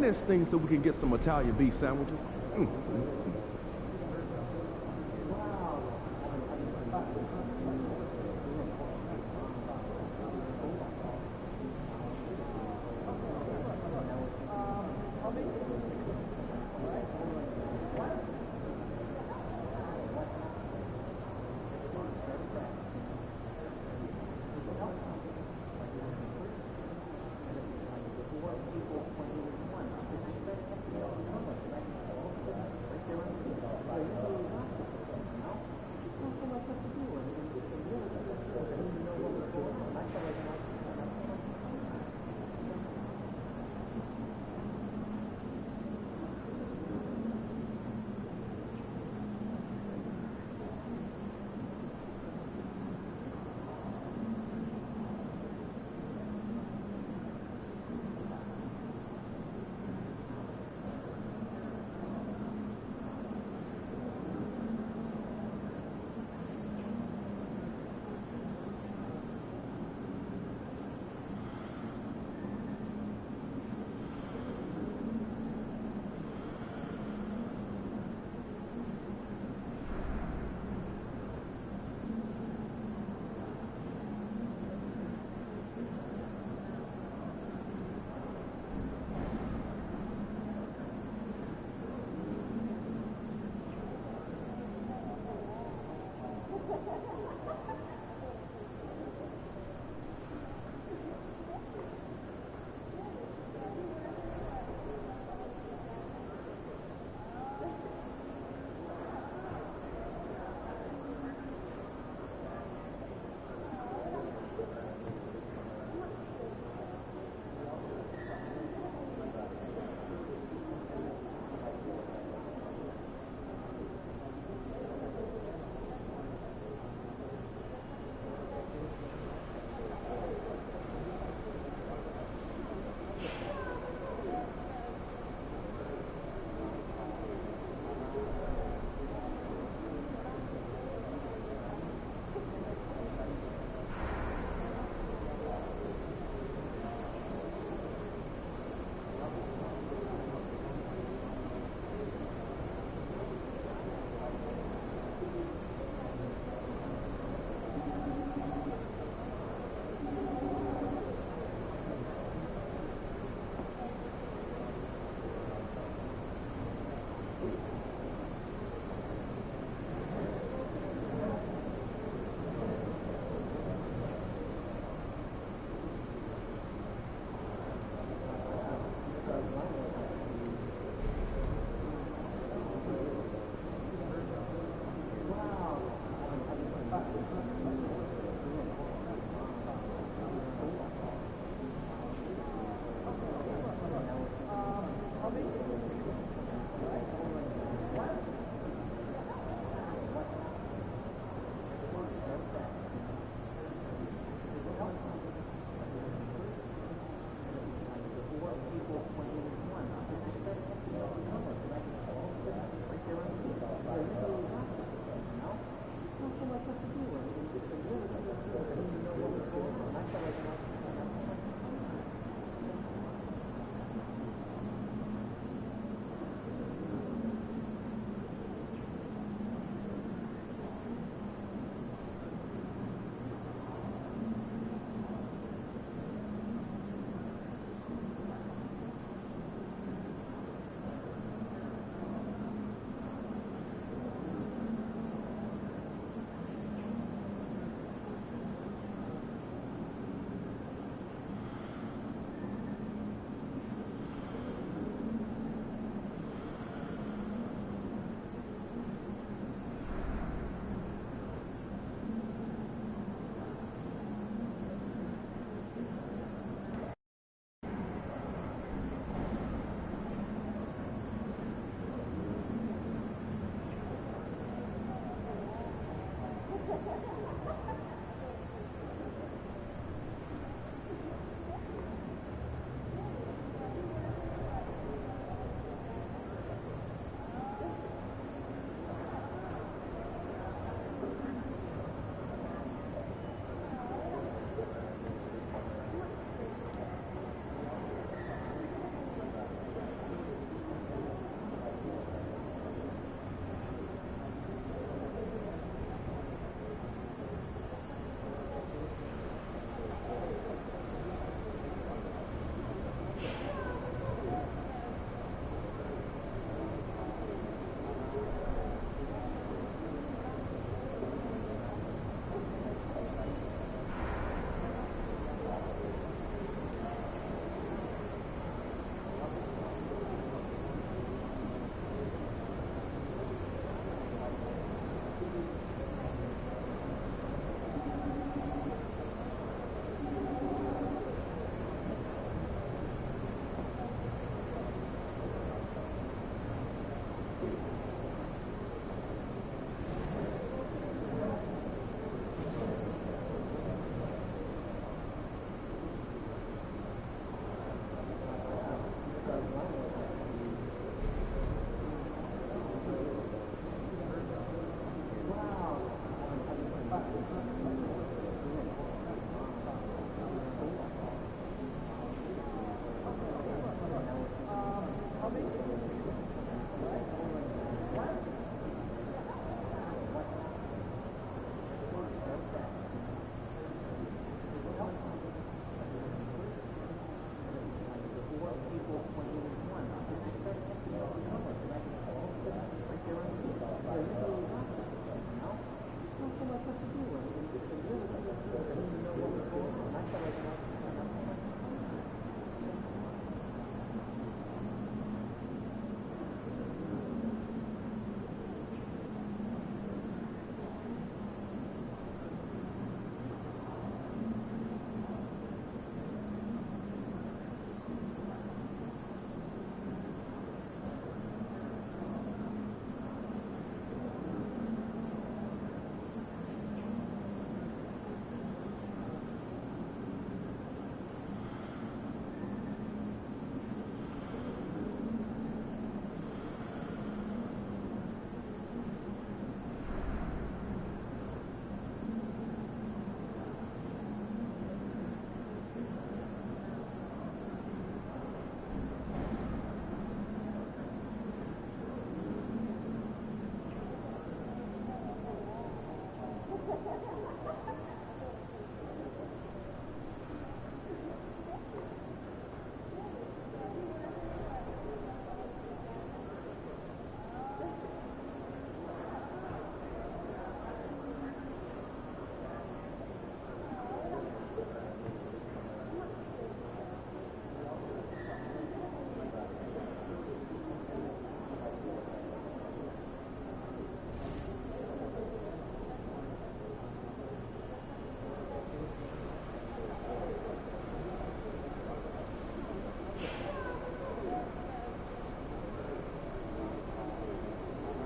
this thing so we can get some Italian beef sandwiches?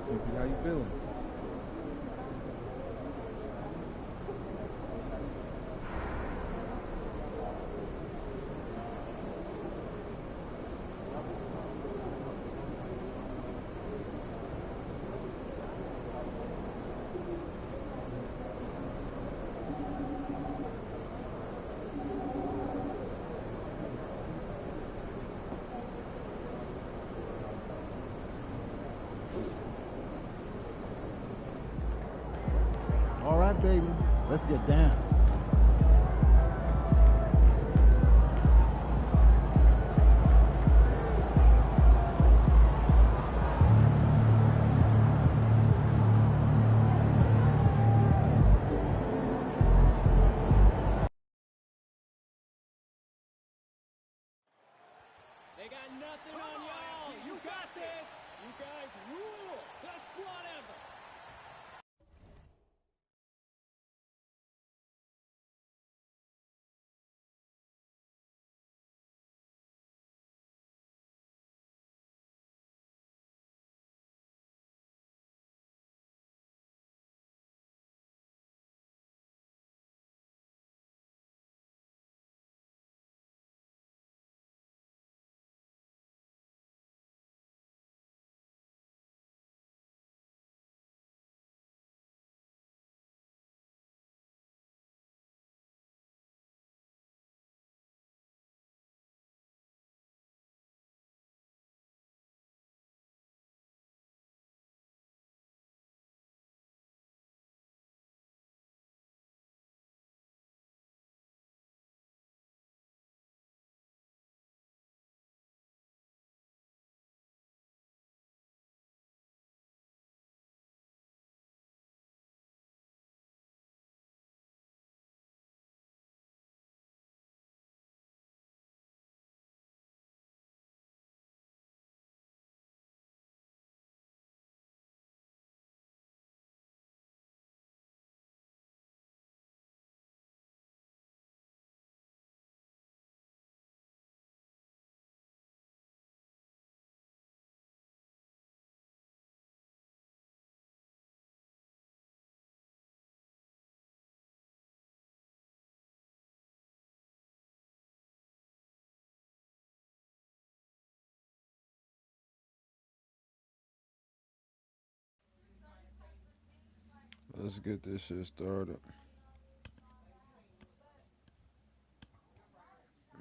Hippie, how you feeling? All right, baby, let's get down. They got nothing on y'all. You got this. You guys rule. Best squad ever. Let's get this shit started.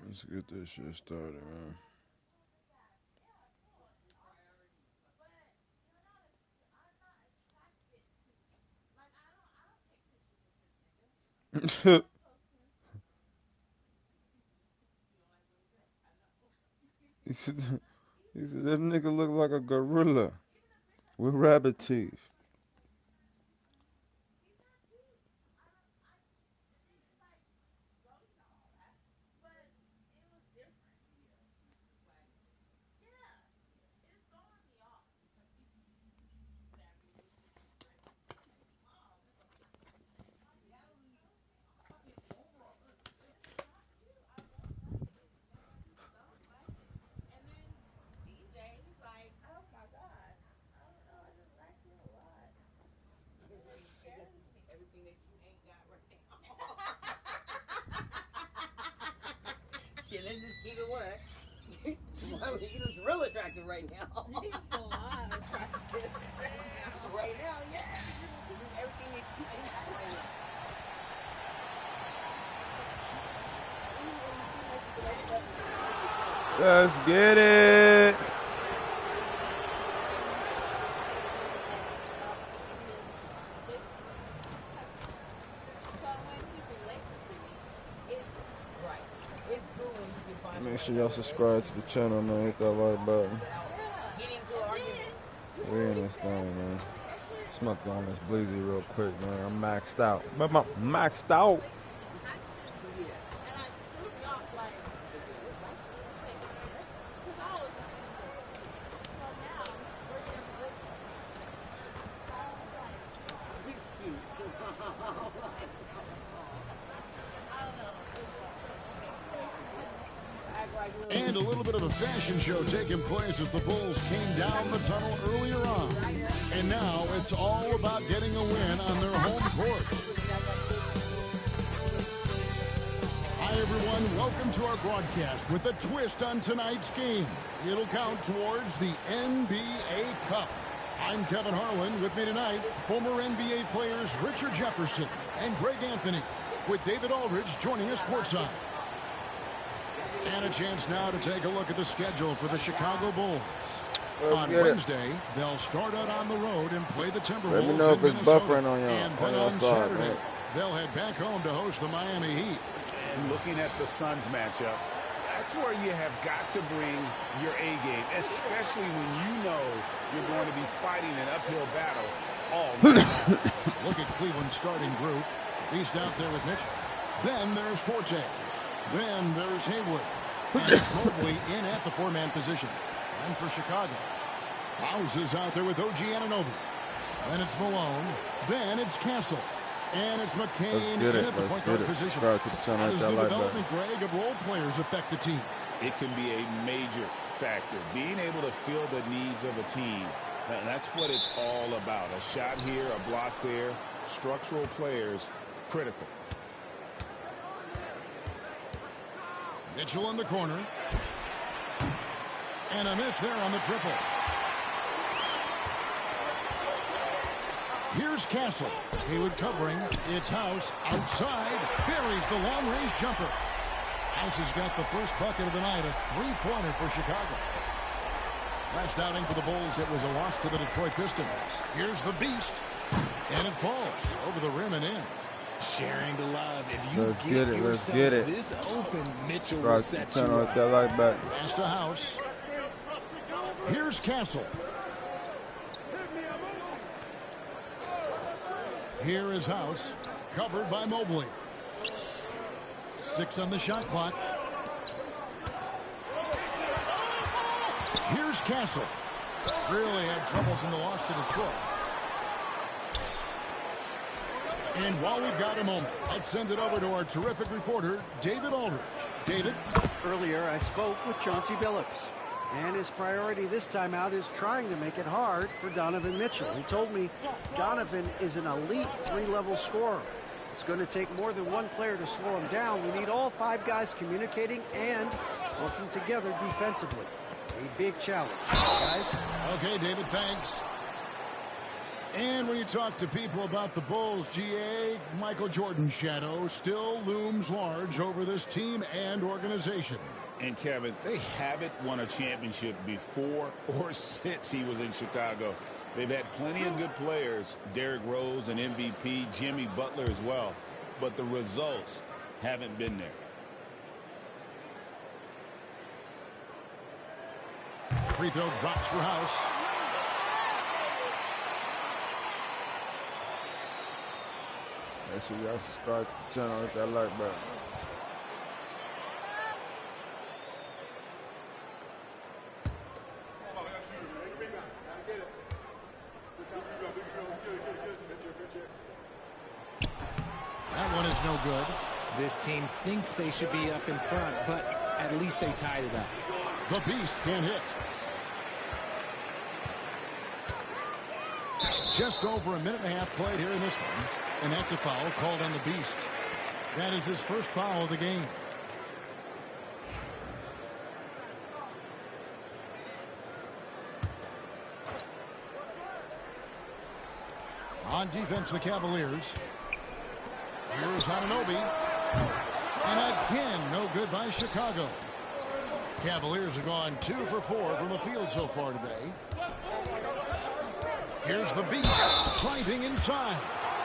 Let's get this shit started, man. he said that nigga look like a gorilla with rabbit teeth. Shit, let's just keep it one. He looks real attractive right now. He's a lot attractive right now. Right now, yeah. He does everything that you ain't got right now. Let's get it. Make sure y'all subscribe to the channel, man. Hit that like button. We in this thing, man. Smoke on this Bleezy real quick, man. I'm maxed out. Maxed out. And a little bit of a fashion show taking place as the Bulls came down the tunnel earlier on. And now It's all about getting a win on their home court. Hi, everyone. Welcome to our broadcast with a twist on tonight's game. It'll count towards the NBA Cup. I'm Kevin Harlan. With me tonight, former NBA players Richard Jefferson and Greg Anthony, with David Aldridge joining us courtside. And a chance now to take a look at the schedule for the Chicago Bulls. On Wednesday, they'll start out on the road and play the Timberwolves. Let me know if it's buffering on and then on Saturday, they'll head back home to host the Miami Heat. And looking at the Suns matchup, that's where you have got to bring your A game, especially when you know you're going to be fighting an uphill battle all night. Look at Cleveland's starting group. He's out there with Mitchell. Then there's Forte. Then there's Hayward. And Mobley in at the four-man position. And for Chicago, House is out there with OG Anunoby. Then it's Malone. Then it's Castle. And it's McCain in at the point guard position. How does the development, Greg, of role players affect the team? It can be a major factor. Being able to fill the needs of a team, that's what it's all about. A shot here, a block there, structural players, critical. Mitchell in the corner. And a miss there on the triple. Here's Castle. Hayward covering. It's House outside. Buries the long-range jumper. House has got the first bucket of the night, a three-pointer for Chicago. Last outing for the Bulls, it was a loss to the Detroit Pistons. Here's the Beast. And it falls over the rim and in. Sharing the love. If you Let's get it. Let's get it. This open, Mitchell will set you up. That light back. Pass to House. Here's Castle. Here is House, covered by Mobley. 6 on the shot clock. Here's Castle. Really had troubles in the loss to Detroit. And while we've got a moment, let's send it over to our terrific reporter, David Aldridge. David? Earlier, I spoke with Chauncey Billups, and his priority this time out is trying to make it hard for Donovan Mitchell. He told me Donovan is an elite three-level scorer. It's going to take more than one player to slow him down. We need all 5 guys communicating and working together defensively. A big challenge, guys. Okay, David, thanks. And when you talk to people about the Bulls, GA, Michael Jordan's shadow still looms large over this team and organization. And Kevin, they haven't won a championship before or since he was in Chicago. They've had plenty of good players, Derrick Rose, an MVP, Jimmy Butler as well, but the results haven't been there. Free throw drops for House. Make sure y'all subscribe to the channel, hit that like button. That one is no good. This team thinks they should be up in front, but at least they tied it up. The Beast can't hit. Just over a minute and a half played here in this one. And that's a foul called on the Beast. That is his first foul of the game. On defense, the Cavaliers. Here's Anunoby. And again, no good by Chicago. Cavaliers have gone 2 for 4 from the field so far today. Here's the Beast driving inside.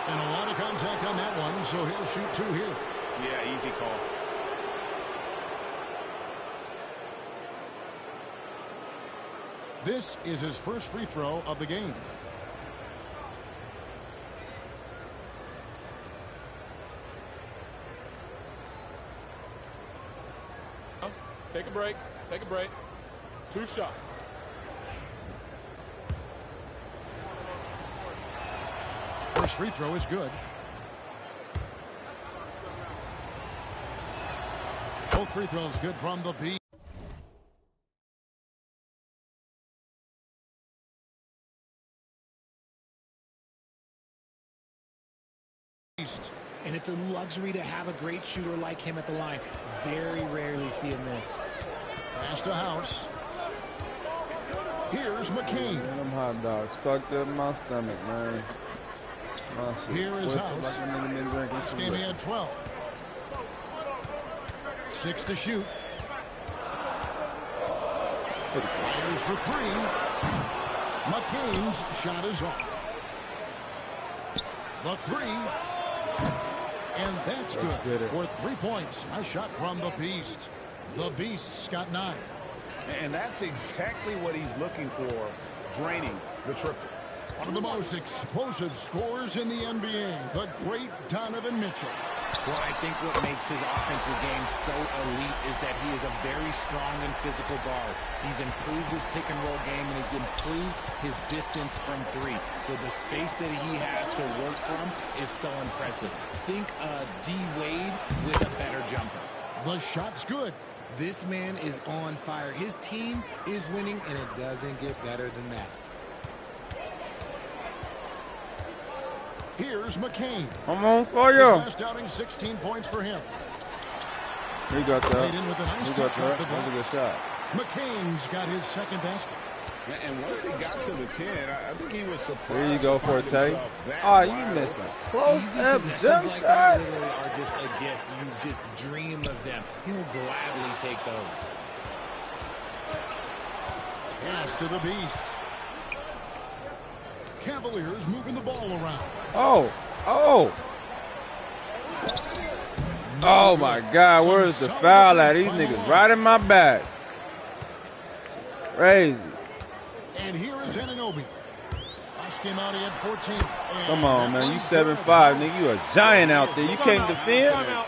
And a lot of contact on that one, so he'll shoot 2 here. Yeah, easy call. This is his first free throw of the game. Take a break. Take a break. 2 shots. First free throw is good. Both free throws good from the Beast. And it's a luxury to have a great shooter like him at the line. Very rarely seeing this. Pass to House. Here's McCain. Man, them hot dogs fucked up my stomach, man. My shit Here is twisted House. like a nigga been drinking This some game he liquor. had 12. 6 to shoot. Fires for 3. McCain's shot is off. The 3. And that's good for 3 points. Nice shot from the Beast. The Beast's got 9. And that's exactly what he's looking for, draining the triple. One of the most explosive scorers in the NBA, the great Donovan Mitchell. Well, I think what makes his offensive game so elite is that he is a very strong and physical guard. He's improved his pick and roll game, and he's improved his distance from 3. So the space that he has to work from is so impressive. Think D Wade with a better jumper. The shot's good. This man is on fire. His team is winning, and it doesn't get better than that. Here's McCain. I'm on fire. His last outing, 16 points for him. He got that. Played in with a nice He got touch off that. the That was a good glass. shot. McCain's got his second basket. And once he got to the 10, I think he was surprised. There you go, to find Forte. himself that Oh, you wide missed open. a close-up Possessions jump like shot. that literally are just a gift. You just dream of them. He'll gladly take those. Pass to the Beast. Cavaliers moving the ball around. Oh, oh. Oh, my God. Where's the foul at? These niggas right in my back. Crazy. And here is Anunoby. Last game out, he had 14. Come on, man. You 7'5", nigga. You a giant out there. You can't defend. Love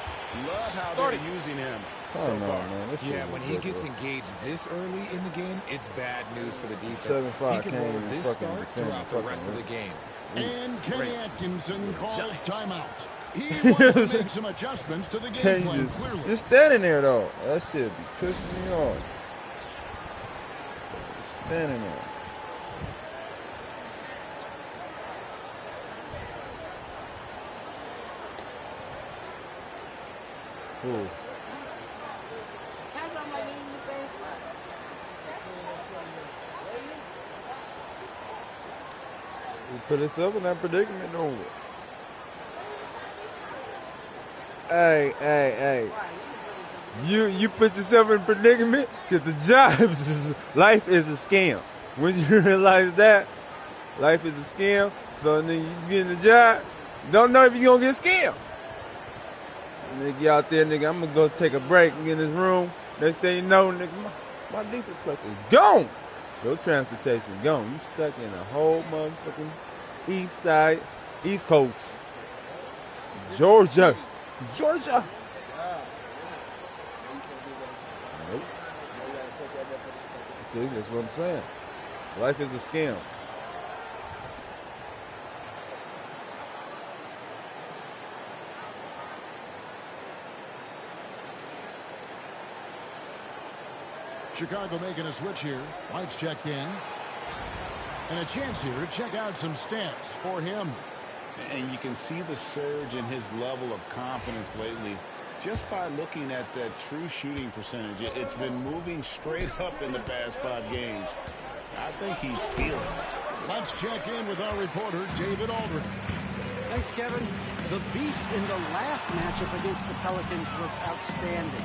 how they're using him. Time out, man. This shit Yeah, when he ridiculous. gets engaged this early in the game, it's bad news for the defense. 7'5" He can can't roll even this fucking start defend throughout the fucking rest of the rim. game. And Kenny Atkinson calls timeout. He wants to make some adjustments to the game Can't plan, just, clearly. just standing there, though. That shit be pissing me off. Just standing there. Ooh. How's somebody in the same spot? We put us in that predicament, don't we? Hey. You put yourself in a predicament because the job is, life is a scam. When you realize that, life is a scam, so then you get in the job, don't know if you're going to get scammed. Nigga out there, nigga, I'm going to go take a break and get in this room. Next thing you know, nigga, my diesel truck is gone. Your transportation gone. You stuck in a whole motherfucking east side, east coast. Georgia. Nope. See, that's what I'm saying. Life is a scam. Chicago making a switch here. White's checked in. And a chance here to check out some stats for him. And you can see the surge in his level of confidence lately just by looking at that true shooting percentage. It's been moving straight up in the past 5 games. I think he's feeling it. Let's check in with our reporter, David Aldridge. Thanks, Kevin. The Beast in the last matchup against the Pelicans was outstanding.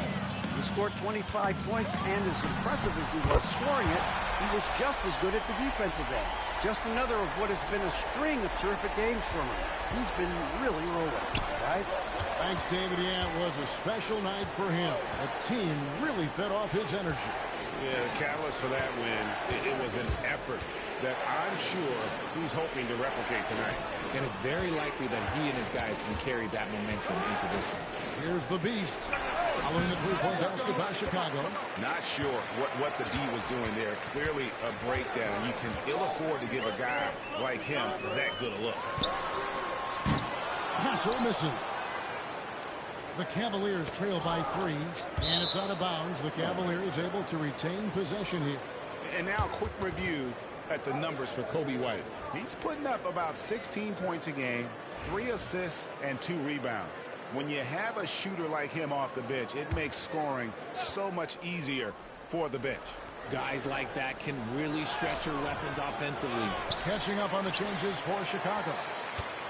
He scored 25 points, and as impressive as he was scoring it, he was just as good at the defensive end. Just another of what has been a string of terrific games from him. He's been really rolling, guys. Thanks, David. Yeah, it was a special night for him. The team really fed off his energy. Yeah, the catalyst for that win, it was an effort that I'm sure he's hoping to replicate tonight. And it's very likely that he and his guys can carry that momentum into this one. Here's the Beast. Following the three-point basket by Chicago. Not sure what the D was doing there. Clearly a breakdown. You can ill afford to give a guy like him that good a look. Passer missing. The Cavaliers trail by 3, and it's out of bounds. The Cavaliers able to retain possession here. And now a quick review at the numbers for Kobe White. He's putting up about 16 points a game, 3 assists, and 2 rebounds. When you have a shooter like him off the bench, it makes scoring so much easier for the bench. Guys like that can really stretch your weapons offensively. Catching up on the changes for Chicago.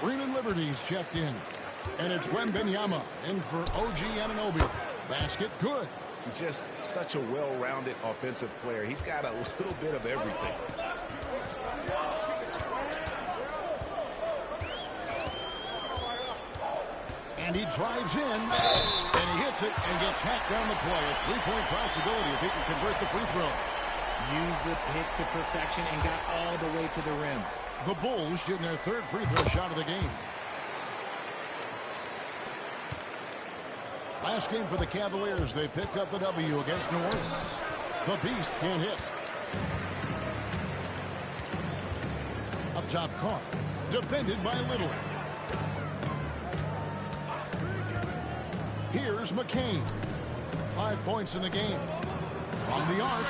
Freeman Liberty's checked in. And it's Wembanyama in for OG Anunoby. Basket good. Just such a well-rounded offensive player. He's got a little bit of everything. And he drives in, and he hits it and gets hacked down the play. A three-point possibility if he can convert the free throw. Used the pick to perfection and got all the way to the rim. The Bulls shooting their 3rd free throw shot of the game. Last game for the Cavaliers, they picked up the W against New Orleans. The Beast can't hit. Up top, Carr. Defended by Little. Here's McCain. 5 points in the game. From the arc.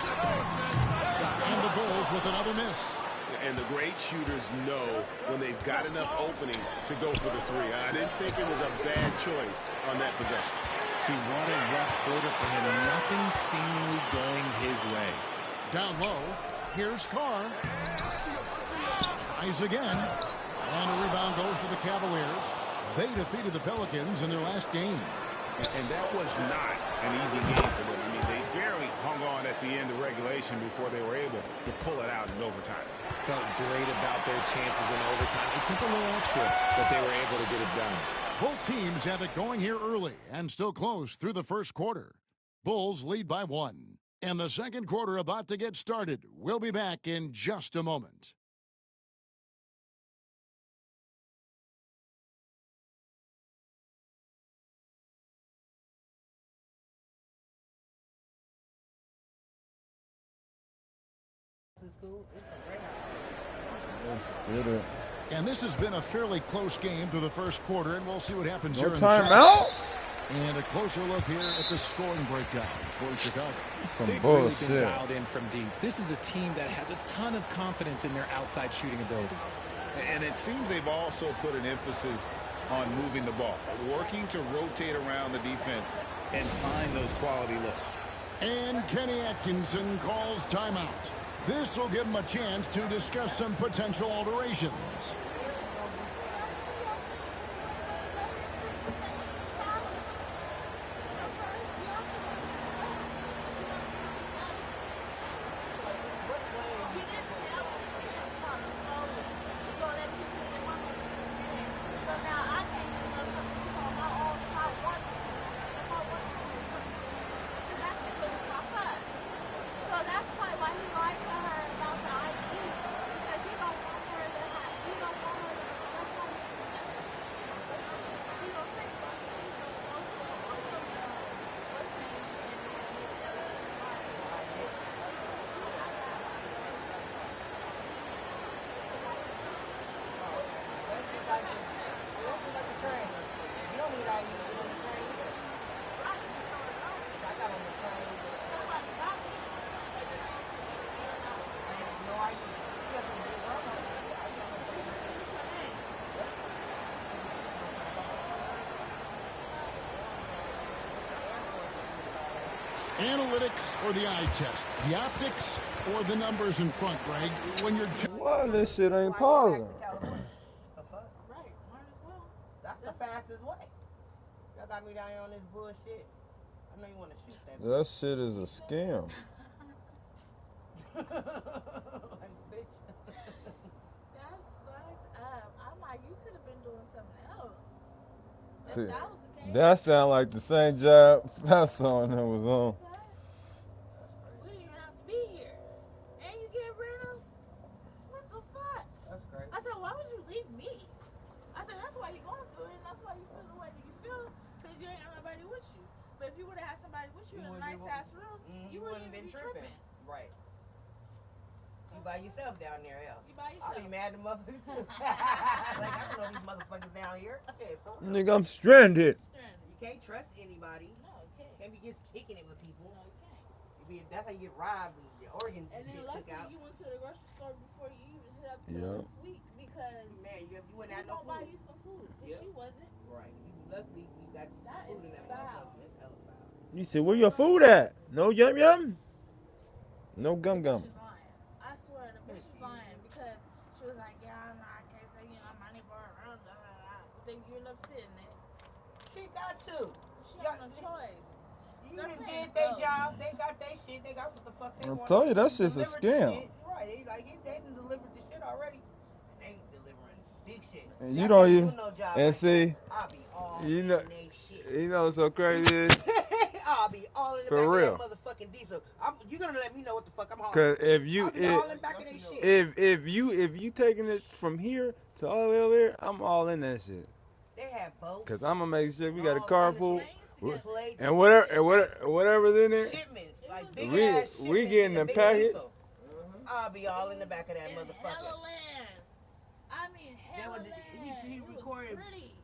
And the Bulls with another miss. And the great shooters know when they've got enough opening to go for the 3. I didn't think it was a bad choice on that possession. See, what a rough quarter for him. Nothing seemingly going his way. Down low. Here's Carr. Tries again. And a rebound goes to the Cavaliers. They defeated the Pelicans in their last game. And that was not an easy game for them. I mean, they barely hung on at the end of regulation before they were able to pull it out in overtime. Felt great about their chances in overtime. It took a little extra, but they were able to get it done. Both teams have it going here early and still close through the first quarter. Bulls lead by 1. And the second quarter about to get started. We'll be back in just a moment. And this has been a fairly close game through the first quarter, and we'll see what happens here in the timeout. And a closer look here at the scoring breakdown for Chicago. They've really been dialed in from deep. This is a team that has a ton of confidence in their outside shooting ability. And it seems they've also put an emphasis on moving the ball, working to rotate around the defense and find those quality looks. And Kenny Atkinson calls timeout. This will give him a chance to discuss some potential alterations. Analytics or the eye test? The optics or the numbers in front, Greg? When you're why this shit ain't pausing? Right, might as well. That's the fastest way. Y'all got me down here on this bullshit. I know you want to shoot that. That shit is a scam. Like, bitch. That's fucked up. I'm like, you could have been doing something else. If See, that was the case. that sound like the same job that song that was on. We didn't even have to be here. And you get rid of us? What the fuck? That's crazy. I said, why would you leave me? I said, that's why you're going through it, and that's why you feel the way that you feel, because you ain't got nobody with you. But if you would have had somebody with you in a nice ass room, you wouldn't even be tripping. Right. You by yourself down there, hell. You by yourself. I'll be mad at the motherfuckers too. Like, I don't know these motherfuckers down here. Okay, Nigga, I'm stranded. you can't trust anybody. No, you can't. Can't be just kicking it with people. No, you can't. You That's how you get robbed and your organs And then shit took luckily out. you went to the grocery store before you even hit up Yep. Sweet because Man, you wouldn't we have no gonna buy food. you some food because Yep. she wasn't. Right. Luckily, you got you some That food is in that foul. motherfucker. That's hella foul. You said, where your food at? No yum yum? No The gum bitch gum. is lying. I swear the bitch is lying because she was like, yeah, no, I can't say, my neighbor around, blah, blah, blah. But then you end up sitting there. She got to. She have no choice. You They're done paying did the their bills. job. They got their shit. They got what the fuck they I wanted. tell you, They that shit's a delivered the scam. shit. Right. They done delivered the shit already. And they ain't delivering big shit. And See, you I don't can't even, do no job and like see, that. I'll be all you in know, they shit. you know what's so crazy is? I'll be all in the For back real. of that motherfucking diesel. You're gonna let me know what the fuck I'm hauling. Cause if you, I'll be all in the back of they shit. if you taking it from here to all the way over here, I'm all in that shit. They have boats. Cause I'm gonna make sure we got a all car kinda full, shit. Plates, and whatever's in there, shipments, like big we ass we shipments getting in the big packet. diesel. I'll be all in the back of that motherfucker. Hella land. I mean, hella land. He recorded pretty.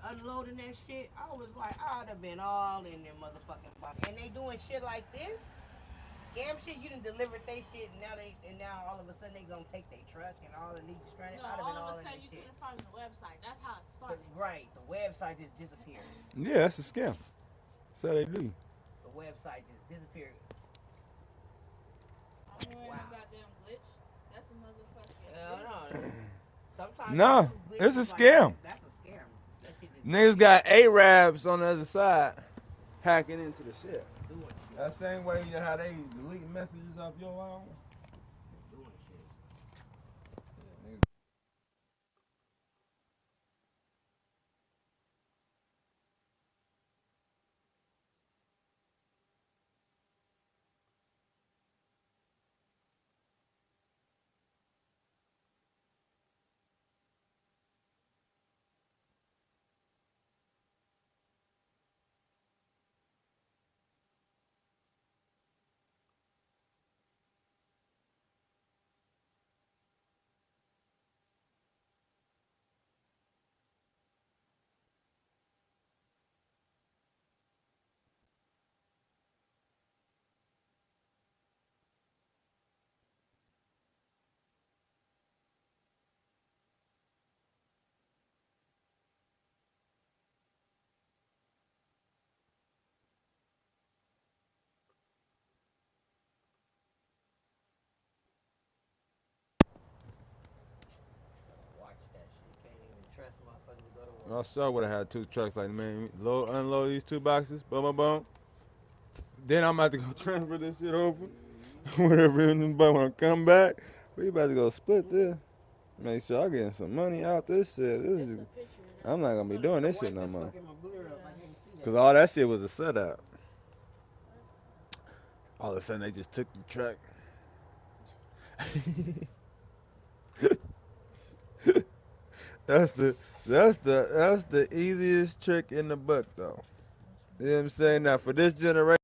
Unloading that shit. I was like, I'd have been all in their motherfucking pocket. And they doing shit like this. Scam shit, you done delivered they shit, and now all of a sudden they gonna take their truck and all the leave stranded. No, I'd have been all all of a in sudden that you shit. couldn't find the website. That's how it started. Right, the website just disappeared. Yeah, that's a scam. That's how they do. The website just disappeared. Wow. Goddamn glitch. That's a motherfucking. No. Sometimes No, it's a scam. Like that's a scam. That shit just Niggas got Arabs on the other side hacking into the shit. That same way you know how they delete messages off your phone. Doing shit. Watch that shit. Can't even trust motherfuckers to go to work. I sure would have had 2 trucks like man. Unload these 2 boxes, boom, boom, boom. Then I'm about to go transfer this shit over. Whatever anybody wanna come back, we about to go split this. Make sure I getting some money out this shit. I'm not gonna be doing this shit no more. Cause all that shit was a setup. All of a sudden they just took your truck. That's the easiest trick in the book though. You know what I'm saying? Now for this generation.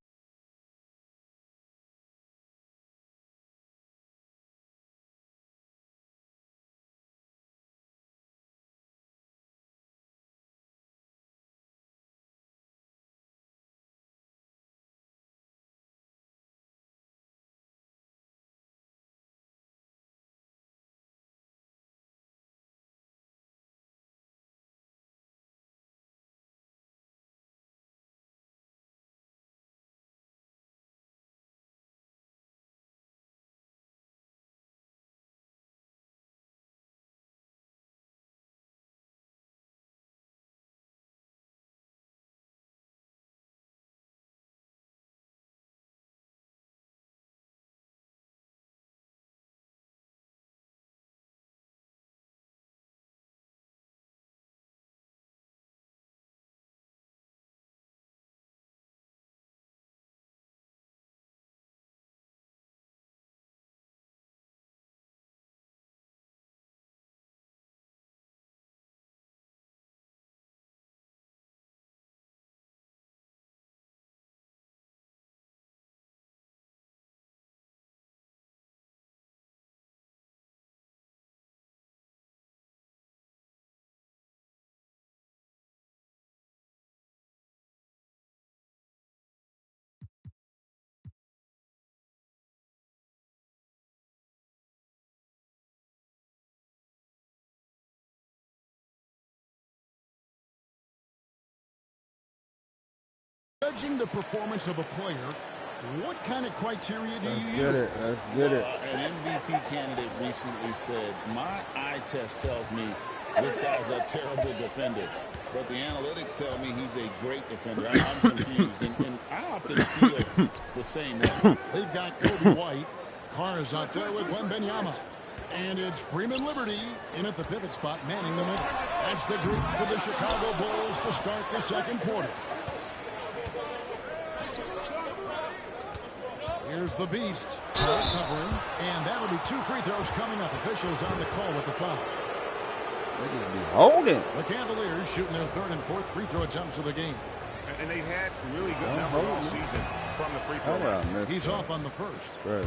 Judging the performance of a player, what kind of criteria do you use? Let's get it. An MVP candidate recently said, my eye test tells me this guy's a terrible defender, but the analytics tell me he's a great defender. I'm confused, and I often feel the same way. They've got Kobe White. Carr is out there with Wembanyama. And it's Freeman Liberty in at the pivot spot, manning the middle. That's the group for the Chicago Bulls to start the second quarter. Here's the Beast. Covering. And that'll be 2 free throws coming up. Officials on the call with the foul. They just be holding. The Cavaliers shooting their 3rd and 4th free throw attempts of the game. And they've had some really good numbers all season from the free throw line. He's off on the first. Right.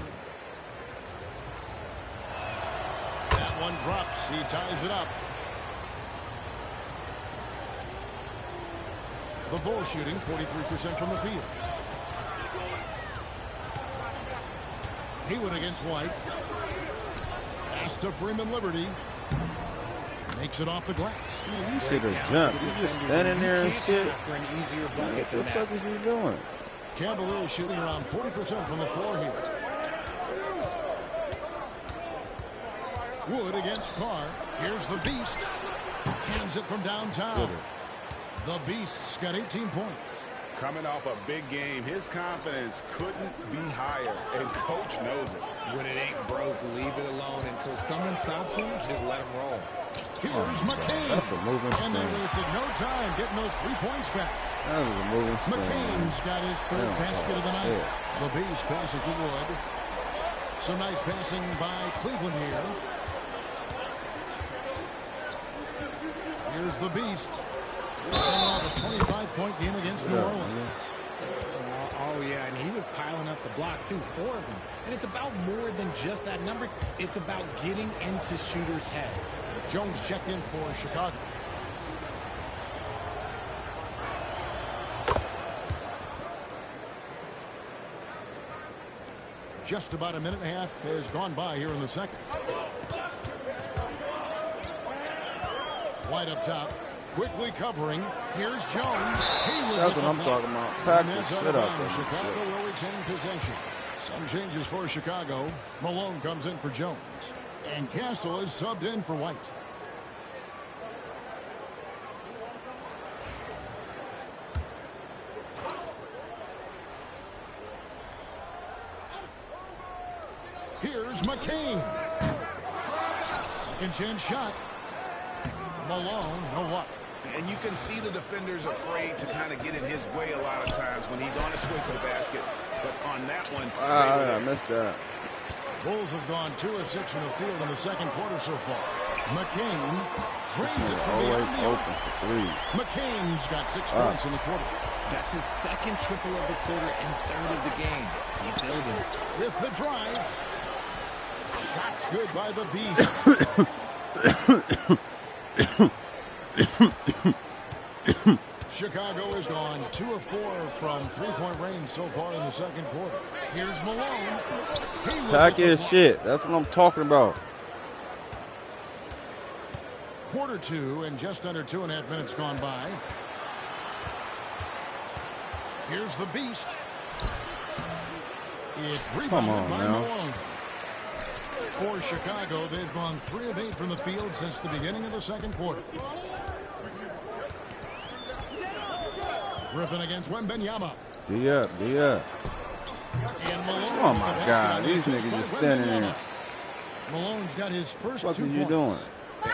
That one drops. He ties it up. The Bulls shooting 43% from the field. Haywood against White. Pass to Freeman Liberty. Makes it off the glass. Man, you should have jumped. You just standing there and shit. For an easier What bucket the than fuck that. is you doing? Cavaliers shooting around 40% from the floor here. Wood against Carr. Here's the Beast. Cans it from downtown. The Beast's got 18 points. Coming off a big game, his confidence couldn't be higher, and coach knows it. When it ain't broke, leave it alone until someone stops him. Just let him roll. Here's McCain. That's a moving And they screen. wasted no time getting those 3 points back. That was a moving screen. McCain's got his 3rd Yeah, basket of the oh, night. shit. The Beast passes to Wood. Some nice passing by Cleveland here. Here's the Beast. He's coming off a 25-point game against New Orleans. Oh, yeah, and he was piling up the blocks, too, 4 of them. And it's about more than just that number. It's about getting into shooters' heads. Jones checked in for Chicago. Just about a minute and a half has gone by here in the second. White up top. Quickly covering. Here's Jones. That's what I'm talking about. Pack the shit up. Chicago will retain possession. Some changes for Chicago. Malone comes in for Jones. And Castle is subbed in for White. Here's McCain. Second chance shot. Malone, no luck. And you can see the defender's afraid to kind of get in his way a lot of times when he's on his way to the basket. But on that one, I missed that. Bulls have gone 2 of 6 from the field in the second quarter so far. McCain drains it from Always beyond the open arc. for threes. McCain's got 6 points in the quarter. That's his second triple of the quarter and 3rd of the game. Keep building. With the drive. Shots good by the Beast. Chicago has gone 2 of 4 from 3-point range so far in the second quarter. Here's Malone. Pack his shit. That's what I'm talking about. Quarter 2 and just under 2.5 minutes gone by. Here's the Beast. It's rebounded by Malone. For Chicago, they've gone 3 of 8 from the field since the beginning of the second quarter. Griffin against Wembanyama. D up, D up. And Malone. Oh my God, these niggas just standing there. Malone's got his first 2 What are points. you doing?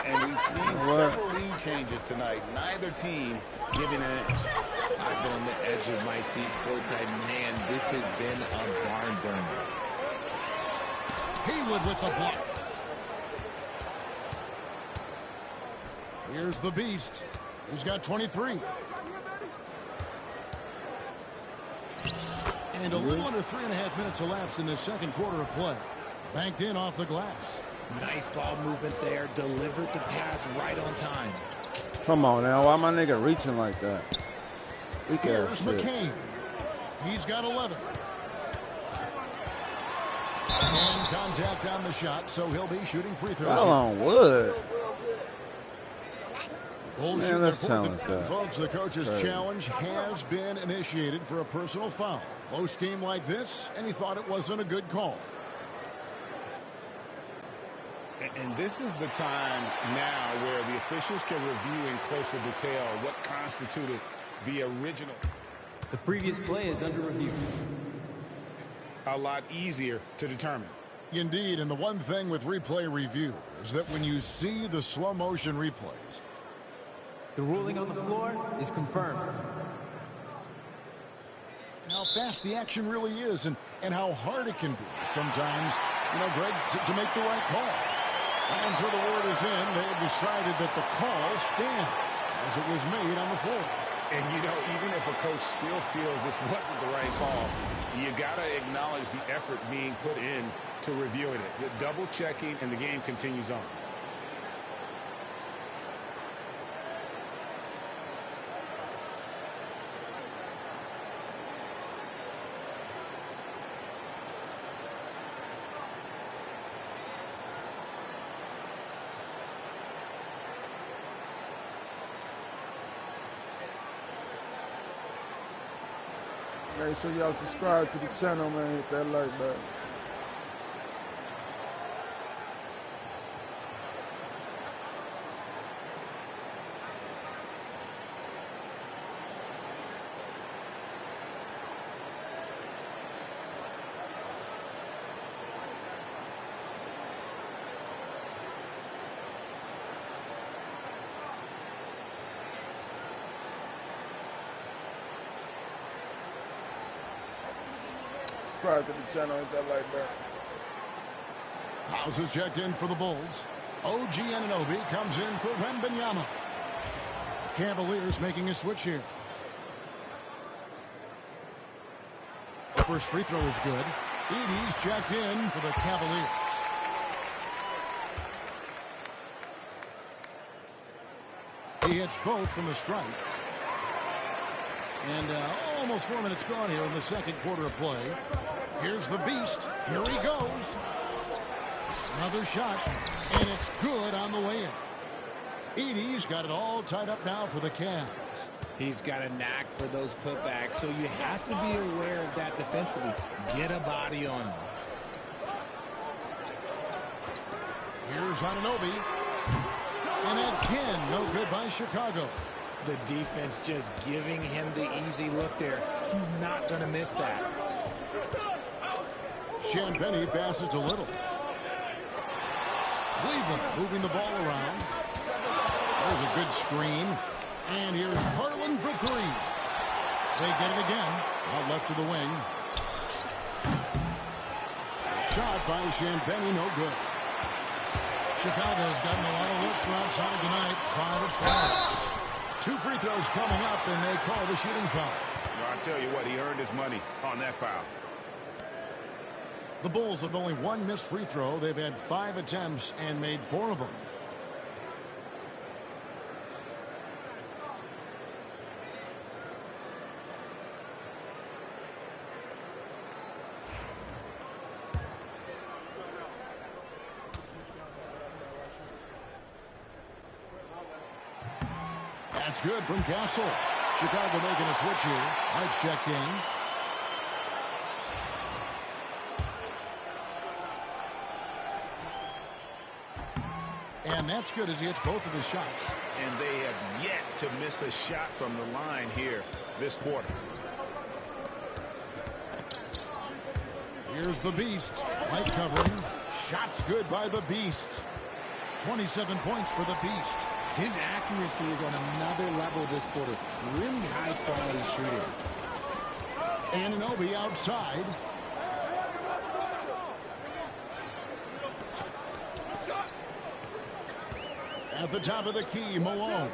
And we've seen several lead changes tonight. Neither team giving an inch. I've been on the edge of my seat courtside. Man, this has been a barn burner. Haywood with the block. Here's the Beast. He's got 23. And a little under 3.5 minutes elapsed in the second quarter of play. Banked in off the glass. Nice ball movement there. Delivered the pass right on time. Come on now. Why my nigga reaching like that? Weak Here's ass shit. McCain. He's got 11. And contact on the shot, so he'll be shooting free throws. Hell on Wood. Bulls Man, shoot their let's 4th challenge and that. folks, the coach's Right. challenge has been initiated for a personal foul. Close game like this, and he thought it wasn't a good call. And this is the time now where the officials can review in closer detail what constituted the original. The previous play is under review. A lot easier to determine. Indeed, and the one thing with replay review is that when you see the slow motion replays, the ruling on the floor is confirmed. How fast the action really is and how hard it can be sometimes, Greg, to make the right call. And so the word is in. They have decided that the call stands as it was made on the floor. And, even if a coach still feels this wasn't the right call, you got to acknowledge the effort being put in to reviewing it. The double checking, and the game continues on. Make sure y'all subscribe to the channel, man. Hit that like button. Subscribe to the channel, hit that like button. House is checked in for the Bulls. OG Anunoby comes in for Wembanyama. Cavaliers making a switch here. The first free throw is good. Edey's checked in for the Cavaliers. He hits both from the stripe. And almost 4 minutes gone here in the second quarter of play. Here's the beast. Here he goes. Another shot, and it's good on the way in. Edey's got it all tied up now for the Cavs. He's got a knack for those putbacks, so you have to be aware of that defensively. Get a body on him. Here's Anunoby. And again, no good by Chicago. The defense just giving him the easy look there. He's not going to miss that. Champagnie passes a little. Cleveland moving the ball around. There's a good screen. And here's Harlan for three. They get it again. Out left to the wing. Shot by Champagnie, no good. Chicago's gotten a lot of looks from outside tonight. 5 of 12. 2 free throws coming up, and they call the shooting foul. Well, I'll tell you what, he earned his money on that foul. The Bulls have only 1 missed free throw. They've had 5 attempts and made 4 of them. That's good from Castle. Chicago making a switch here. White's checked in. And that's good as he hits both of his shots. And they have yet to miss a shot from the line here this quarter. Here's the Beast. White covering. Shots good by the Beast. 27 points for the Beast. His accuracy is on another level this quarter. Really high quality shooting. Anunoby outside. At the top of the key, Malone.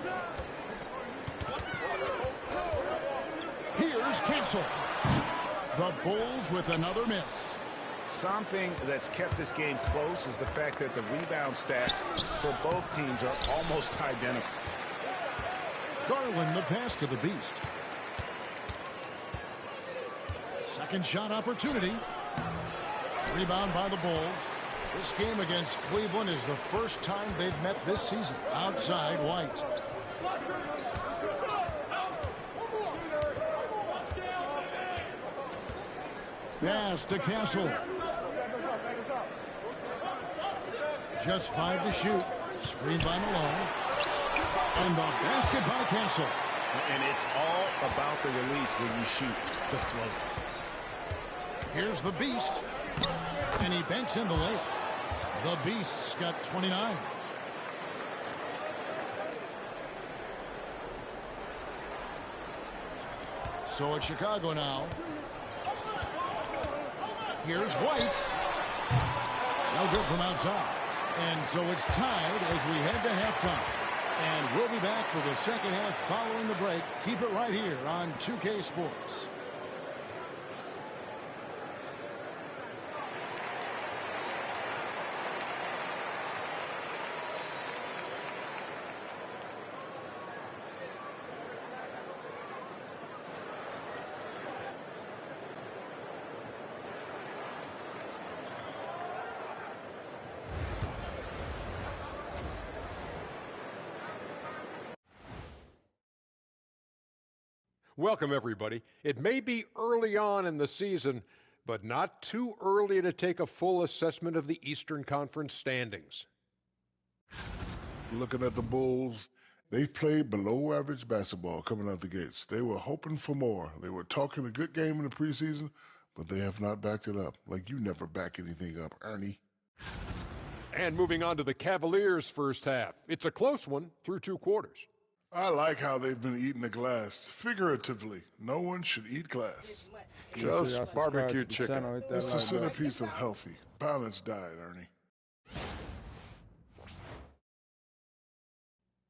Here's Castle. The Bulls with another miss. Something that's kept this game close is the fact that the rebound stats for both teams are almost identical. Garland the pass to the Beast. Second shot opportunity. Rebound by the Bulls. This game against Cleveland is the first time they've met this season. Outside, White. Pass to Castle. Just 5 to shoot. Screen by Malone. And the basket by Castle. And it's all about the release when you shoot the float. Here's the Beast. And he banks in the layup. The Beast's got 29. So it's Chicago now. Here's White. No good from outside. And so it's tied as we head to halftime. And we'll be back for the second half following the break. Keep it right here on 2K Sports. Welcome, everybody. It may be early on in the season, but not too early to take a full assessment of the Eastern Conference standings. Looking at the Bulls, they've played below average basketball coming out the gates. They were hoping for more. They were talking a good game in the preseason, but they have not backed it up. Like you never back anything up, Ernie. And moving on to the Cavaliers' first half. It's a close one through 2 quarters. I like how they've been eating the glass. Figuratively, no one should eat glass. Just barbecue chicken. It's the centerpiece of healthy, balanced diet, Ernie.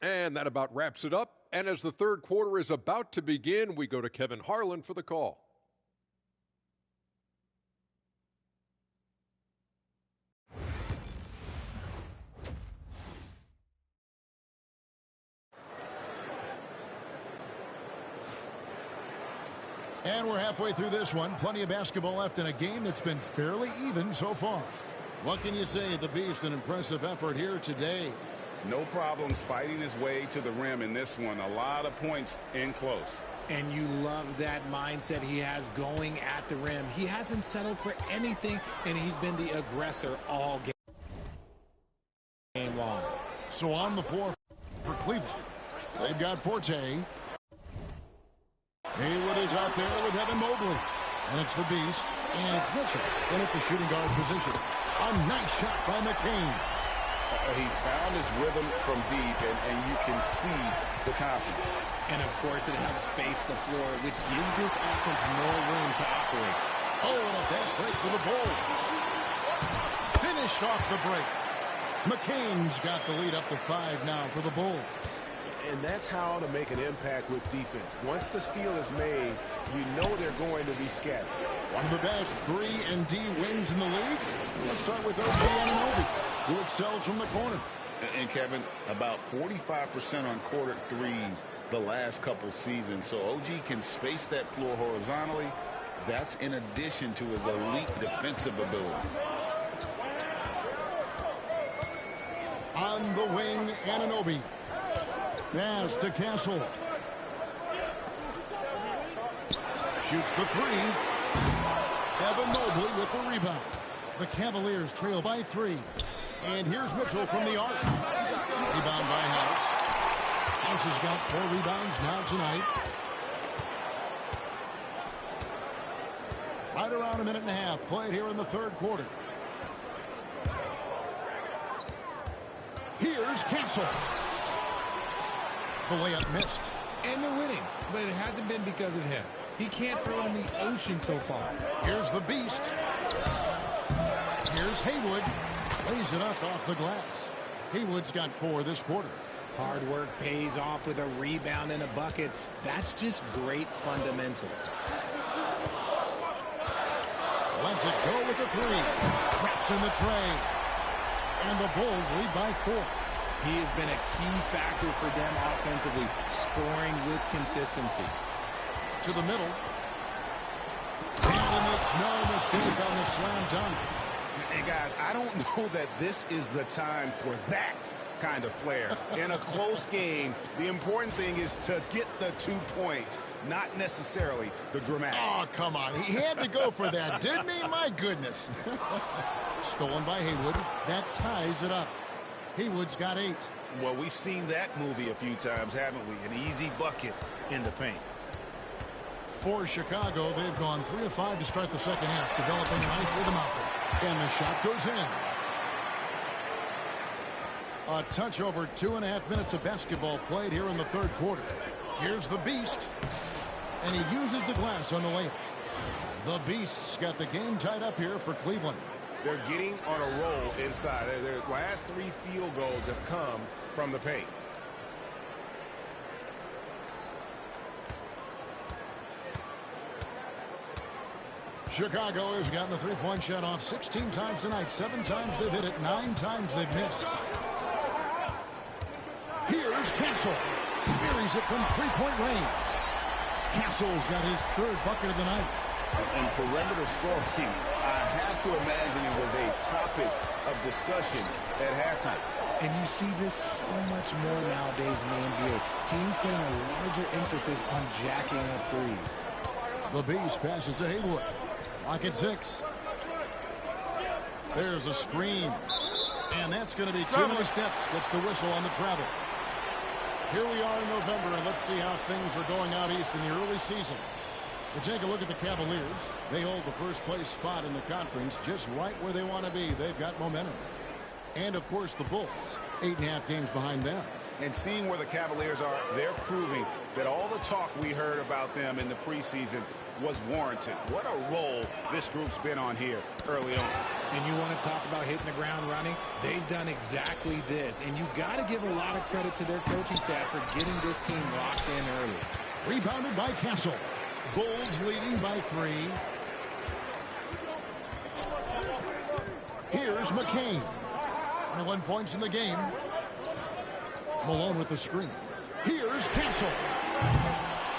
And that about wraps it up. And as the third quarter is about to begin, we go to Kevin Harlan for the call. And we're halfway through this one. Plenty of basketball left in a game that's been fairly even so far. What can you say? The Beast, an impressive effort here today. No problems fighting his way to the rim in this one. A lot of points in close. And you love that mindset he has going at the rim. He hasn't settled for anything, and he's been the aggressor all game long. So on the floor for Cleveland, they've got Forte. Haywood is out there with Evan Mobley. And it's the Beast. And it's Mitchell in at the shooting guard position. A nice shot by McCain. He's found his rhythm from deep, and you can see the confidence. And, of course, it helps space the floor, which gives this offense more room to operate. Oh, and a fast break for the Bulls. Finished off the break. McCain's got the lead up to 5 now for the Bulls. And that's how to make an impact with defense. Once the steal is made, you know they're going to be scattered. One of the best 3-and-D wings in the league. Let's start with OG Anunoby, who excels from the corner. And Kevin, about 45% on quarter threes the last couple seasons. So OG can space that floor horizontally. That's in addition to his elite defensive ability. On the wing, Anunoby. Pass to Castle. Shoots the 3. Evan Mobley with the rebound. The Cavaliers trail by 3. And here's Mitchell from the arc. Rebound by House. House has got 4 rebounds now tonight. Right around a minute and a half played here in the third quarter. Here's Castle. The layup missed. And they're winning, but it hasn't been because of him. He can't throw it in the ocean so far. Here's the Beast. Here's Haywood. Lays it up off the glass. Haywood's got 4 this quarter. Hard work pays off with a rebound and a bucket. That's just great fundamentals. Lets it go with the 3. Traps in the tray. And the Bulls lead by 4. He has been a key factor for them offensively, scoring with consistency. To the middle. And it's no mistake on the slam dunk. And guys, I don't know that this is the time for that. kind of flair. In a close game, the important thing is to get the 2 points, not necessarily the dramatics. Oh, come on. He had to go for that, didn't he? My goodness. Stolen by Haywood. That ties it up. Haywood's got 8. Well, we've seen that movie a few times, haven't we? An easy bucket in the paint. For Chicago, they've gone 3 of 5 to start the second half, developing a nice rhythm out there. And the shot goes in. A touch over 2.5 minutes of basketball played here in the third quarter. Here's the Beast. And he uses the glass on the layup. The Beasts got the game tied up here for Cleveland. They're getting on a roll inside. Their last 3 field goals have come from the paint. Chicago has gotten the three-point shot off 16 times tonight. 7 times they've hit it, 9 times they've missed. Here's Castle. Buries it from three-point range. Castle's got his 3rd bucket of the night. And perimeter scoring, I have to imagine it was a topic of discussion at halftime. And you see this so much more nowadays in the NBA. Teams putting a larger emphasis on jacking up threes. The Beast passes to Haywood. Lock at 6. There's a screen. And that's going to be too many steps. Gets the whistle on the travel. Here we are in November, and let's see how things are going out east in the early season. You take a look at the Cavaliers. They hold the first place spot in the conference just right where they want to be. They've got momentum. And, of course, the Bulls, 8.5 games behind them. And seeing where the Cavaliers are, they're proving that all the talk we heard about them in the preseason was warranted. What a role this group's been on here early on. And you want to talk about hitting the ground running? They've done exactly this. And you got to give a lot of credit to their coaching staff for getting this team locked in early. Rebounded by Castle. Bulls leading by 3. Here's McCain. 21 points in the game. Malone with the screen. Here's Castle.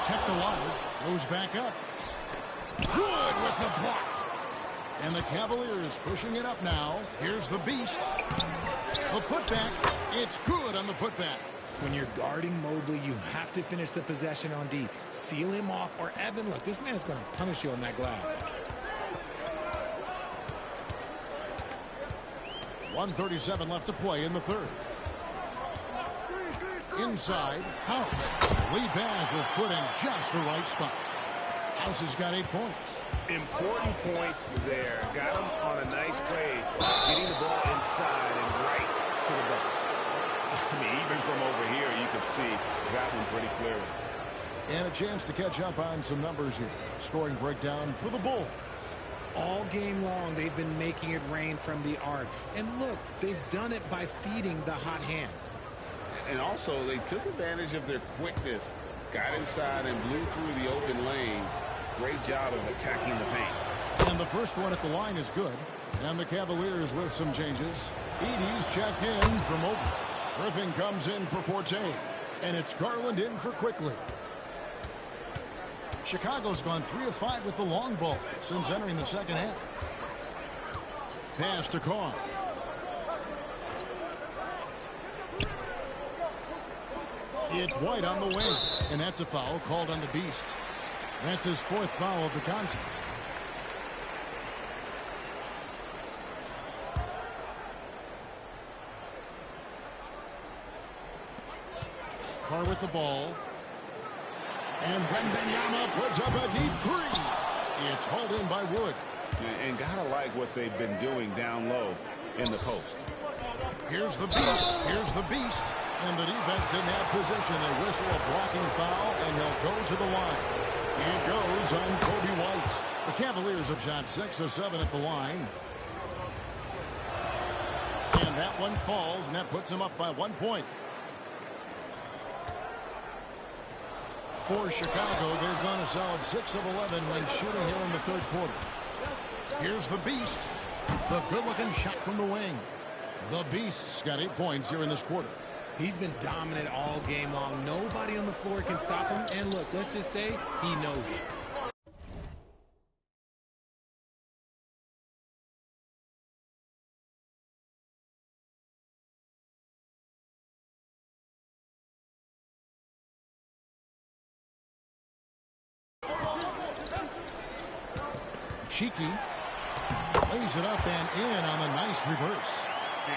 Kept alive. Goes back up. Good with the block. And the Cavaliers pushing it up now. Here's the Beast. The putback. It's good on the putback. When you're guarding Mobley, you have to finish the possession on D. Seal him off, or Evan, look, this man's going to punish you on that glass. 1:37 left to play in the third. Inside, House. Lead pass was put in just the right spot. House has got 8 points. Important points there. Got him on a nice play, getting the ball inside and right to the bucket. I mean, even from over here, you can see that one pretty clearly. And a chance to catch up on some numbers here. Scoring breakdown for the Bulls. All game long, they've been making it rain from the arc. And look, they've done it by feeding the hot hands. And also, they took advantage of their quickness, got inside and blew through the open lanes. Great job of attacking the paint. And the first one at the line is good. And the Cavaliers with some changes. Edey's checked in for Mobley. Griffin comes in for Forte. And it's Garland in for Quickly. Chicago's gone 3 of 5 with the long ball since entering the second half. Pass to Carr. It's White on the wing. And that's a foul called on the Beast. That's his 4th foul of the contest. Carr with the ball. And Wembanyama puts up a deep 3. It's hauled in by Wood. And gotta like what they've been doing down low in the post. Here's the Beast. Here's the Beast. And the defense didn't have position. They whistle a blocking foul, and he'll go to the line. He goes on Kobe White. The Cavaliers have shot 6 of 7 at the line. And that one falls, and that puts him up by 1 point. For Chicago, they've gone a solid 6 of 11 when shooting here in the third quarter. Here's the Beast. The good-looking shot from the wing. The Beast's got 8 points here in this quarter. He's been dominant all game long. Nobody on the floor can stop him. And look, let's just say he knows it. Shiki lays it up and in on the nice reverse.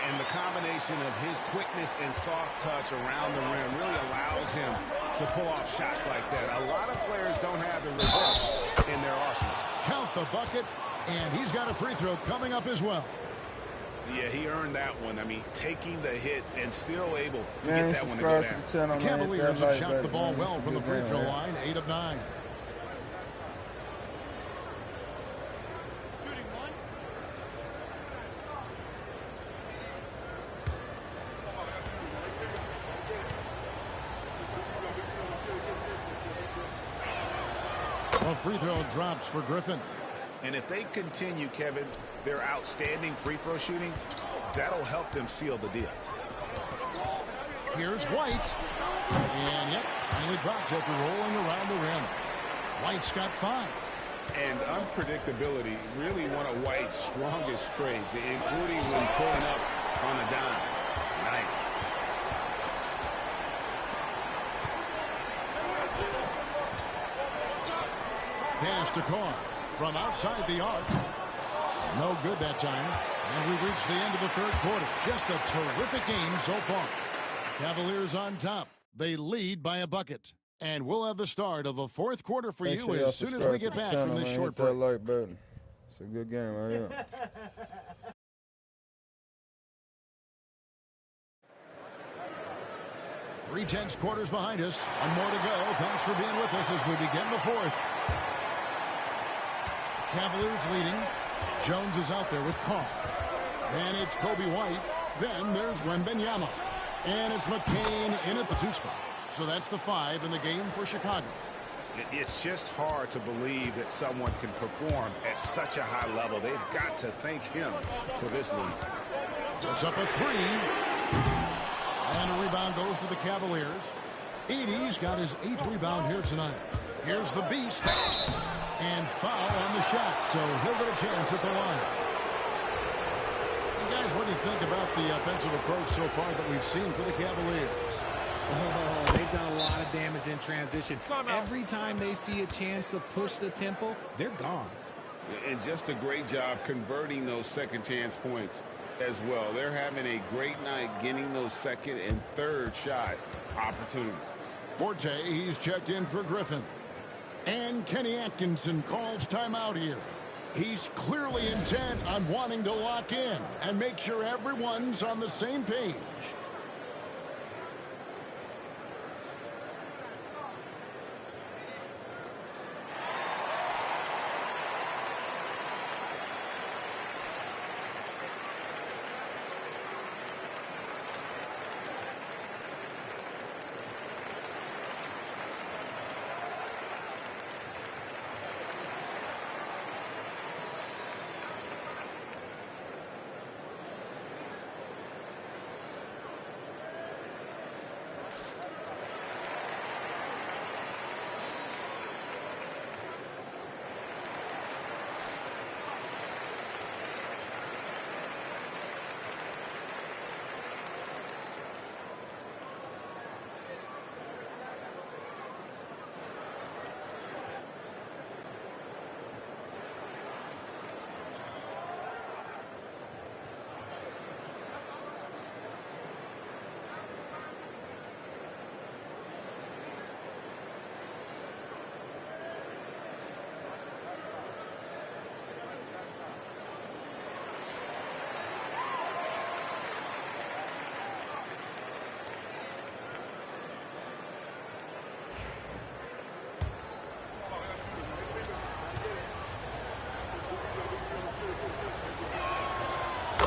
And the combination of his quickness and soft touch around the rim really allows him to pull off shots like that. A lot of players don't have the reverse in their arsenal. Count the bucket, and he's got a free throw coming up as well. Yeah, he earned that one. I mean, taking the hit and still able to Man, get that one to go down. The Cavaliers have shot the ball well from the free throw line, 8 of 9. A free throw drops for Griffin. And if they continue, Kevin, their outstanding free throw shooting, that'll help them seal the deal. Here's White. And, yep, finally drops after rolling around the rim. White's got 5. And unpredictability, really one of White's strongest traits, including when pulling up on a dime. Nice. Pass to Carr from outside the arc. No good that time. And we reach the end of the third quarter. Just a terrific game so far. Cavaliers on top. They lead by a bucket. And we'll have the start of the fourth quarter for you as soon as we get back from this short break. Hit that like button. It's a good game right here. 3/10 quarters behind us. One more to go. Thanks for being with us as we begin the fourth. Cavaliers leading. Jones is out there with Carr. And it's Kobe White. Then there's Wembanyama. And it's McCain in at the 2 spot. So that's the 5 in the game for Chicago. It's just hard to believe that someone can perform at such a high level. They've got to thank him for this lead. Puts up a 3. And a rebound goes to the Cavaliers. Edey's got his 8th rebound here tonight. Here's the Beast. And foul on the shot, so he'll get a chance at the line. And guys, what do you think about the offensive approach so far that we've seen for the Cavaliers? Oh, they've done a lot of damage in transition. Every time they see a chance to push the tempo, they're gone. And just a great job converting those second chance points as well. They're having a great night getting those second and third shot opportunities. Forte, he's checked in for Griffin. And Kenny Atkinson calls timeout here. He's clearly intent on wanting to lock in and make sure everyone's on the same page.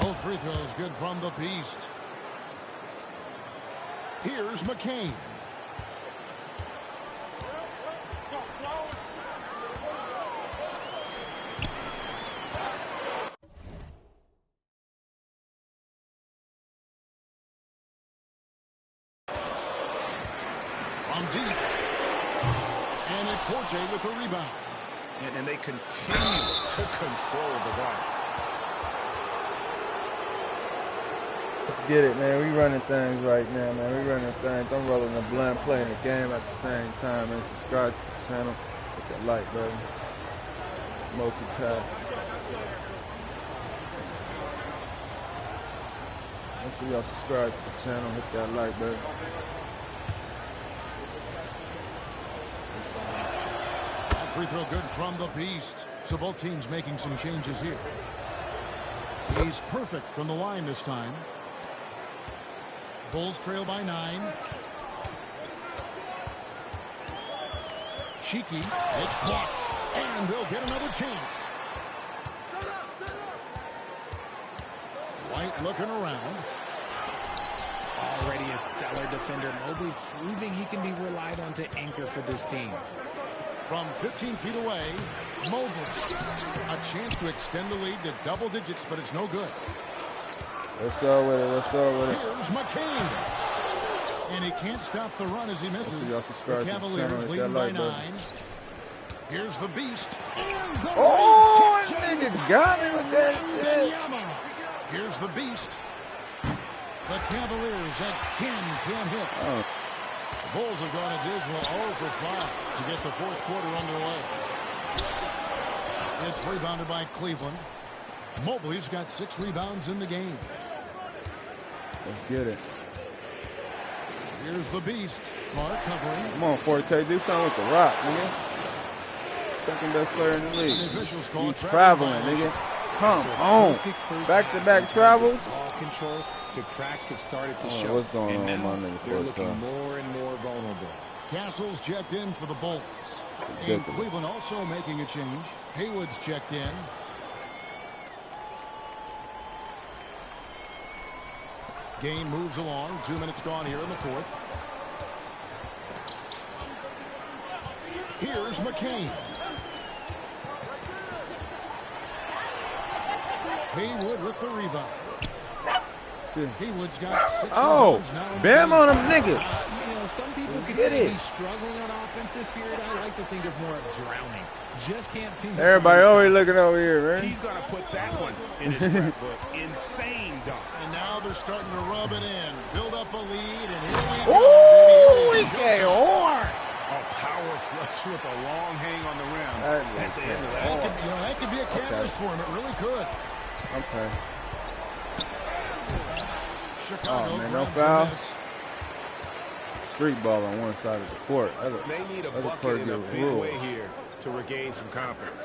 Both free throws good from the Beast. Here's McCain. From deep. And it's Forte with the rebound. And they continue to control the Bucks. Let's get it, man. We running things right now, man. We running things. I'm rolling the blunt, playing the game at the same time, man. Subscribe to the channel. Hit that like button. Multitask. Make sure y'all subscribe to the channel, hit that like button. That free throw good from the Beast. So both teams making some changes here. He's perfect from the line this time. Bulls trail by 9. Cheeky, it's blocked, and they'll get another chance. White looking around. Already a stellar defender, Mobley proving he can be relied on to anchor for this team. From 15 feet away, Mobley. A chance to extend the lead to double digits, but it's no good. What's up with it? What's up with it? Here's McCain. And he can't stop the run as he misses. The Cavaliers leading by 9. Here's the Beast. And the oh, nigga got me with that shit. Here's the Beast. The Cavaliers again can't hit. Oh. The Bulls have gone a dismal 0 for 5 to get the fourth quarter underway. It's rebounded by Cleveland. Mobley's got 6 rebounds in the game. Let's get it. Here's the Beast. Clark covering. Come on, Forte. Do something with the rock, nigga. Second best player in the league. You traveling, nigga. Come on. Back-to-back travels. Ball control. The cracks have started to show. What's going on, now my nigga? they're looking more and more vulnerable. Castle's checked in for the Bulls. And Cleveland also making a change. Haywood's checked in. Game moves along. 2 minutes gone here in the fourth. Here's McCain. Haywood with the rebound. Haywood's got 6 rebounds now. Bam on them niggas. You know, some people could say he's struggling on offense this period. I like to think of more of drowning. Just can't seem to. Everybody always looking over here, man. He's going to put that one in his scrapbook. Insane dunk. And now they're starting to rub it in. Build up a lead, and here we go. Ooh, we can't horn. A power flush with a long hang on the rim at the end of that. That could be a catalyst for him. It really could. Okay. Chicago oh, man, no foul. Street ball on one side of the court. They need a bucket in a big way here to regain some confidence.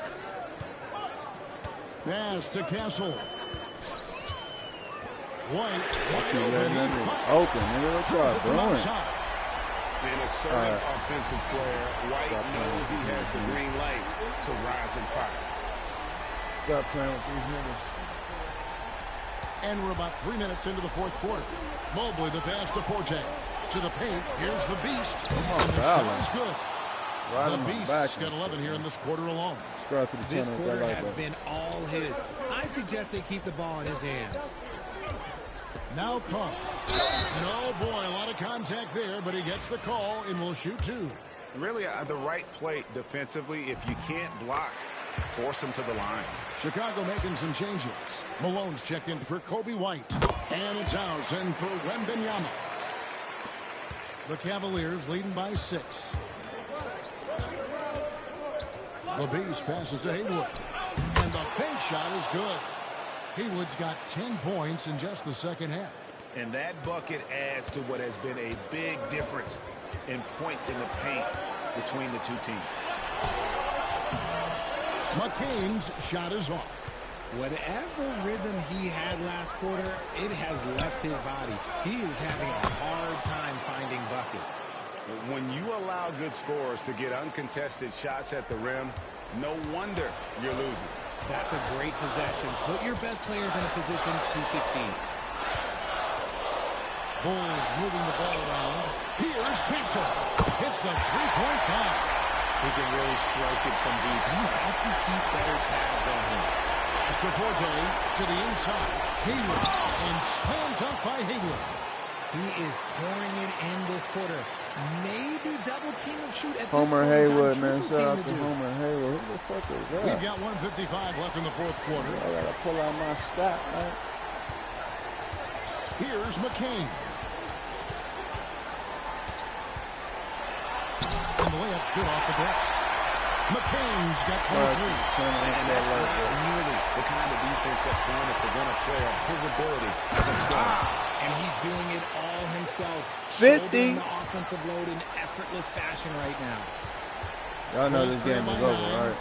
Pass to Castle. White open. Nigga, what y'all doing? An assertive offensive player. White knows he has the green light to rise and fire. Stop playing with these niggas. And we're about 3 minutes into the fourth quarter. Mobley, the pass to Forte. To the paint. Here's the Beast. And the shot is good. The Beast's got 11 here in this quarter alone. This quarter has been all his. I suggest they keep the ball in his hands. Now Carr. And oh boy, a lot of contact there, but he gets the call and will shoot 2. Really, the right play defensively. If you can't block, force him to the line. Chicago making some changes. Malone's checked in for Kobe White. And it's ours in for Wembanyama. The Cavaliers leading by 6. The Beast passes to Haywood. And the bank shot is good. Haywood's got 10 points in just the second half. And that bucket adds to what has been a big difference in points in the paint between the two teams. McCain's shot is off. Whatever rhythm he had last quarter, it has left his body. He is having a hard time finding buckets. When you allow good scorers to get uncontested shots at the rim, no wonder you're losing. That's a great possession. Put your best players in a position to succeed. Bulls moving the ball around. Here's Castle. Hits the three-point bomb. He can really strike it from deep. You have to keep better tabs on him. Mr. Forte to the inside. Haywood. And slam dunk by Haywood. He is pouring it in this quarter. Maybe double team and shoot at Homer this Haywood, time. man. Shout out to Homer Haywood. Who the fuck is that? We've got 1:55 left in the fourth quarter. I gotta pull out my stat, man. Here's McCain. And the layup's good off the glass. McCain's got 23. And that's not nearly the kind of defense that's going to prevent a player of his ability to score. And he's doing it all himself. 50. Shouldering the offensive load in effortless fashion right now. Y'all know this game is over, right?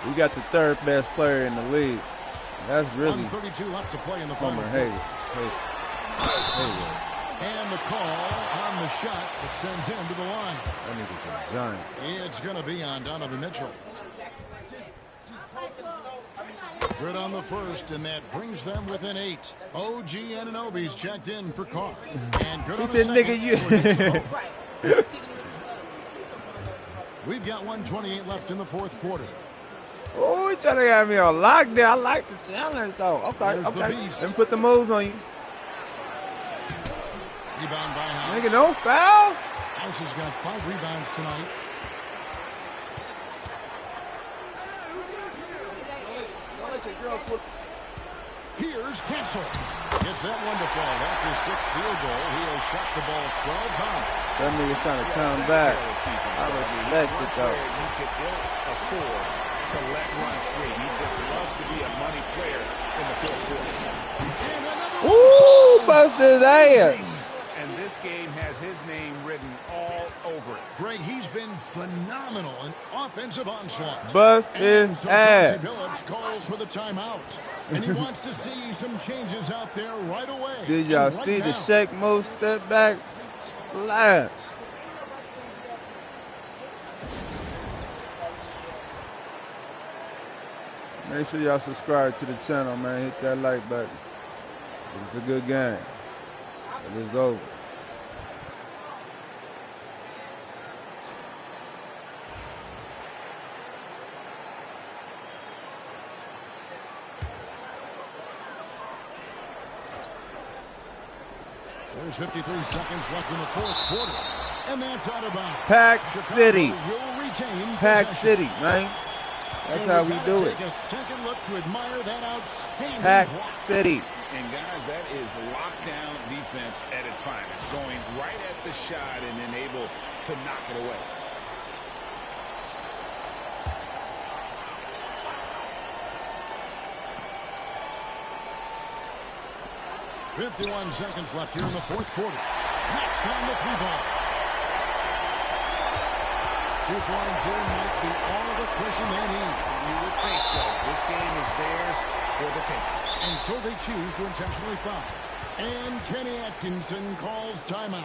We got the third best player in the league. That's really 132 left to play in the Homer final. Hayward. And the call on the shot that sends him to the line. That nigga's a giant. It's going to be on Donovan Mitchell. Good on the first, and that brings them within 8. OG Anunoby's checked in for Carr. And good on the second. We've got 1:28 left in the fourth quarter. Oh, he trying to have me on lockdown. I like the challenge, though. Okay. Let me put the moves on you. Rebound by House. Nigga, no foul. House has got 5 rebounds tonight. Here's Castle. Gets that one to fall. That's his 6th field goal. He has shot the ball 12 times. That nigga's trying to come back. I respect it, though. You could ill afford to let run free. He just loves to be a money player in the fourth quarter. Ooh, bust his ass. And this game has his name written all over it. Greg, he's been phenomenal in offensive onslaught. Bust his ass. Chauncey Billups calls for the timeout. And he wants to see some changes out there right away. Did y'all see the Shaq Mo step back splash? Make sure y'all subscribe to the channel, man. Hit that like button. It's a good game. It is over. There's 53 seconds left in the fourth quarter. And that's out of bounds. Pack City. Will retain Pack City, man. That's how we do it. Take a second look to admire that outstanding Pack block. City. And guys, that is lockdown defense at its finest. Going right at the shot and then able to knock it away. .51 seconds left here in the fourth quarter. Next on the 3-ball. 2 points here might be all the cushion they need. You would think so. This game is theirs for the taking. And so they choose to intentionally foul. And Kenny Atkinson calls timeout.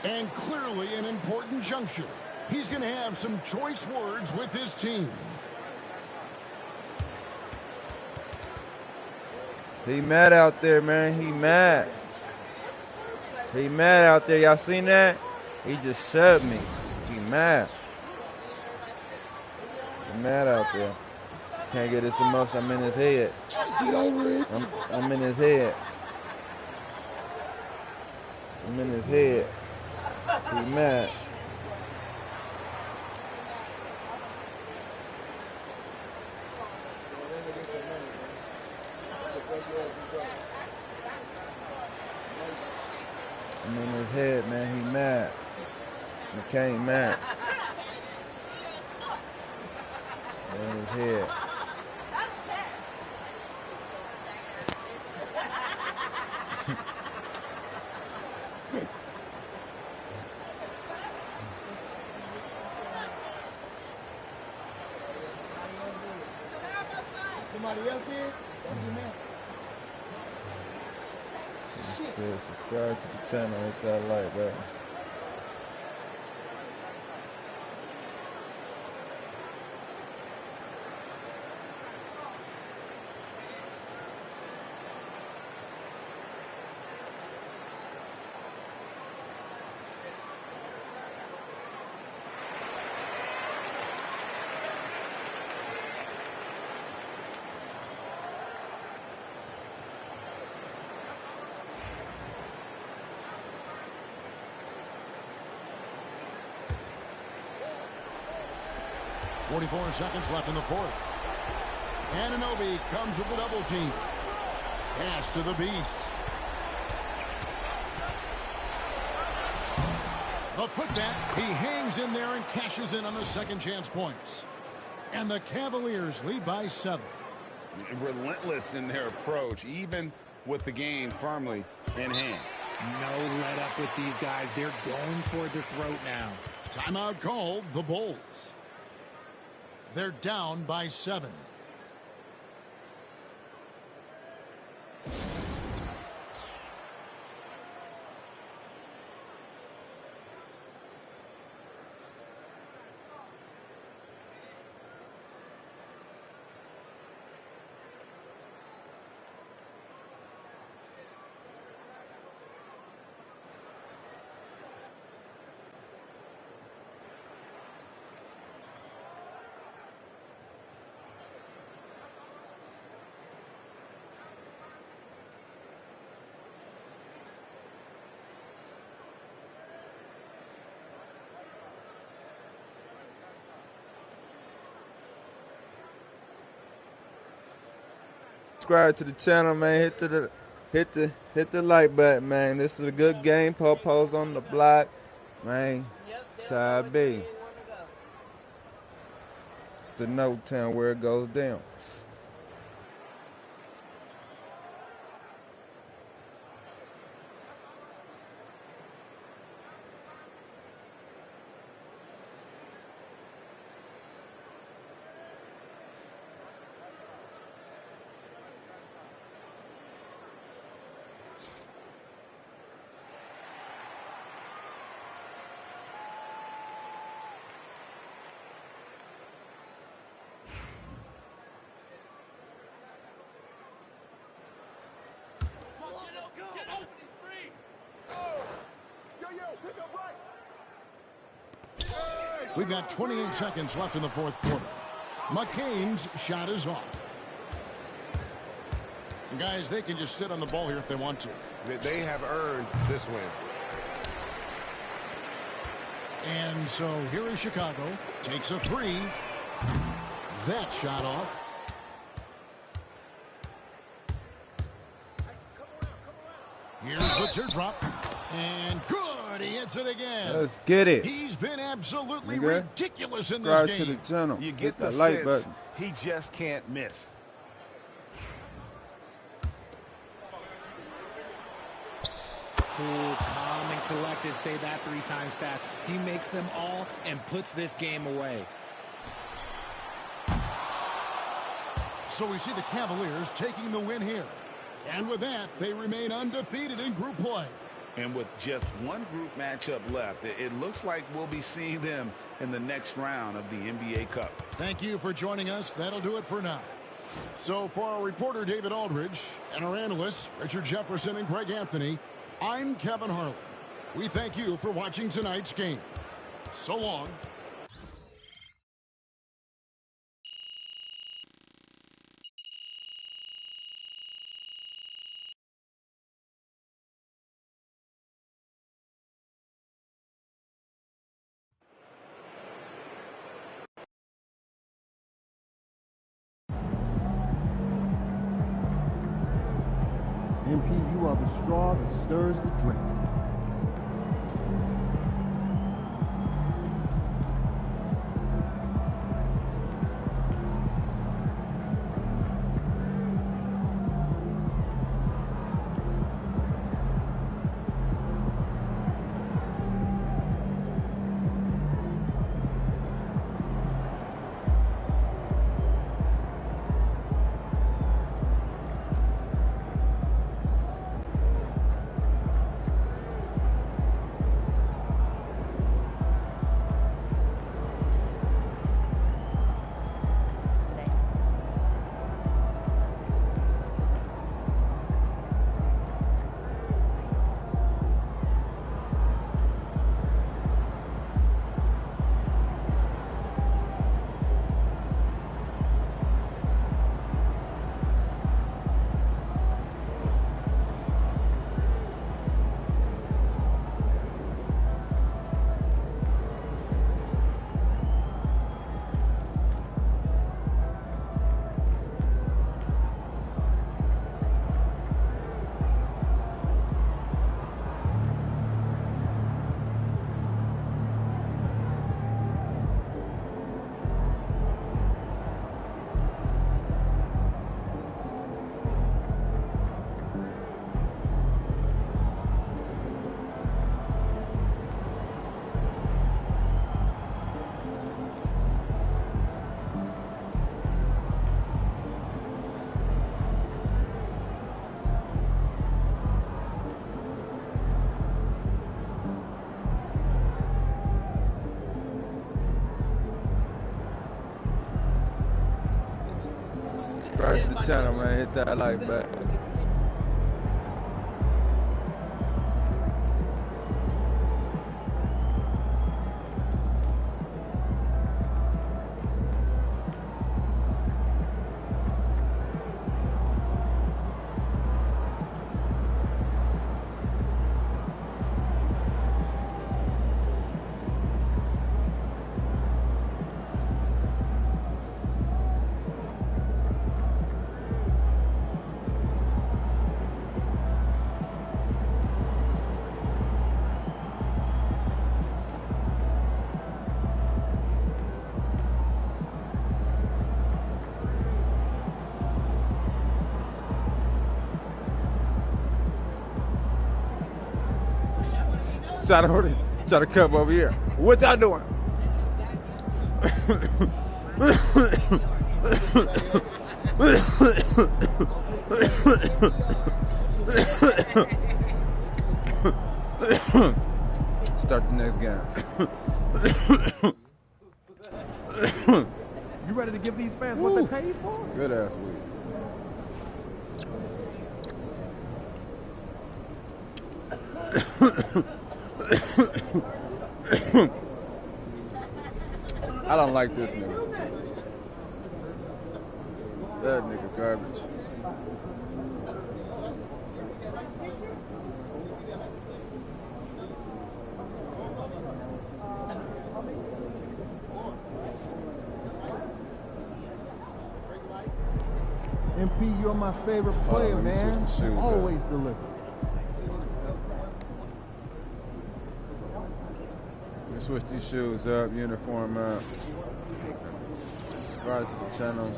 And clearly an important juncture. He's going to have some choice words with his team. He mad out there, man. He mad. He mad out there. Y'all seen that? He just shoved me. He mad. He mad out there. Can't get his emotion. I'm in his head. Just get over it. I'm in his head. I'm in his head. He mad. I'm in his head, man. He mad. McCain mad. In his head. Somebody else here? Don't do that. Yeah, subscribe to the channel, hit that like button. .44 seconds left in the fourth. Anunoby comes with the double team. Pass to the Beast. The putback, he hangs in there and cashes in on the second chance points. And the Cavaliers lead by 7. Relentless in their approach, even with the game firmly in hand. No let up with these guys. They're going for the throat now. Timeout called, the Bulls. They're down by 7. Subscribe to the channel, man. Hit the like button, man. This is a good game. Popo's on the block, man. Side B. It's the No Town where it goes down. We've got 28 seconds left in the fourth quarter. McCain's shot is off. And guys, they can just sit on the ball here if they want to. They have earned this win. And so here is Chicago. Takes a 3. That shot off. Here's the teardrop. And good. He hits it again. Let's get it. He's been absolutely ridiculous in this Subscribe game. to the channel. You get Hit the the like sense button. he just can't miss. Cool, calm, and collected. Say that 3 times fast. He makes them all and puts this game away. So we see the Cavaliers taking the win here. And with that, they remain undefeated in group play. And with just one group matchup left, it looks like we'll be seeing them in the next round of the NBA Cup. Thank you for joining us. That'll do it for now. So for our reporter, David Aldridge, and our analysts, Richard Jefferson and Greg Anthony, I'm Kevin Harlan. We thank you for watching tonight's game. So long. MP, you are the straw that stirs the drink. Subscribe to the channel, man. Hit that like button. Try to come over here. What y'all doing? Start the next game. You ready to give these fans what they paid for? Good ass week. I don't like this nigga. That nigga garbage. MP, you're my favorite player, man. Always deliver. We switch these shoes up, uniform up. Subscribe to the channel.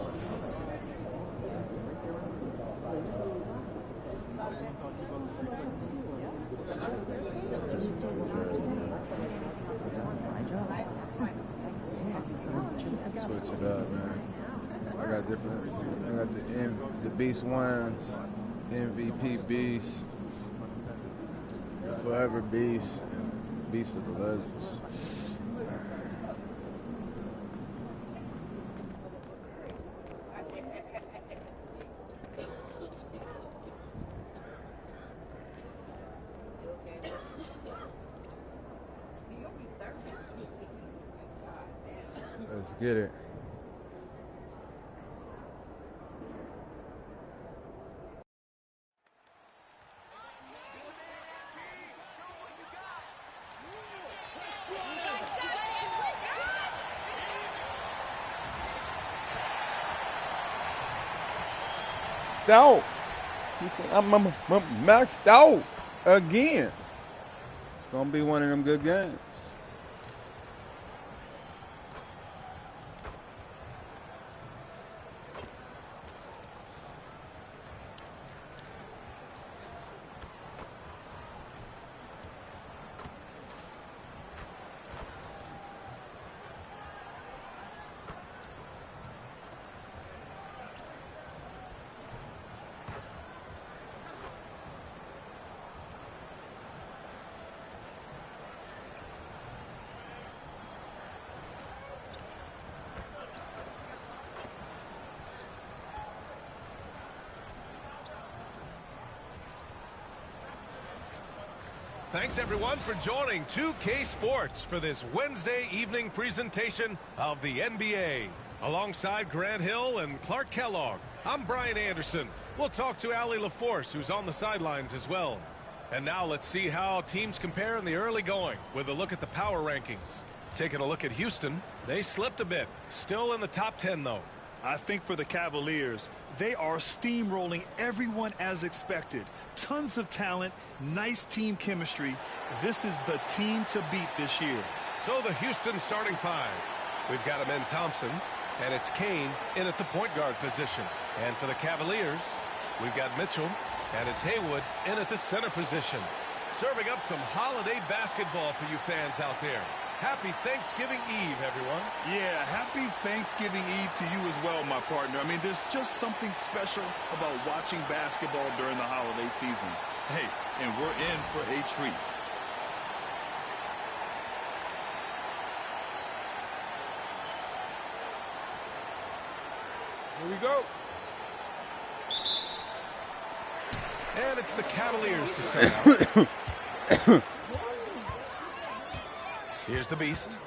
Switch it up, man. I got the Beast Ones, MVP Beast, the Forever Beast, and Beast of the Legends. Let's get it. Out. He said, I'm maxed out again. It's gonna be one of them good games. Thanks, everyone, for joining 2K Sports for this Wednesday evening presentation of the NBA. Alongside Grant Hill and Clark Kellogg, I'm Brian Anderson. We'll talk to Allie LaForce, who's on the sidelines as well. And now let's see how teams compare in the early going with a look at the power rankings. Taking a look at Houston, they slipped a bit. Still in the top 10, though. I think for the Cavaliers, they are steamrolling everyone as expected. Tons of talent, nice team chemistry. This is the team to beat this year. So the Houston starting five. We've got Amen Thompson, and it's Kane in at the point guard position. And for the Cavaliers, we've got Mitchell, and it's Haywood in at the center position. Serving up some holiday basketball for you fans out there. Happy Thanksgiving Eve, everyone. Yeah, happy Thanksgiving Eve to you as well, my partner. I mean, there's just something special about watching basketball during the holiday season. Hey, and we're in for a treat. Here we go. And it's the Cavaliers to start out. Here's the Beast.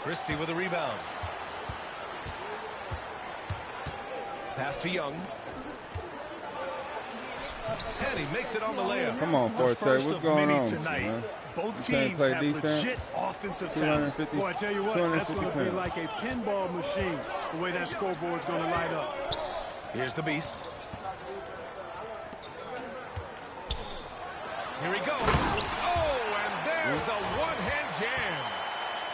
Christie with a rebound. Pass to Young. And he makes it on the layup. Come on, Forte. What's going on tonight. man? Both you teams play have defense? legit offensive talent. 250. Boy, I tell you what, that's going to be like a pinball machine, the way that scoreboard's going to light up. Here's the Beast. Here he goes. Oh, and there's a one-hand jam.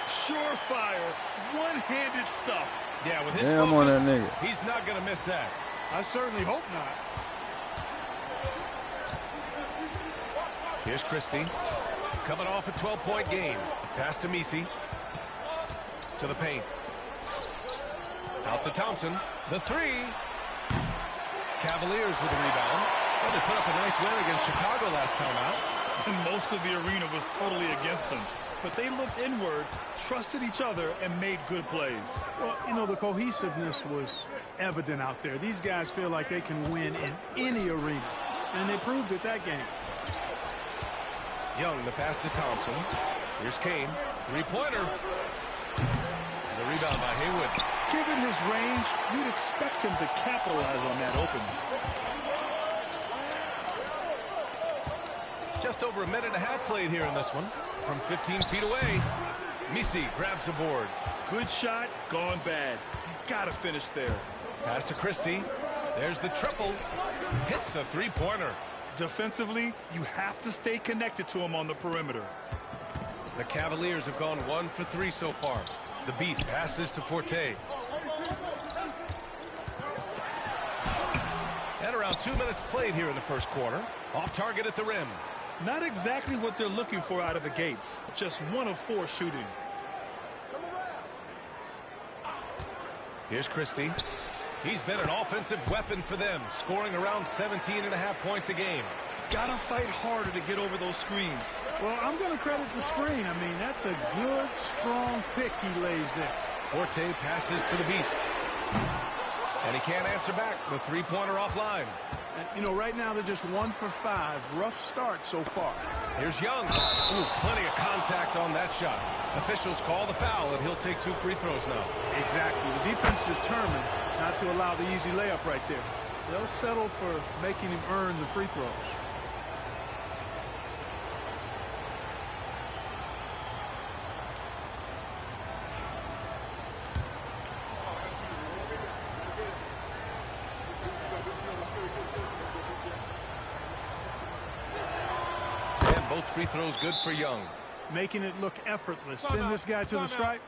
Surefire, one-handed stuff. Yeah, with his Damn on that nigga. He's not going to miss that. I certainly hope not. Here's Christie. Coming off a 12-point game. Pass to Misi. To the paint. Out to Thompson. The three. Cavaliers with a rebound. Well, they put up a nice win against Chicago last time out. And most of the arena was totally against them. But they looked inward, trusted each other, and made good plays. Well, you know, the cohesiveness was evident out there. These guys feel like they can win in any arena. And they proved it that game. Young, the pass to Thompson. Here's Kane. Three-pointer. The rebound by Haywood. Given his range, you'd expect him to capitalize on that opening. Just over a minute and a half played here in this one. From 15 feet away, Misi grabs the board. Good shot, gone bad. You gotta finish there. Pass to Christie. There's the triple. Hits a three-pointer. Defensively, you have to stay connected to him on the perimeter. The Cavaliers have gone 1 for 3 so far. The Beast passes to Forte. And around 2 minutes played here in the first quarter. Off target at the rim. Not exactly what they're looking for out of the gates. Just 1 of 4 shooting. Here's Christie. He's been an offensive weapon for them, scoring around 17.5 points a game. Gotta fight harder to get over those screens. Well, I'm going to credit the screen. I mean, that's a good, strong pick he lays there. Forte passes to the Beast. And he can't answer back. The three-pointer offline. You know, right now they're just 1 for 5. Rough start so far. Here's Young. Ooh, plenty of contact on that shot. Officials call the foul, and he'll take 2 free throws now. Exactly. The defense determined not to allow the easy layup right there. They'll settle for making him earn the free throws. Both free throws good for Young. Making it look effortless. Send this guy to the stripe.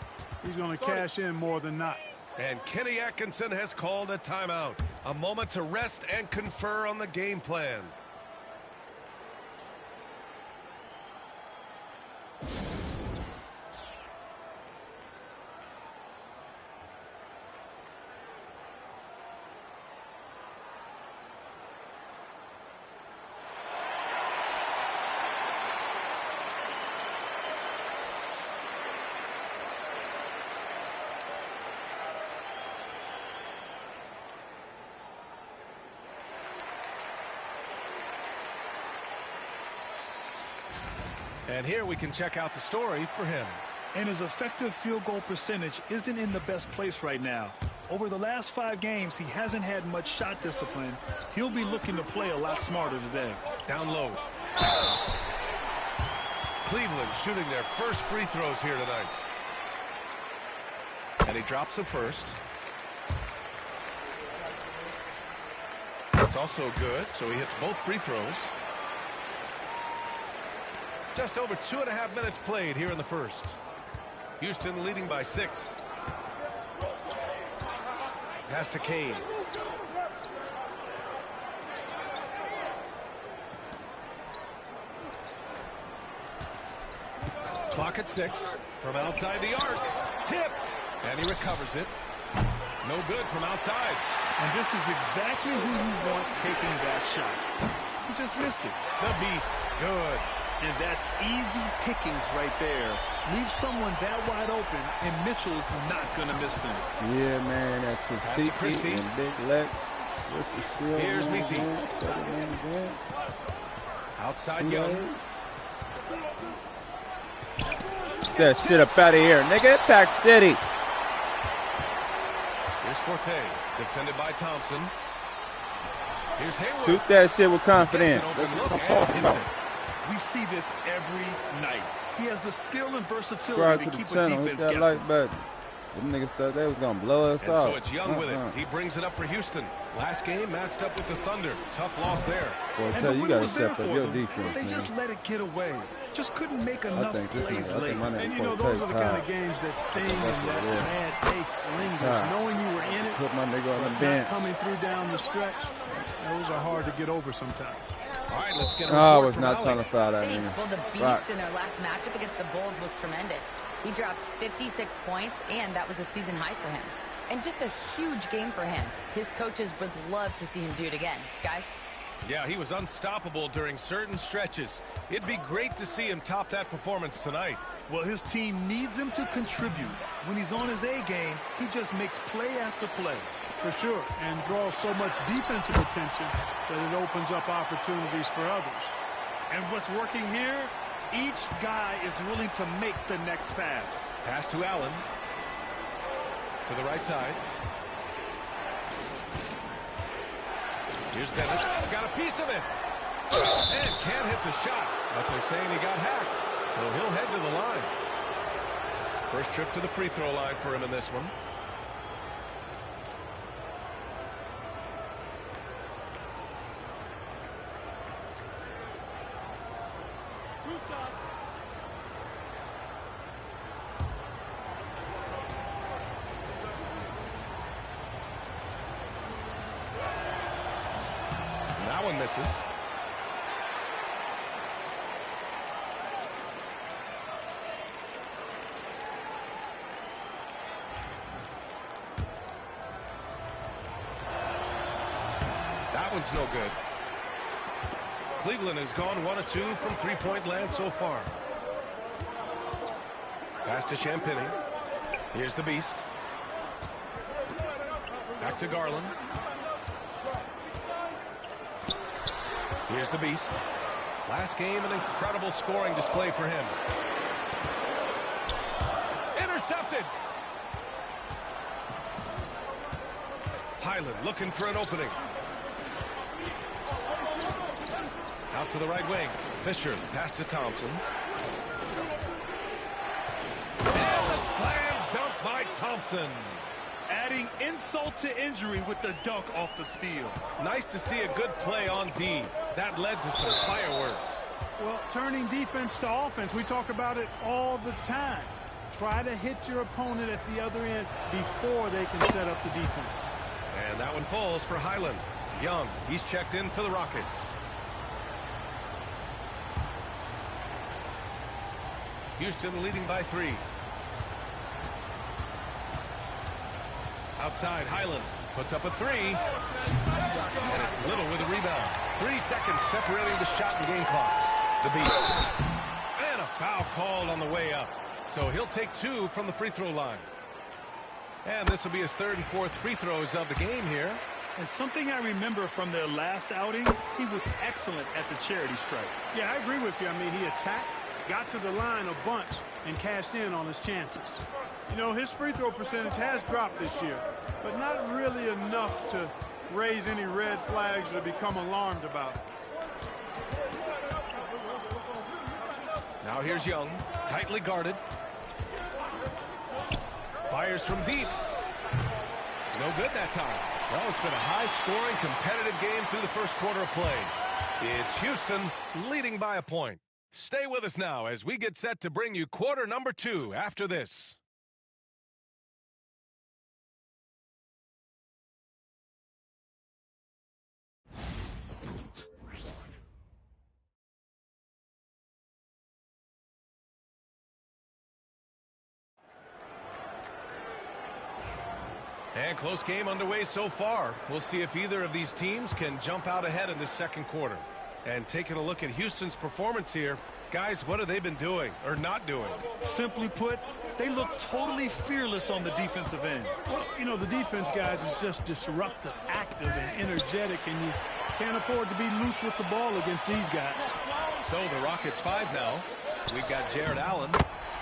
He's going to cash in more than not. And Kenny Atkinson has called a timeout. A moment to rest and confer on the game plan. And here we can check out the story for him. And his effective field goal percentage isn't in the best place right now. Over the last 5 games, he hasn't had much shot discipline. He'll be looking to play a lot smarter today. Down low. Cleveland shooting their first free throws here tonight. And he drops the first. That's also good, so he hits both free throws. Just over 2.5 minutes played here in the first. Houston leading by 6. Pass to Kane. Clock at 6. From outside the arc. Tipped. And he recovers it. No good from outside. And this is exactly who you want taking that shot. He just missed it. The Beast. Good. And that's easy pickings right there. Leave someone that wide open, and Mitchell is not going to miss them. Yeah, man, that's Tasiki and Big Lex. Here's Misi. Outside Young. Get that shit up out of here, nigga. Pack City. Here's Forte, defended by Thompson. Here's Hayward. Shoot that shit with confidence. That's what I'm talking about. We see this every night. He has the skill and versatility to keep a defense guessing. Like button. Them niggas thought they was gonna blow us out. So it's Young with it. He brings it up for Houston. Last game matched up with the Thunder. Tough loss there. Boy, tell you gotta step up your defense, they just let it get away. Just couldn't make enough plays late. And you know, those are the kind of games that sting and that bad taste lingers. Knowing you were in it, put my nigga on the bench. Coming through down the stretch, those are hard to get over sometimes. All right, let's get a I was not trying to foul that nigga. Well, the beast in their last matchup against the Bulls was tremendous. He dropped 56 points, and that was a season high for him. And just a huge game for him. His coaches would love to see him do it again. Guys? Yeah, he was unstoppable during certain stretches. It'd be great to see him top that performance tonight. Well, his team needs him to contribute. When he's on his A game, he just makes play after play. For sure, and draws so much defensive attention that it opens up opportunities for others. And what's working here? Each guy is willing to make the next pass. Pass to Allen. To the right side. Here's Bennett. Got a piece of it. And can't hit the shot. But they're saying he got hacked. So he'll head to the line. First trip to the free throw line for him in this one. That one misses. That one's no good. Cleveland has gone 1 of 2 from three-point land so far. Pass to Champagny. Here's the Beast. Back to Garland. Here's the Beast. Last game, an incredible scoring display for him. Intercepted. Highland looking for an opening. Out to the right wing. Fisher, pass to Thompson. And the slam dunk by Thompson. Adding insult to injury with the dunk off the steal. Nice to see a good play on D. That led to some fireworks. Well, turning defense to offense, we talk about it all the time. Try to hit your opponent at the other end before they can set up the defense. And that one falls for Highland. Young, he's checked in for the Rockets. Houston leading by 3. Outside, Highland puts up a 3. And it's Little with a rebound. 3 seconds separating the shot and game clocks. The Beast. And a foul called on the way up. So he'll take 2 from the free throw line. And this will be his 3rd and 4th free throws of the game here. And something I remember from their last outing, he was excellent at the charity stripe. Yeah, I agree with you. I mean, he attacked, got to the line a bunch, and cashed in on his chances. You know, his free throw percentage has dropped this year, but not really enough to raise any red flags or become alarmed about it. Now here's Young, tightly guarded. Fires from deep. No good that time. Well, it's been a high-scoring, competitive game through the first quarter of play. It's Houston leading by a point. Stay with us now as we get set to bring you quarter number 2 after this. And close game underway so far. We'll see if either of these teams can jump out ahead in this second quarter. And taking a look at Houston's performance here, Guys, what have they been doing or not doing? Simply put, they look totally fearless on the defensive end. Well, you know, the defense, guys, is just disruptive, active, and energetic, and you can't afford to be loose with the ball against these guys. So the Rockets 5 now. We've got Jared Allen,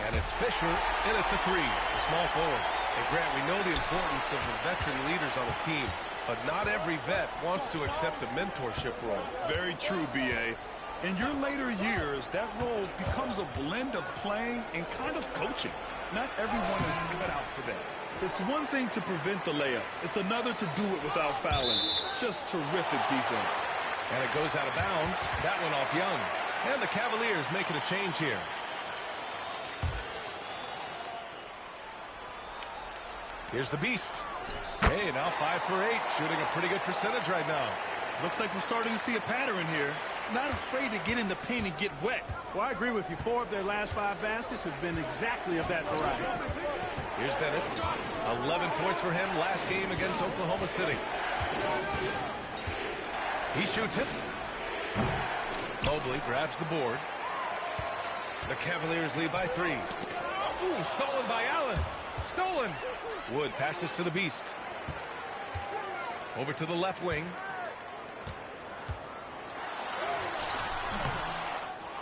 and it's Fisher in at the 3, the small forward. And Grant, we know the importance of the veteran leaders on a team, but not every vet wants to accept a mentorship role. Very true, B.A. In your later years, that role becomes a blend of playing and kind of coaching. Not everyone is cut out for that. It's one thing to prevent the layup. It's another to do it without fouling. Just terrific defense. And it goes out of bounds. That went off Young. And the Cavaliers making a change here. Here's the Beast. Hey, now 5 for 8, shooting a pretty good percentage right now. Looks like we're starting to see a pattern here. Not afraid to get in the paint and get wet. Well, I agree with you. 4 of their last 5 baskets have been exactly of that variety. Here's Bennett. 11 points for him last game against Oklahoma City. He shoots it. Mobley grabs the board. The Cavaliers lead by 3. Ooh, stolen by Allen. Stolen. Wood passes to the Beast. Over to the left wing.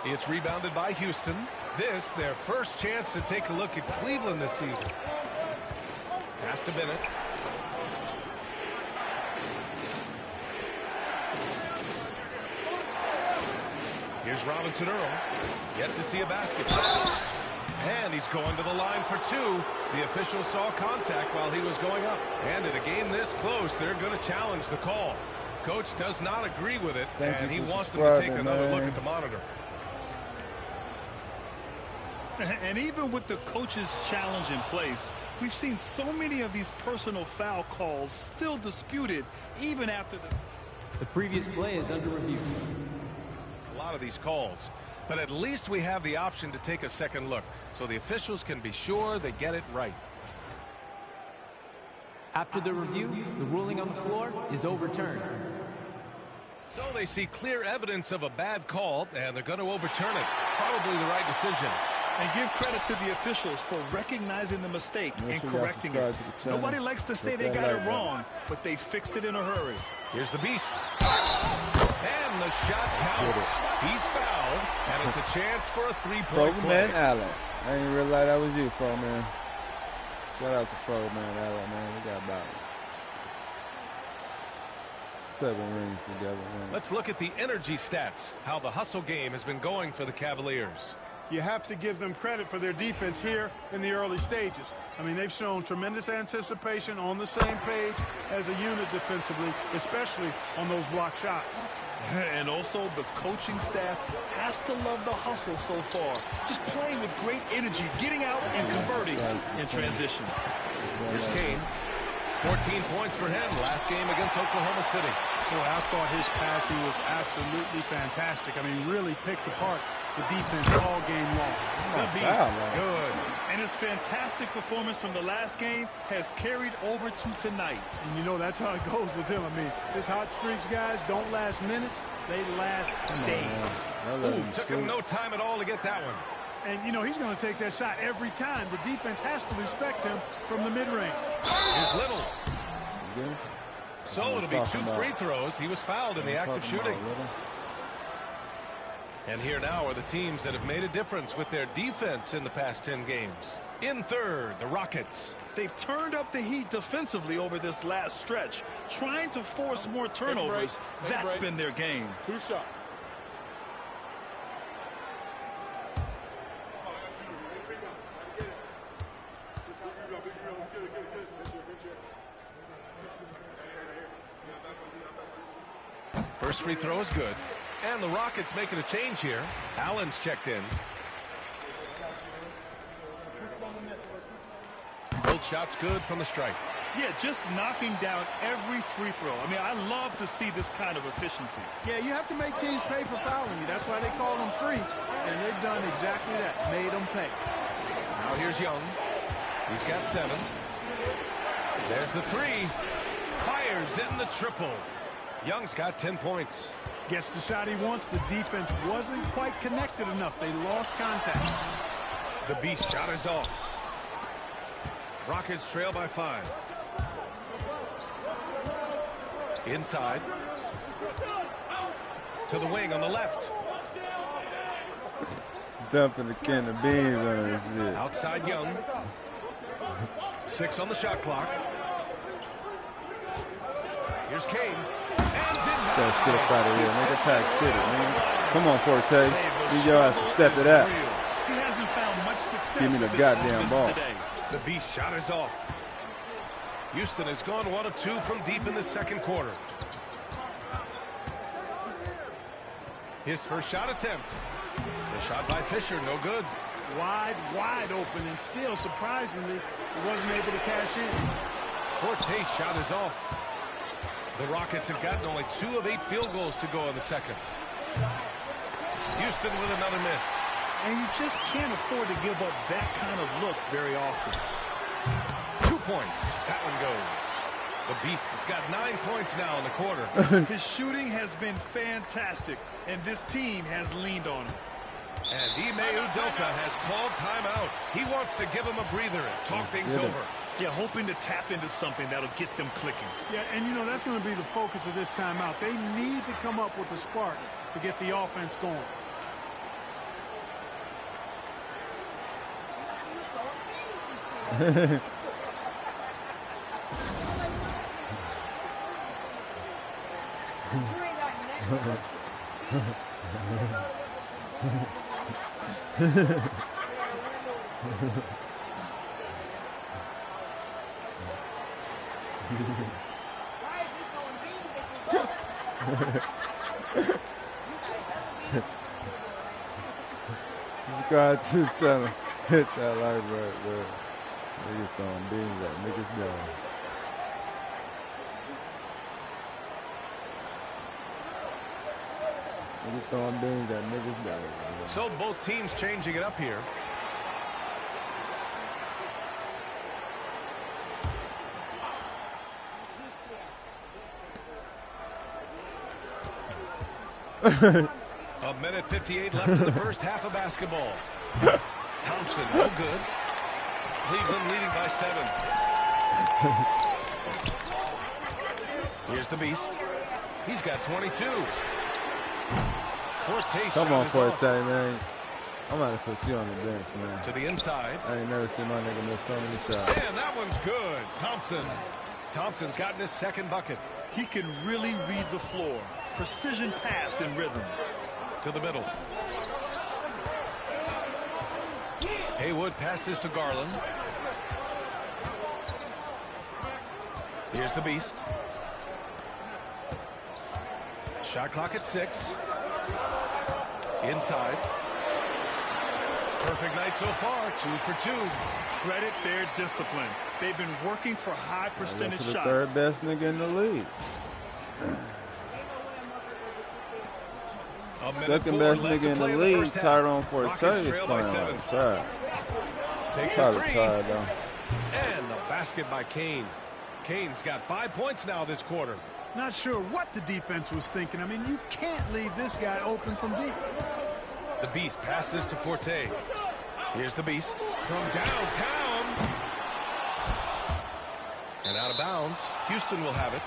It's rebounded by Houston. This, their first chance to take a look at Cleveland this season. Pass to Bennett. Here's Robinson Earl. Yet to see a basket. And he's going to the line for 2. The official saw contact while he was going up. And in a game this close, they're going to challenge the call. Coach does not agree with it, and he wants them to take another look at the monitor. And even with the coach's challenge in place, we've seen so many of these personal foul calls still disputed even after the previous play is under review. A lot of these calls, but at least we have the option to take a second look so the officials can be sure they get it right. After the review, the ruling on the floor is overturned. So they see clear evidence of a bad call, and they're going to overturn it. Probably the right decision. And give credit to the officials for recognizing the mistake and correcting it. Nobody likes to say they got it wrong, but they fixed it in a hurry. Here's the Beast. And the shot counts. He's fouled, and it's a chance for a 3-point play. Pro-Man Allen. I didn't realize that was you, Pro-Man. Shout out to Pro-Man Allen, man. We got about 7 rings together, man. Let's look at the energy stats, how the hustle game has been going for the Cavaliers. You have to give them credit for their defense here in the early stages. I mean, they've shown tremendous anticipation, on the same page as a unit defensively, especially on those block shots. And also the coaching staff has to love the hustle so far. Just playing with great energy, getting out and converting in transition. Here's Kane. 14 points for him last game against Oklahoma City. Boy, I thought his passing was absolutely fantastic. I mean, really picked apart the defense all game long. The Beast, good. And his fantastic performance from the last game has carried over to tonight. And you know, that's how it goes with him. I mean, his hot streaks, guys, don't last minutes. They last days. Ooh, took him no time at all to get that one. And, you know, he's going to take that shot every time. The defense has to respect him from the mid-range. Here's Little. So it'll be 2 free throws. He was fouled in the act of shooting. And here now are the teams that have made a difference with their defense in the past 10 games. In third, the Rockets. They've turned up the heat defensively over this last stretch, trying to force more turnovers. That's been their game. 2 shots. First free throw is good. And the Rockets making a change here. Allen's checked in. Both shots good from the stripe. Yeah, just knocking down every free throw. I mean, I love to see this kind of efficiency. Yeah, you have to make teams pay for fouling you. That's why they call them free. And they've done exactly that, made them pay. Now here's Young. He's got 7. There's the 3. Fires in the triple. Young's got 10 points. Gets the shot he wants. The defense wasn't quite connected enough. They lost contact. The Beast shot is off. Rockets trail by 5. Inside. To the wing on the left. Dumping the can of beans on this shit. Outside Young. 6 on the shot clock. Here's Kane. That shit up out of here, nigga. Pack City, man. Come on, Forte. You your ass to step it up. He hasn't found much success. Give me the goddamn ball. Today. The Beast shot is off. Houston has gone 1 of 2 from deep in the second quarter. His first shot attempt. The shot by Fisher, no good. Wide open, and still, surprisingly, he wasn't able to cash in. Forte's shot is off. The Rockets have gotten only 2 of 8 field goals to go in the second. Houston with another miss. And you just can't afford to give up that kind of look very often. 2 points. That one goes. The Beast has got 9 points now in the quarter. His shooting has been fantastic, and this team has leaned on him. And Ime Udoka has called timeout. He wants to give him a breather and talk things over. Yeah, hoping to tap into something that'll get them clicking. Yeah, and you know, that's going to be the focus of this timeout. They need to come up with a spark to get the offense going. This guy too trying to hit that light right there. Niggas throwing beans at niggas' dogs. Niggas throwing beans at niggas' dogs. So both teams changing it up here. A minute 58 left in the first half of basketball. Thompson, no good. Cleveland leading by 7. Here's the Beast. He's got 22. Forte. Come on, Forte, man. I'm about to put you on the bench, man. To the inside. I ain't never seen my nigga miss so many shots. And that one's good. Thompson's gotten his second bucket. He can really read the floor. Precision pass in rhythm. To the middle. Haywood passes to Garland. Here's the Beast. Shot clock at 6. Inside. Perfect night so far. 2 for 2. Credit their discipline. They've been working for high percentage shots. Third best nigga in the league. Second best nigga in the league, Tyrone Forte is playing like that. Takes a three. And the basket by Kane. Kane's got 5 points now this quarter. Not sure what the defense was thinking. I mean, you can't leave this guy open from deep. The Beast passes to Forte. Here's the Beast from downtown. And out of bounds. Houston will have it.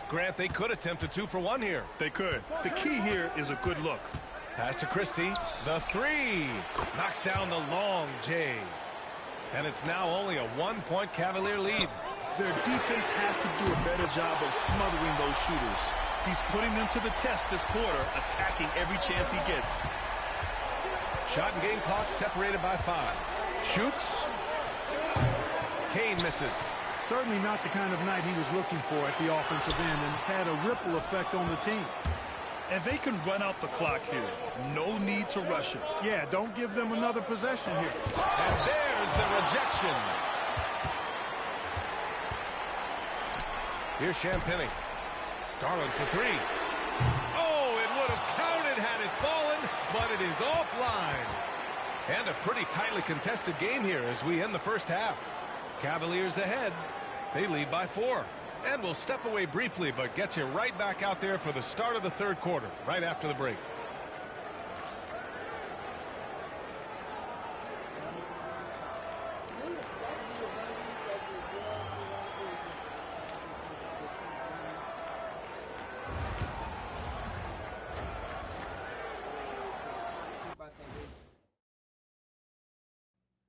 Grant, they could attempt a 2 for 1 here. They could. The key here is a good look. Pass to Christie. The 3. Knocks down the long J. And it's now only a 1-point Cavalier lead. Their defense has to do a better job of smothering those shooters. He's putting them to the test this quarter, attacking every chance he gets. Shot and game clock separated by 5. Shoots. Kane misses. Certainly not the kind of night he was looking for at the offensive end, and it's had a ripple effect on the team. And they can run out the clock here. No need to rush it. Yeah, don't give them another possession here. And there's the rejection. Here's Champagnie. Garland for 3. Oh, it would have counted had it fallen, but it is offline. And a pretty tightly contested game here as we end the first half. Cavaliers ahead. They lead by 4. And we'll step away briefly, but get you right back out there for the start of the third quarter, right after the break.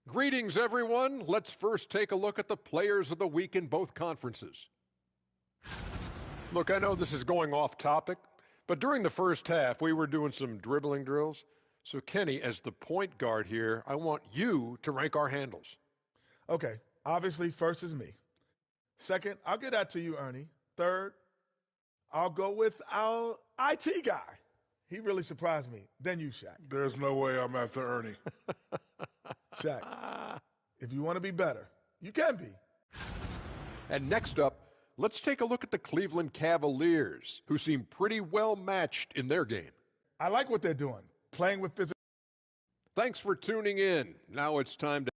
Greetings, everyone. Let's first take a look at the players of the week in both conferences. Look, I know this is going off topic, but during the first half, we were doing some dribbling drills. So, Kenny, as the point guard here, I want you to rank our handles. Okay, obviously, first is me. Second, I'll get that to you, Ernie. Third, I'll go with our IT guy. He really surprised me. Then you, Shaq. There's no way I'm after Ernie. Shaq, if you want to be better, you can be. And next up, let's take a look at the Cleveland Cavaliers, who seem pretty well matched in their game. I like what they're doing, playing with physical. Thanks for tuning in. Now it's time to...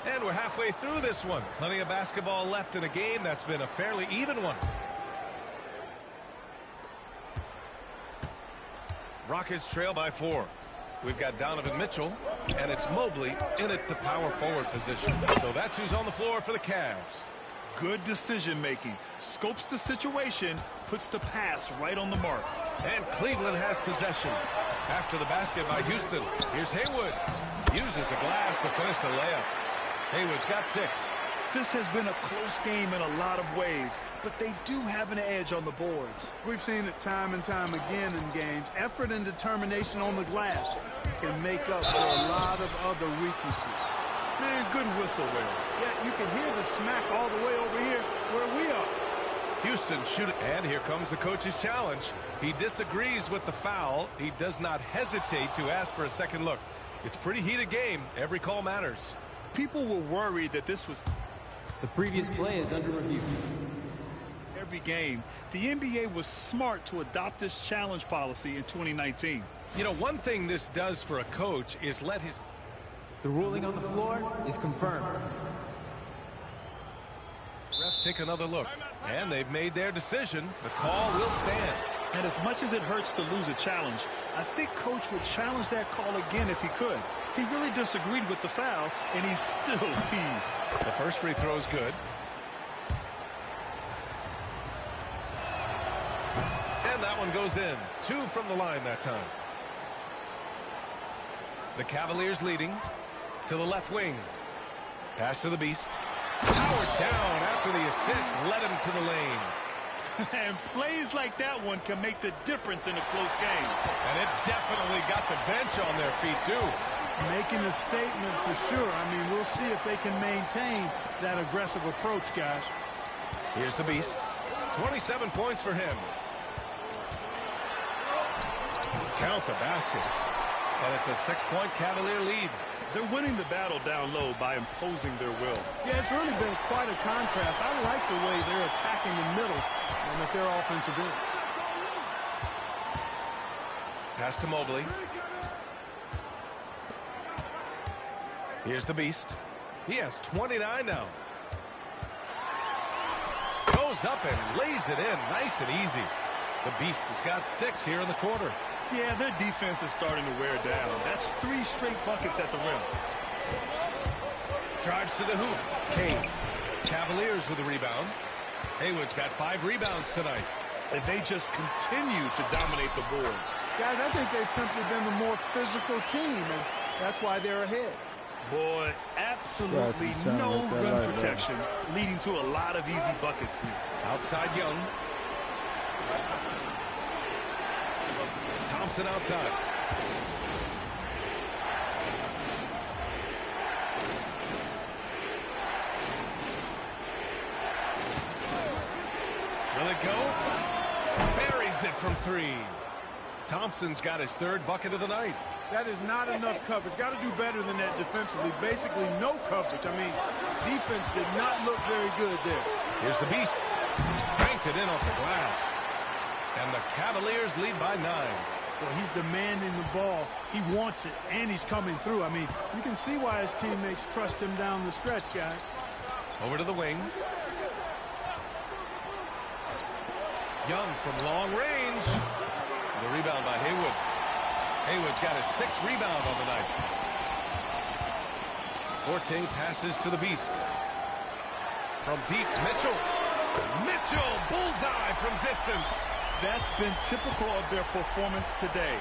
And we're halfway through this one. Plenty of basketball left in a game that's been a fairly even one. Rockets trail by 4. We've got Donovan Mitchell, and it's Mobley in at the power forward position. So that's who's on the floor for the Cavs. Good decision-making. Scopes the situation, puts the pass right on the mark. And Cleveland has possession. After the basket by Houston, here's Haywood. Uses the glass to finish the layup. Haywood's got 6. This has been a close game in a lot of ways, but they do have an edge on the boards. We've seen it time and time again in games. Effort and determination on the glass can make up for a lot of other weaknesses. Man, good whistle there. Yeah, you can hear the smack all the way over here where we are. Houston shoot it, and here comes the coach's challenge. He disagrees with the foul. He does not hesitate to ask for a second look. It's a pretty heated game. Every call matters. People were worried that this was... The previous play is under review. Every game, the NBA was smart to adopt this challenge policy in 2019. You know, one thing this does for a coach is let his... The ruling on the floor is confirmed. Refs take another look, and they've made their decision. The call will stand. And as much as it hurts to lose a challenge, I think Coach would challenge that call again if he could. He really disagreed with the foul, and he's still peeved. The first free throw is good. And that one goes in. 2 from the line that time. The Cavaliers leading to the left wing. Pass to the Beast. Howard down after the assist led him to the lane. And plays like that one can make the difference in a close game. And it definitely got the bench on their feet, too. Making a statement for sure. I mean, we'll see if they can maintain that aggressive approach, guys. Here's the Beast. 27 points for him. Count the basket. And it's a 6-point Cavalier lead. They're winning the battle down low by imposing their will. Yeah, it's really been quite a contrast. I like the way they're attacking the middle and at their offensive end. Pass to Mobley. Here's the Beast. He has 29 now. Goes up and lays it in nice and easy. The Beast has got 6 here in the quarter. Yeah, their defense is starting to wear down. That's 3 straight buckets at the rim. Drives to the hoop. Kane. Cavaliers with the rebound. Haywood's got 5 rebounds tonight. And they just continue to dominate the boards. Guys, I think they've simply been the more physical team, and that's why they're ahead. Boy, absolutely no rim protection, leading to a lot of easy buckets here. Outside Young. Thompson outside. Will it go? Buries it from 3. Thompson's got his 3rd bucket of the night. That is not enough coverage. Got to do better than that defensively. Basically no coverage. I mean, defense did not look very good there. Here's the Beast. Banked it in off the glass. And the Cavaliers lead by 9. Well, he's demanding the ball. He wants it, and he's coming through. I mean, you can see why his teammates trust him down the stretch, guys. Over to the wing. Young from long range. The rebound by Haywood. Haywood's got his 6th rebound on the night. Forte passes to the Beast. From deep, Mitchell. Mitchell, bullseye from distance. That's been typical of their performance today.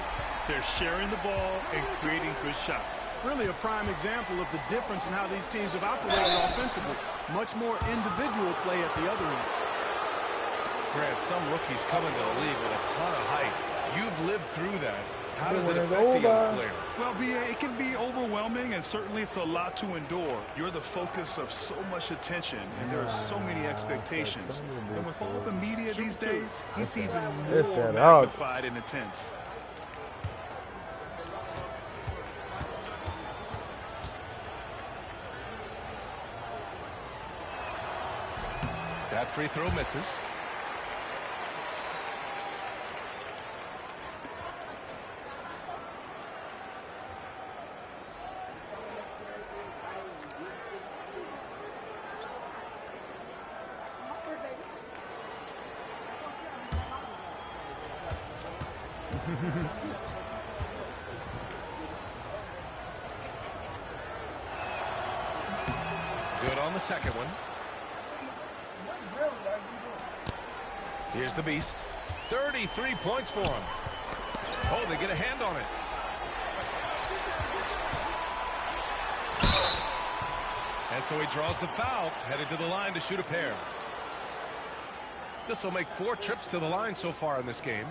They're sharing the ball and creating good shots. Really a prime example of the difference in how these teams have operated offensively. Much more individual play at the other end. Grant, some rookies come into the league with a ton of height. You've lived through that. How does it When it's affect the young over. player? Well, BA, it can be overwhelming, and certainly it's a lot to endure. You're the focus of so much attention, and there are so many expectations. And with all the media these days, it's even It's more that hard. magnified and intense. That free throw misses. Good on the second one. Here's the Beast. 33 points for him. Oh, they get a hand on it. And so he draws the foul, headed to the line to shoot a pair. This will make 4 trips to the line so far in this game.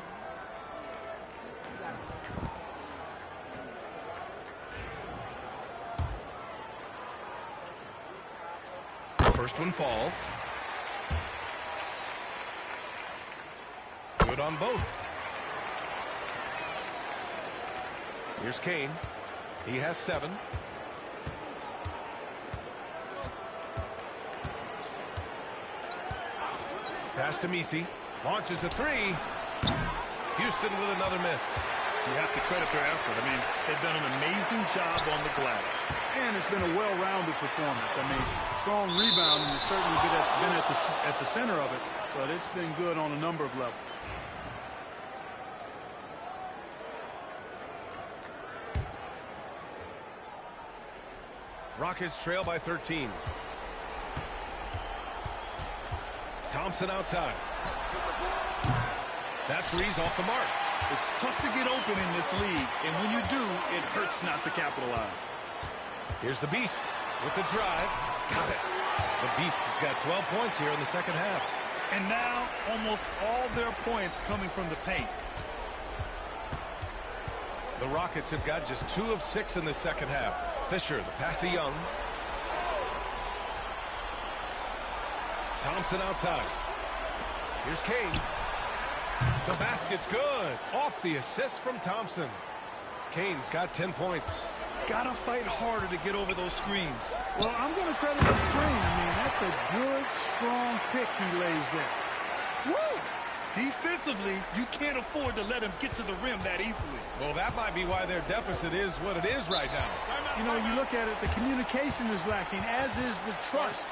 First one falls. Good on both. Here's Kane. He has 7. Pass to Messi. Launches a 3. Houston with another miss. You have to credit their effort. I mean, they've done an amazing job on the glass. And it's been a well-rounded performance. I mean, strong rebounding has certainly been at the center of it, but it's been good on a number of levels. Rockets trail by 13. Thompson outside. That three's off the mark. It's tough to get open in this league, and when you do, it hurts not to capitalize. Here's the Beast with the drive. Got it. The Beast has got 12 points here in the second half. And now, almost all their points coming from the paint. The Rockets have got just 2 of 6 in the second half. Fisher, the pass to Young. Thompson outside. Here's Kane. The basket's good. Off the assist from Thompson. Kane's got 10 points. Gotta fight harder to get over those screens. Well, I'm going to credit the screen. I mean, that's a good, strong pick he lays there. Woo! Defensively, you can't afford to let him get to the rim that easily. Well, that might be why their deficit is what it is right now. You know, you look at it, the communication is lacking, as is the trust.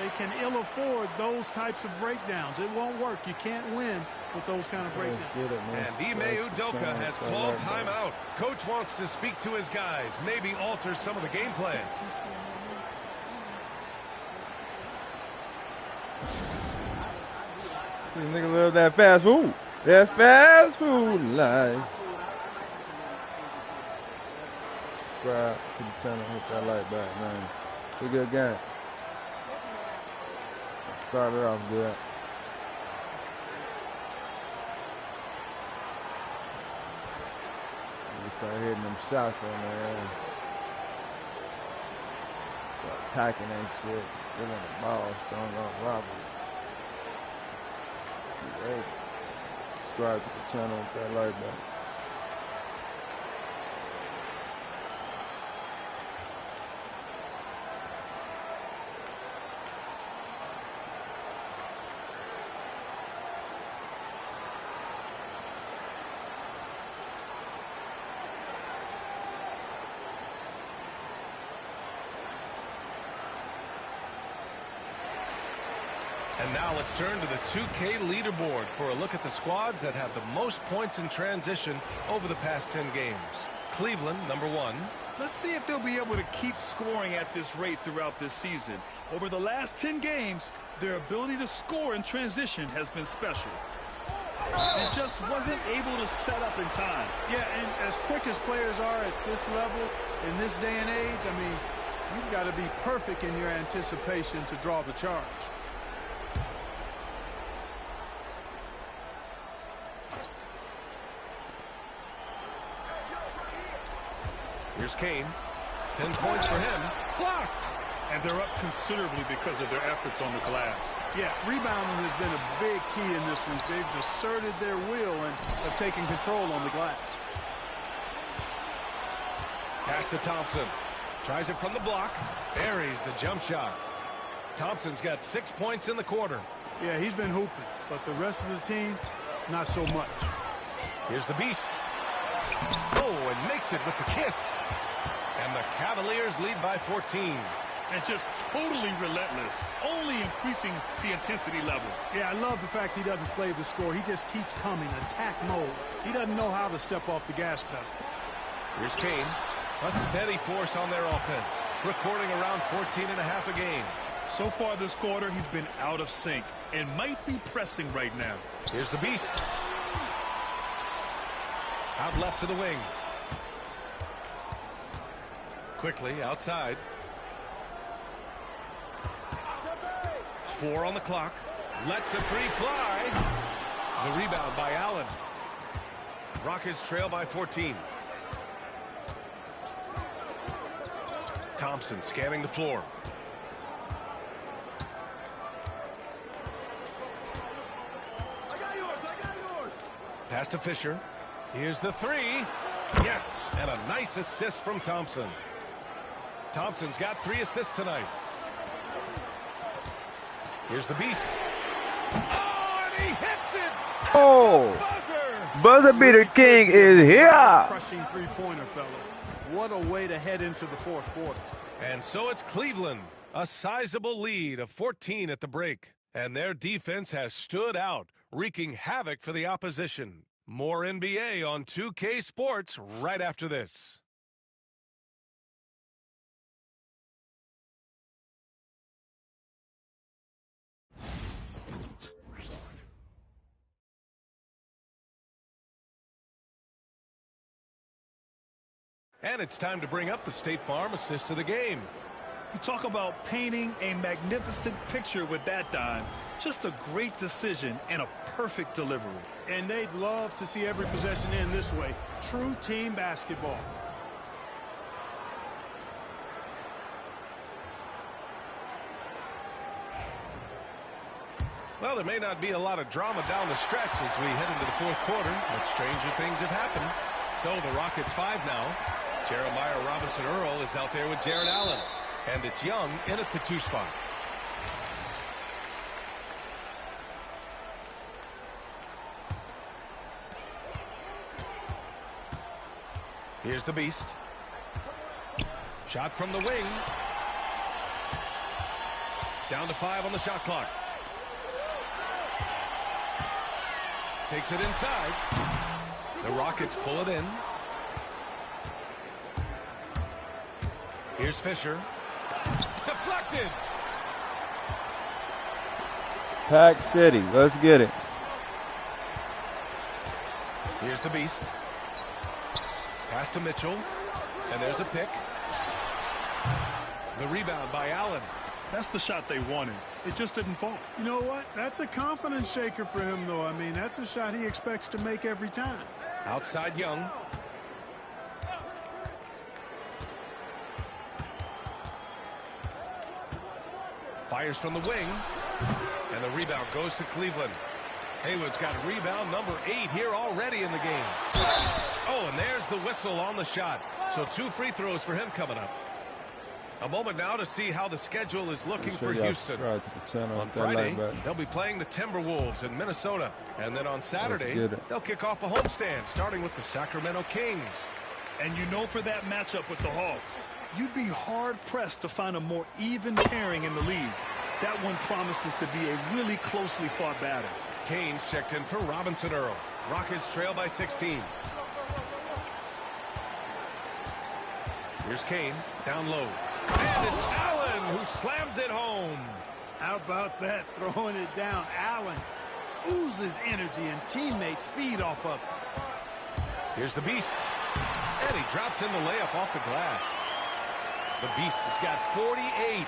They can ill afford those types of breakdowns. It won't work. You can't win with those kind of breakdowns. And Ime Udoka has called timeout. Coach wants to speak to his guys, maybe alter some of the game plan. See, nigga love that fast food. That fast food life. Subscribe to the channel, hit that like button, man. It's a good game. Started off good. We start hitting them shots on there. Start packing that shit, stealing the ball, strong on robbery. Hey, subscribe to the channel with that like button. And now let's turn to the 2K leaderboard for a look at the squads that have the most points in transition over the past 10 games. Cleveland, number 1. Let's see if they'll be able to keep scoring at this rate throughout this season. Over the last 10 games, their ability to score in transition has been special. It just wasn't able to set up in time. Yeah, and as quick as players are at this level, in this day and age, I mean, you've got to be perfect in your anticipation to draw the charge. Here's Kane. 10 points for him. Blocked. And they're up considerably because of their efforts on the glass. Yeah, rebounding has been a big key in this one. They've asserted their will and have taken control on the glass. Pass to Thompson. Tries it from the block. Buries the jump shot. Thompson's got 6 points in the quarter. Yeah, he's been hooping, but the rest of the team, not so much. Here's the Beast. Oh, and makes it with the kiss. And the Cavaliers lead by 14. And just totally relentless, only increasing the intensity level. Yeah, I love the fact he doesn't play the score. He just keeps coming, attack mode. He doesn't know how to step off the gas pedal. Here's Kane. A steady force on their offense, recording around 14.5 a game. So far this quarter, he's been out of sync and might be pressing right now. Here's the Beast. Out left to the wing. Quickly outside. 4 on the clock. Lets a three fly. The rebound by Allen. Rockets trail by 14. Thompson scanning the floor. I got yours. Pass to Fisher. Here's the three. Yes, and a nice assist from Thompson. Thompson's got 3 assists tonight. Here's the Beast. Oh, and he hits it. Oh, buzzer beater king is here. Crushing three-pointer, fellas. What a way to head into the fourth quarter. And so it's Cleveland, a sizable lead of 14 at the break. And their defense has stood out, wreaking havoc for the opposition. More NBA on 2K Sports right after this. And it's time to bring up the State Farm assist of the game. You talk about painting a magnificent picture with that dime. Just a great decision and a perfect delivery. And they'd love to see every possession end this way. True team basketball. Well, there may not be a lot of drama down the stretch as we head into the fourth quarter, but stranger things have happened. So the Rockets 5 now. Jeremiah Robinson-Earl is out there with Jared Allen. And it's Young in at the 2 spot. Here's the Beast. Shot from the wing. Down to 5 on the shot clock. Takes it inside. The Rockets pull it in. Here's Fisher. Deflected. Pack City, let's get it. Here's the Beast. Pass to Mitchell. And there's a pick. The rebound by Allen. That's the shot they wanted. It just didn't fall. You know what? That's a confidence shaker for him, though. I mean, that's a shot he expects to make every time. Outside Young. Fires from the wing. And the rebound goes to Cleveland. Haywood's got rebound number 8 here already in the game. Oh, and there's the whistle on the shot. So 2 free throws for him coming up. A moment now to see how the schedule is looking for Houston. On Friday, they'll be playing the Timberwolves in Minnesota. And then on Saturday, they'll kick off a homestand, starting with the Sacramento Kings. And you know, for that matchup with the Hawks, you'd be hard-pressed to find a more even pairing in the league. That one promises to be a really closely fought battle. Canes checked in for Robinson Earl. Rockets trail by 16. Here's Kane, down low. And it's Allen who slams it home. How about that, throwing it down? Allen oozes energy and teammates feed off of it. Here's the Beast. And he drops in the layup off the glass. The Beast has got 48.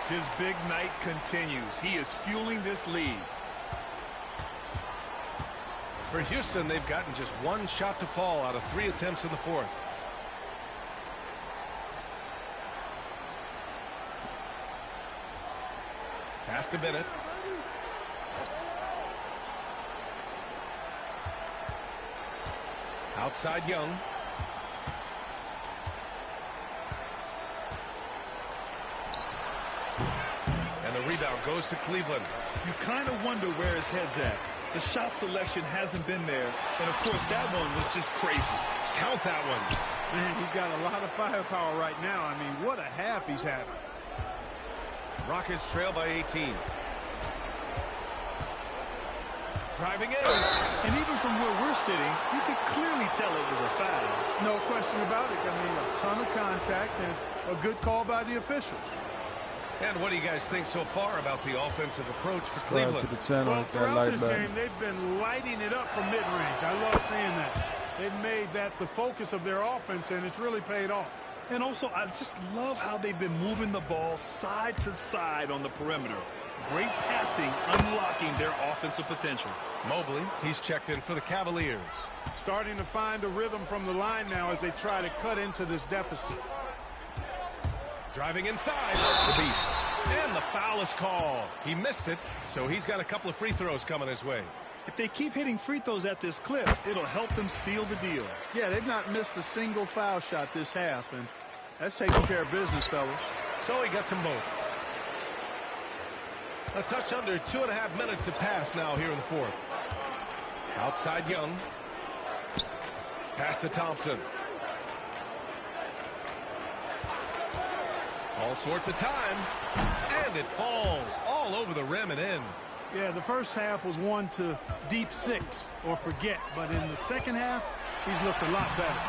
His big night continues. He is fueling this lead. For Houston, they've gotten just one shot to fall out of 3 attempts in the fourth. Pass to Bennett. Outside Young. And the rebound goes to Cleveland. You kind of wonder where his head's at. The shot selection hasn't been there. And, of course, that one was just crazy. Count that one. Man, he's got a lot of firepower right now. I mean, what a half he's having. Rockets trail by 18. Driving in. And even from where we're sitting, you could clearly tell it was a foul. No question about it. I mean, a ton of contact and a good call by the officials. And what do you guys think so far about the offensive approach for Cleveland? To the channel Well, with that throughout light this button. game, they've been lighting it up from mid-range. I love seeing that. They've made that the focus of their offense, and it's really paid off. And also, I just love how they've been moving the ball side to side on the perimeter. Great passing, unlocking their offensive potential. Mobley, he's checked in for the Cavaliers. Starting to find a rhythm from the line now as they try to cut into this deficit. Driving inside, the Beast. And the foul is called. He missed it, so he's got a couple of free throws coming his way. If they keep hitting free throws at this clip, it'll help them seal the deal. Yeah, they've not missed a single foul shot this half, and that's taking care of business, fellas. So he gets them both. A touch under 2.5 minutes have passed now here in the fourth. Outside Young. Pass to Thompson. All sorts of time. And it falls all over the rim and in. Yeah, the first half was one to deep 6 or forget. But in the second half, he's looked a lot better.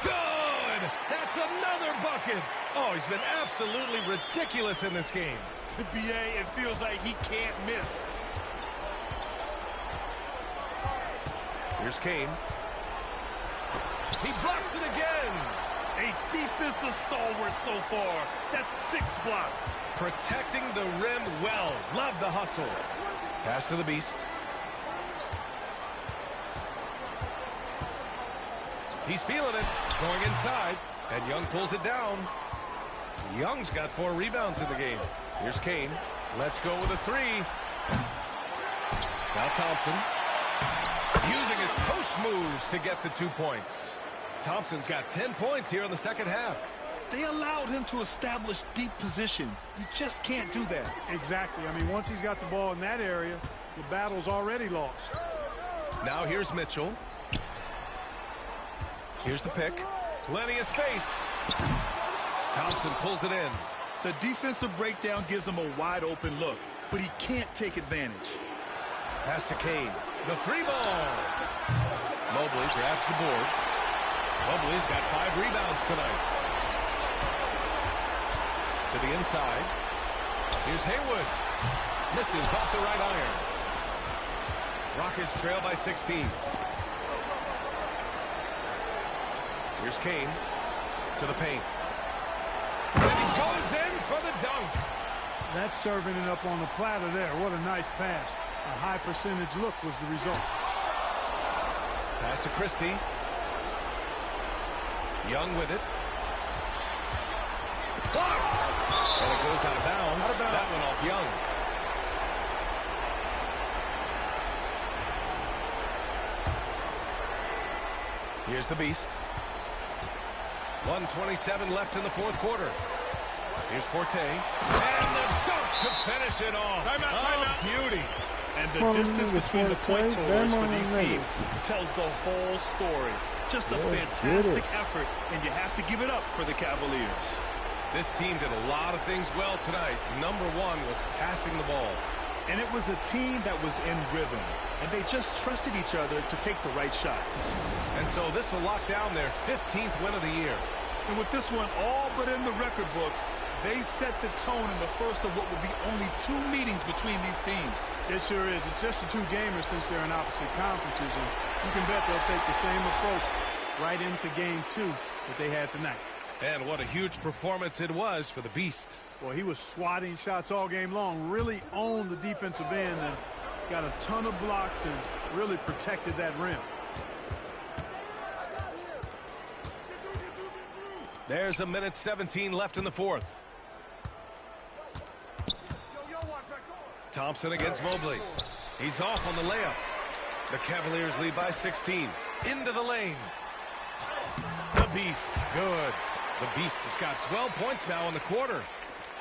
Good! That's another bucket. Oh, he's been absolutely ridiculous in this game. BA, it feels like he can't miss. Here's Kane. He blocks it again. A defensive stalwart so far. That's 6 blocks. Protecting the rim well. Love the hustle. Pass to the Beast. He's feeling it. Going inside. And Young pulls it down. Young's got 4 rebounds in the game. Here's Kane. Let's go with a 3. Now Thompson. Using his post moves to get the 2 points. Thompson's got 10 points here in the second half. They allowed him to establish deep position. You just can't do that. Exactly. I mean, once he's got the ball in that area, the battle's already lost. Now here's Mitchell. Here's the pick. Plenty of space. Thompson pulls it in. The defensive breakdown gives him a wide open look, but he can't take advantage. Pass to Kane. The 3 ball. Mobley grabs the board. Mobley's got 5 rebounds tonight. To the inside. Here's Haywood. Misses off the right iron. Rockets trail by 16. Here's Kane. To the paint. And he goes in for the dunk. That's serving it up on the platter there. What a nice pass. A high percentage look was the result. Pass to Christie. Young with it. Blocked. And it goes out of bounds. That one off Young. Here's the Beast. 1:27 left in the fourth quarter. Here's Forte. And the dunk to finish it off. Timeout. Beauty. And the distance between the point totals for these teams tells the whole story. Just a fantastic effort, and you have to give it up for the Cavaliers. This team did a lot of things well tonight. Number one was passing the ball. And it was a team that was in rhythm, and they just trusted each other to take the right shots. And so this will lock down their 15th win of the year. And with this one all but in the record books, they set the tone in the first of what will be only 2 meetings between these teams. It sure is. It's just a 2-gamer since they're in opposite conferences, and you can bet they'll take the same approach right into game 2 that they had tonight. And what a huge performance it was for the Beast. Well, he was swatting shots all game long, really owned the defensive end and got a ton of blocks and really protected that rim. There's a minute 17 left in the fourth. Thompson against Mobley. He's off on the layup. The Cavaliers lead by 16. Into the lane. The Beast, good. The Beast has got 12 points now in the quarter.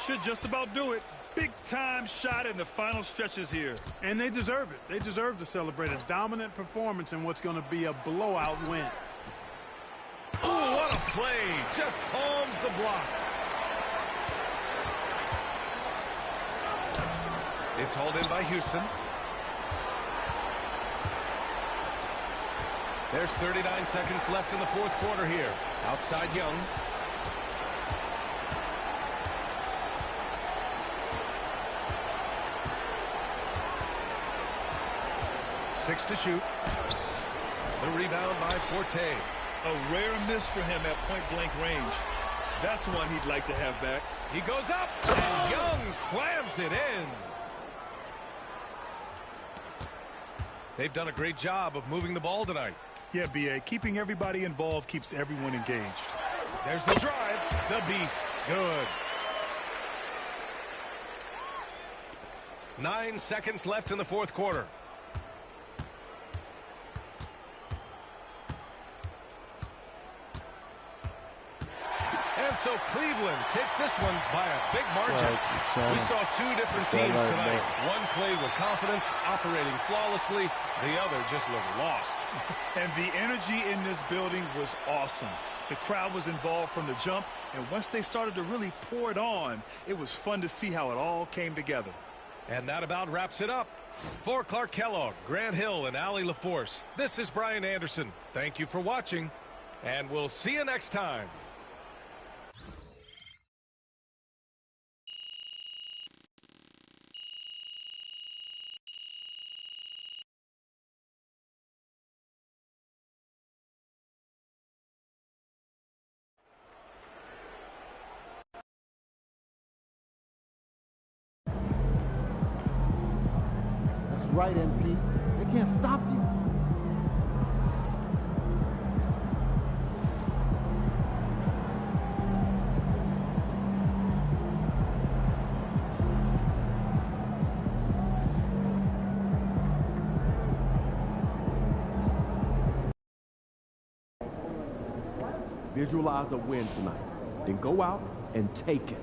Should just about do it. Big-time shot in the final stretches here. And they deserve it. They deserve to celebrate a dominant performance in what's going to be a blowout win. Oh, what a play. Just palms the block. It's hauled in by Houston. There's 39 seconds left in the fourth quarter here. Outside Young. Six to shoot. The rebound by Forte. A rare miss for him at point-blank range. That's one he'd like to have back. He goes up, and Young slams it in. They've done a great job of moving the ball tonight. Yeah, B.A. Keeping everybody involved keeps everyone engaged. There's the drive. The Beast. Good. 9 seconds left in the fourth quarter. And so Cleveland takes this one by a big margin. We saw 2 different teams tonight. One played with confidence, operating flawlessly. The other just looked lost. And the energy in this building was awesome. The crowd was involved from the jump, and once they started to really pour it on, it was fun to see how it all came together. And that about wraps it up. For Clark Kellogg, Grant Hill, and Allie LaForce, this is Brian Anderson. Thank you for watching, and we'll see you next time. Right, MP. They can't stop you. Visualize a win tonight. Then go out and take it.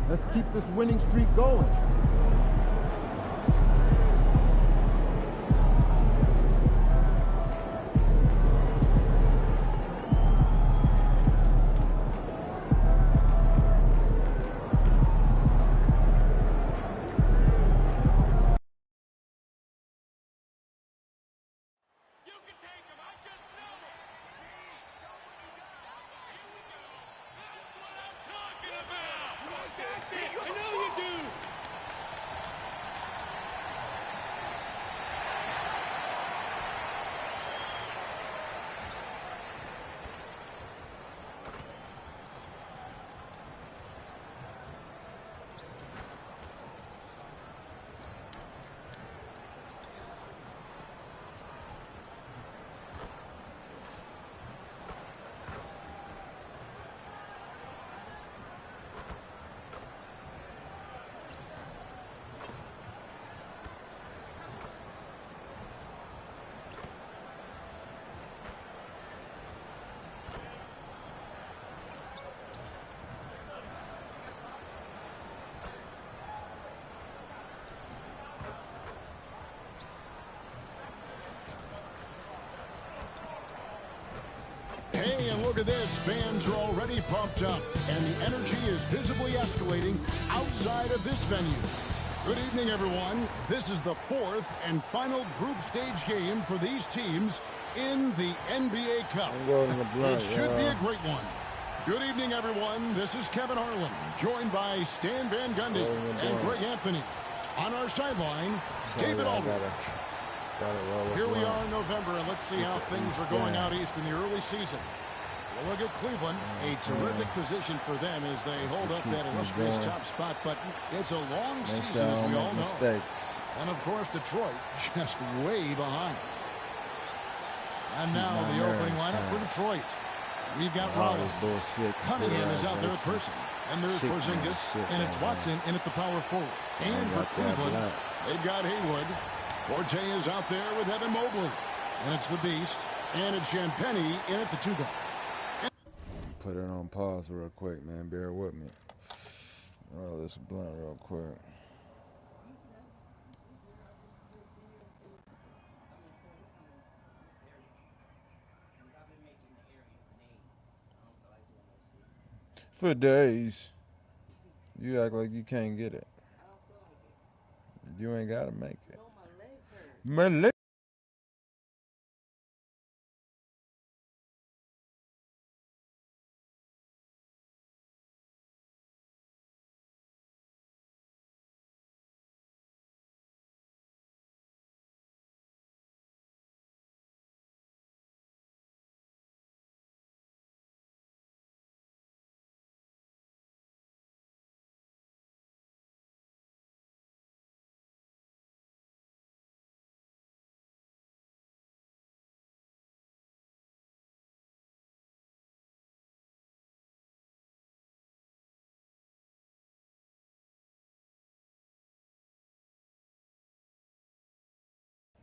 Let's keep this winning streak going. look at this. Fans are already pumped up, and the energy is visibly escalating outside of this venue. Good evening, everyone. This is the fourth and final group stage game for these teams in the NBA Cup. It should be a great one. Good evening, everyone. This is Kevin Harlan, joined by Stan Van Gundy and Greg Anthony. On our sideline, David Aldridge. Here we are in November, and let's see how things are going out east in the early season. We'll look at Cleveland, a terrific position for them as they hold up that illustrious top spot, but it's a long season, as we all know. And, of course, Detroit just way behind. And now the opening lineup for Detroit. We've got Rollins. Cunningham is out there at person. And there's Porzingis, and it's Watson in at the power forward. And for Cleveland, they've got Haywood. Forte is out there with Evan Mobley. And it's the Beast. And it's Champagnie in at the 2-guard. Put it on pause real quick, man. Bear with me. Roll this blunt real quick. For days. You act like you can't get it. You ain't gotta make it. My leg.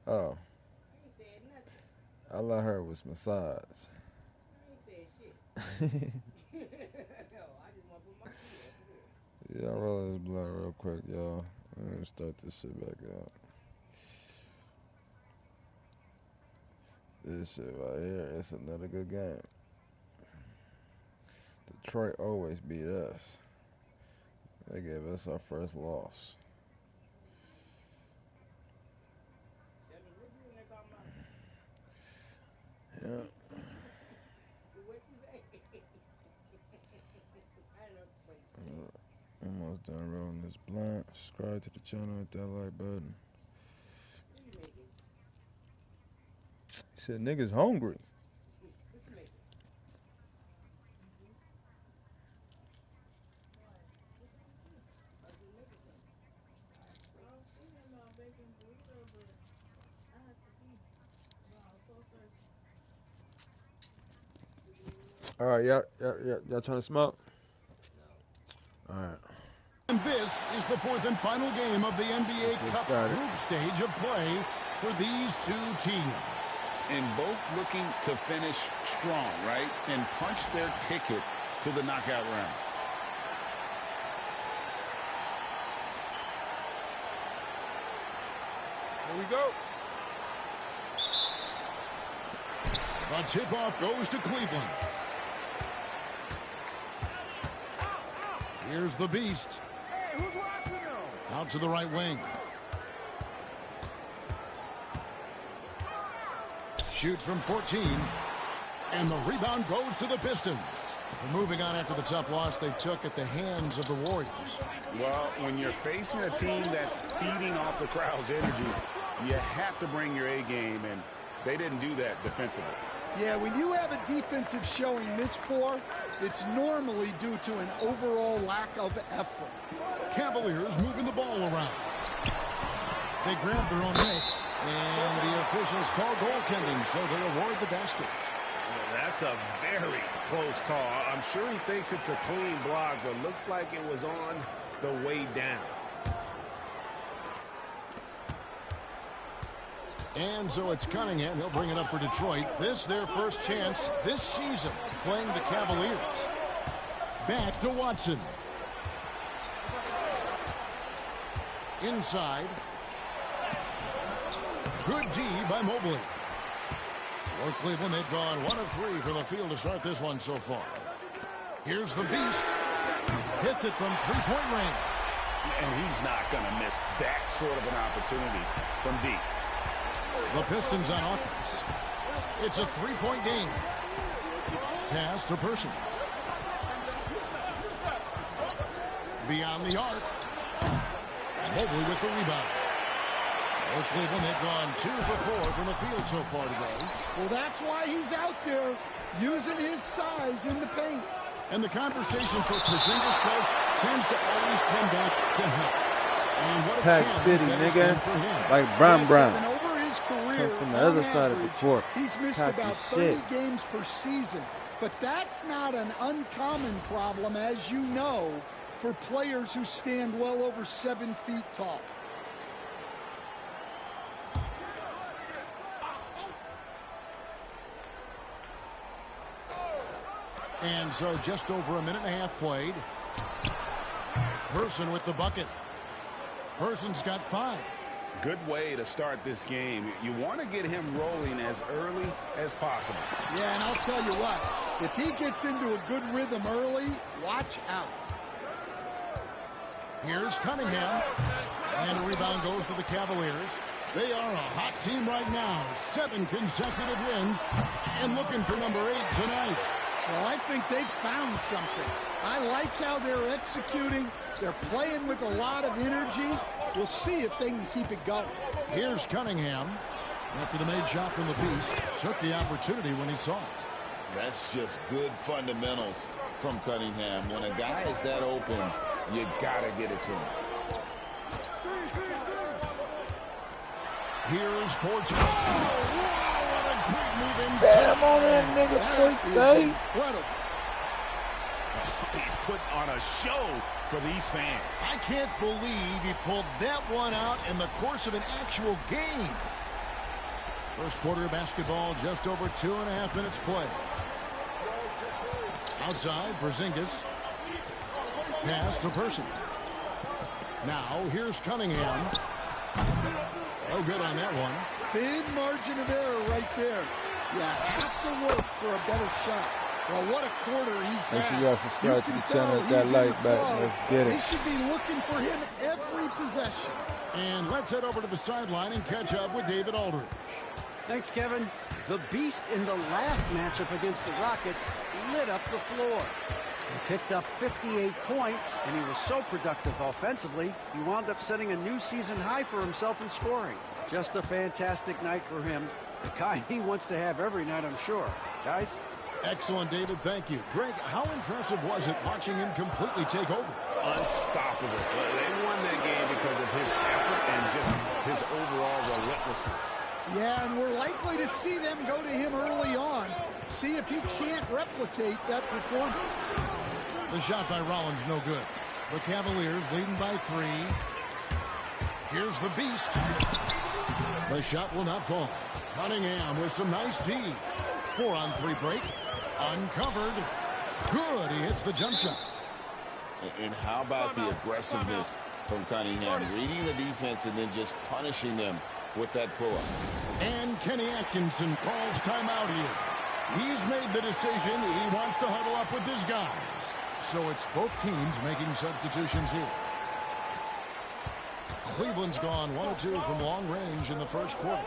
Oh. All I heard was massage. Yeah, I'll roll this blunt real quick, y'all. I'm gonna start this shit back up. This shit right here, it's another good game. Detroit always beat us. They gave us our first loss. Yeah. Almost done rolling this blunt. Subscribe to the channel, hit that like button. Shit, niggas hungry. All right, y'all trying to smoke? All right. And this is the fourth and final game of the NBA Cup group stage of play for these two teams. And both looking to finish strong, right? And punch their ticket to the knockout round. Here we go. The tip-off goes to Cleveland. Here's the Beast. Hey, who's watching him? Out to the right wing. Shoots from 14. And the rebound goes to the Pistons. And moving on after the tough loss they took at the hands of the Warriors. Well, when you're facing a team that's feeding off the crowd's energy, you have to bring your A game, and they didn't do that defensively. Yeah, when you have a defensive showing this poor, it's normally due to an overall lack of effort. Cavaliers moving the ball around. They grab their own miss, and the officials call goaltending, so they award the basket. That's a very close call. I'm sure he thinks it's a clean block, but looks like it was on the way down. And so it's Cunningham. He'll bring it up for Detroit. This their first chance this season playing the Cavaliers. Back to Watson. Inside. Good D by Mobley. For Cleveland, they've gone 1 of 3 from the field to start this one so far. Here's the Beast. Hits it from three-point range. And he's not going to miss that sort of an opportunity from deep. The Pistons on offense. It's a three-point game. Pass to Person. Beyond the arc. Mobley with the rebound. For Cleveland, they've gone 2 for 4 from the field so far today. Well, that's why he's out there using his size in the paint. And the conversation for Porzingis, coach, tends to always come back to him. And what a Pack City, nigga. Like Brown. Over his career, come from the other side of the court. He's missed Pack about is 30 shit. games per season. But that's not an uncommon problem, as you know, for players who stand well over 7 feet tall. And so just over a minute and a half played. Person with the bucket. Person's got 5. Good way to start this game. You want to get him rolling as early as possible. Yeah, and I'll tell you what, if he gets into a good rhythm early, watch out. Here's Cunningham. And a rebound goes to the Cavaliers. They are a hot team right now. 7 consecutive wins. And looking for number 8 tonight. Well, I think they've found something. I like how they're executing. They're playing with a lot of energy. We'll see if they can keep it going. Here's Cunningham. After the made shot from the Beast, took the opportunity when he saw it. That's just good fundamentals from Cunningham. When a guy is that open, you got to get it to him. Here's Fortune. Oh, what a quick move inside. Damn on that nigga, Forte. Incredible. He's put on a show for these fans. I can't believe he pulled that one out in the course of an actual game. First quarter of basketball, just over 2.5 minutes play. Outside, Porzingis. Pass to Person. Now, here's Cunningham. No good on that one. Big margin of error right there. You have to work for a better shot. Well, what a quarter he's had. Make sure y'all subscribe to the channel with that like button. Let's get it. They should be looking for him every possession. And let's head over to the sideline and catch up with David Aldridge. Thanks, Kevin. The Beast in the last matchup against the Rockets lit up the floor. He picked up 58 points, and he was so productive offensively, he wound up setting a new season high for himself in scoring. Just a fantastic night for him. The kind he wants to have every night, I'm sure. Guys? Excellent, David. Thank you. Greg, how impressive was it watching him completely take over? Unstoppable. They won that game because of his effort and just his overall relentlessness. Yeah, and we're likely to see them go to him early on. See if he can't replicate that performance. The shot by Rollins, no good. The Cavaliers leading by 3. Here's the Beast. The shot will not fall. Cunningham with some nice D. 4-on-3 break. Uncovered. Good. He hits the jump shot. And how about the aggressiveness from Cunningham? Reading the defense and then just punishing them with that pull-up. And Kenny Atkinson calls timeout here. He's made the decision. He wants to huddle up with his guys. So it's both teams making substitutions here. Cleveland's gone 1 of 2 from long range in the first quarter.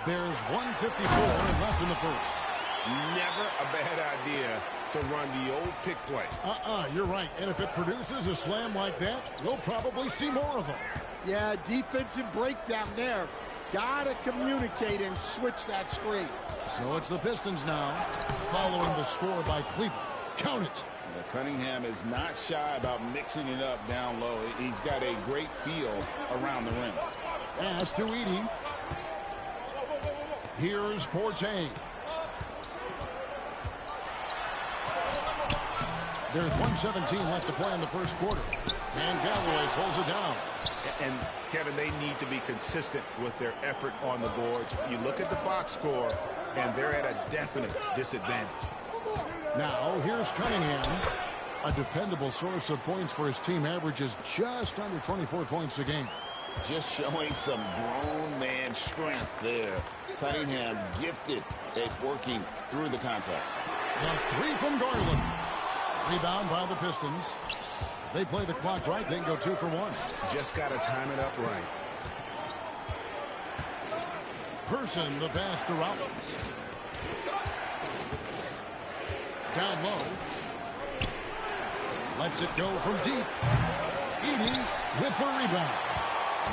There's 1:54 left in the first. Never a bad idea to run the old pick play. You're right. And if it produces a slam like that, we'll probably see more of them. Yeah, defensive breakdown there. Gotta communicate and switch that straight. So it's the Pistons now, following the score by Cleveland. Count it. Cunningham is not shy about mixing it up down low. He's got a great feel around the rim. Pass to Edey. Here's Forte. There's 1:17 left to play in the first quarter. And Galloway pulls it down. And, Kevin, they need to be consistent with their effort on the boards. You look at the box score, and they're at a definite disadvantage. Now, here's Cunningham. A dependable source of points for his team, averages just under 24 points a game. Just showing some grown man strength there. Cunningham gifted at working through the contact. The three from Garland. Rebound by the Pistons. If they play the clock right, they can go 2 for 1. Just got to time it up right. Person, the pass to Rollins. Down low. Lets it go from deep. Edey with the rebound.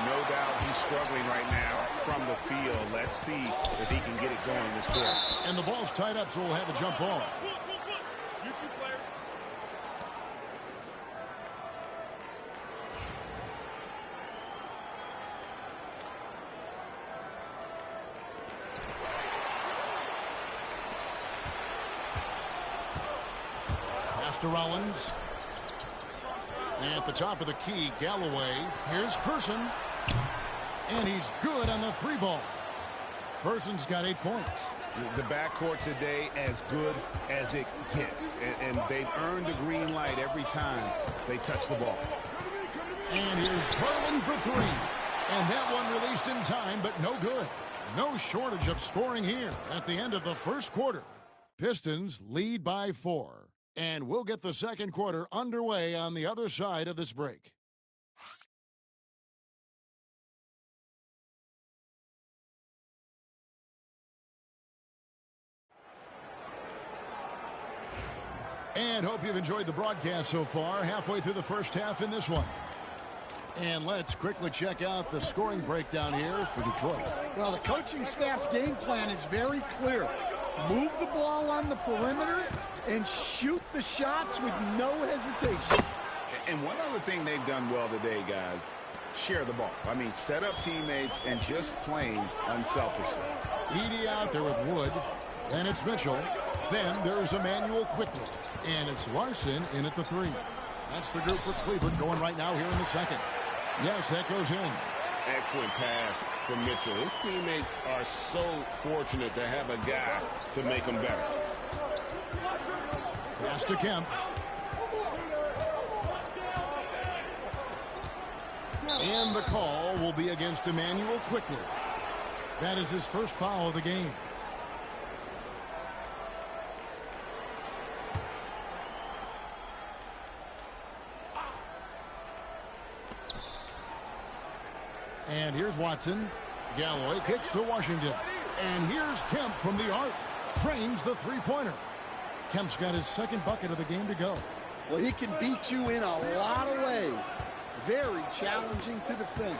No doubt he's struggling right now from the field. Let's see if he can get it going this quarter. And the ball's tied up, so we'll have a jump ball. You two players. Pass to Rollins. At the top of the key, Galloway. Here's Person. And he's good on the 3 ball. Person's got 8 points. The backcourt today as good as it gets. And they've earned the green light every time they touch the ball. And here's Garland for 3. And that one released in time, but no good. No shortage of scoring here at the end of the first quarter. Pistons lead by 4. And we'll get the second quarter underway on the other side of this break. And hope you've enjoyed the broadcast so far. Halfway through the first half in this one. And let's quickly check out the scoring breakdown here for Detroit. Well, the coaching staff's game plan is very clear. Move the ball on the perimeter and shoot the shots with no hesitation. And one other thing they've done well today, guys, share the ball. I mean, set up teammates and just playing unselfishly. Edey out there with Wood. Then it's Mitchell. Then there's Emmanuel quickly. And it's Larson in at the 3. That's the group for Cleveland going right now here in the second. Yes, that goes in. Excellent pass from Mitchell. His teammates are so fortunate to have a guy to make them better. Pass to Kemp. And the call will be against Emmanuel quickly. That is his first foul of the game. And here's Watson. Galloway kicks to Washington. And here's Kemp from the arc. Trains the 3-pointer. Kemp's got his second bucket of the game to go. Well, he can beat you in a lot of ways. Very challenging to defend.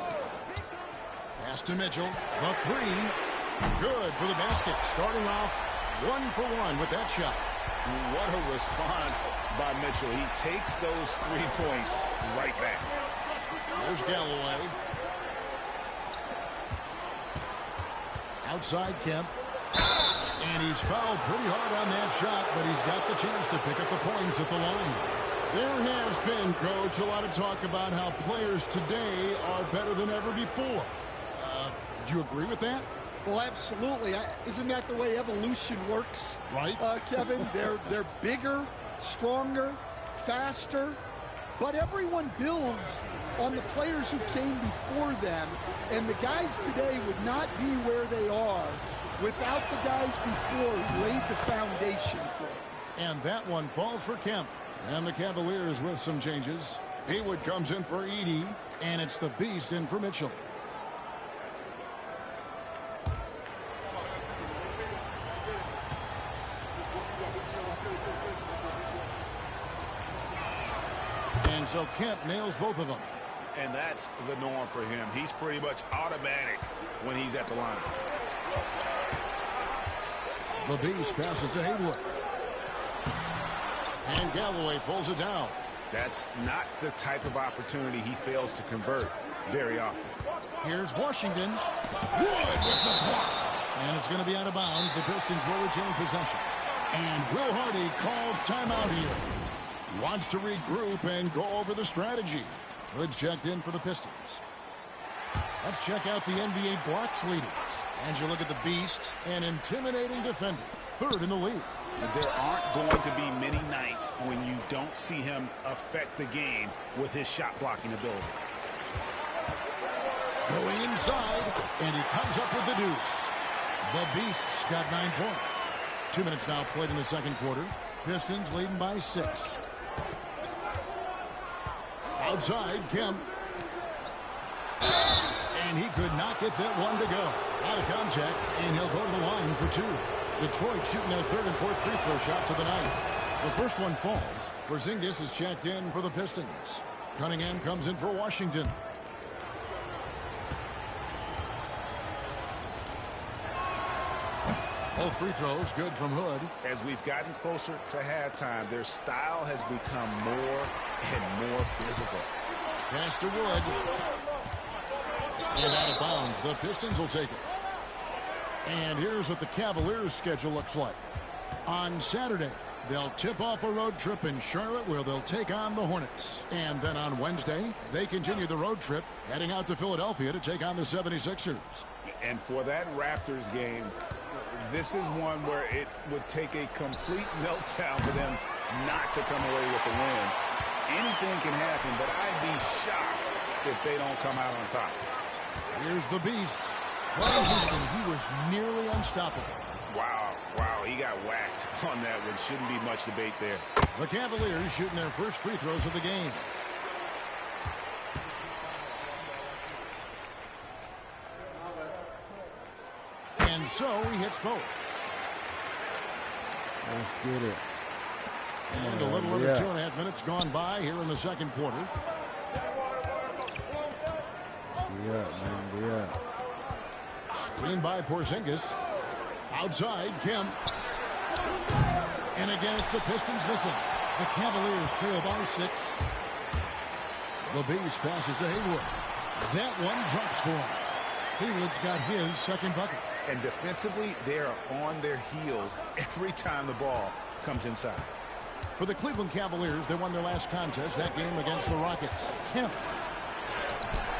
Pass to Mitchell. The 3. Good for the basket. Starting off 1 for 1 with that shot. What a response by Mitchell. He takes those 3 points right back. Here's Galloway. Outside Kemp. And he's fouled pretty hard on that shot, but he's got the chance to pick up the points at the line. There has been, Coach, a lot of talk about how players today are better than ever before. Do you agree with that? Well, absolutely. Isn't that the way evolution works? Right. Kevin, they're bigger, stronger, faster, but everyone builds on the players who came before them, and the guys today would not be where they are without the guys before who laid the foundation for it. And that one falls for Kemp. And the Cavaliers with some changes. Haywood comes in for Edey, and it's the Beast in for Mitchell. And so Kemp nails both of them. And that's the norm for him. He's pretty much automatic when he's at the line. The Beast passes to Haywood. And Galloway pulls it down. That's not the type of opportunity he fails to convert very often. Here's Washington. Wood with the block. And it's going to be out of bounds. The Pistons will retain possession. And Will Hardy calls timeout here. Wants to regroup and go over the strategy. Hood checked in for the Pistons. Let's check out the NBA blocks leaders. And you look at the Beast, an intimidating defender, 3rd in the league. There aren't going to be many nights when you don't see him affect the game with his shot blocking ability. Going inside, and he comes up with the deuce. The Beasts got 9 points. 2 minutes now played in the second quarter. Pistons leading by 6. Outside, Kemp. And he could not get that one to go. Out of contact, and he'll go to the line for 2. Detroit shooting their 3rd and 4th free throw shots of the night. The first one falls. Porzingis is checked in for the Pistons. Cunningham comes in for Washington. Both free throws good from Hood. As we've gotten closer to halftime, their style has become more and more physical. Pass to Wood. And out of bounds. The Pistons will take it. And here's what the Cavaliers' schedule looks like. On Saturday, they'll tip off a road trip in Charlotte where they'll take on the Hornets. And then on Wednesday, they continue the road trip, heading out to Philadelphia to take on the 76ers. And for that Raptors game, this is one where it would take a complete meltdown for them not to come away with the win. Anything can happen, but I'd be shocked if they don't come out on top. Here's the Beast. Clay Houston, he was nearly unstoppable. Wow, he got whacked on that one. Shouldn't be much debate there. The Cavaliers shooting their first free throws of the game. And so he hits both. Let's get it. And a little over 2.5 minutes gone by here in the second quarter. Yeah. Screen by Porzingis. Outside, Kemp. And again, it's the Pistons missing. The Cavaliers trail by 6. The Beast passes to Haywood. That one drops for him. Haywood's got his second bucket. And defensively, they are on their heels every time the ball comes inside. For the Cleveland Cavaliers, they won their last contest, that game against the Rockets. Kemp.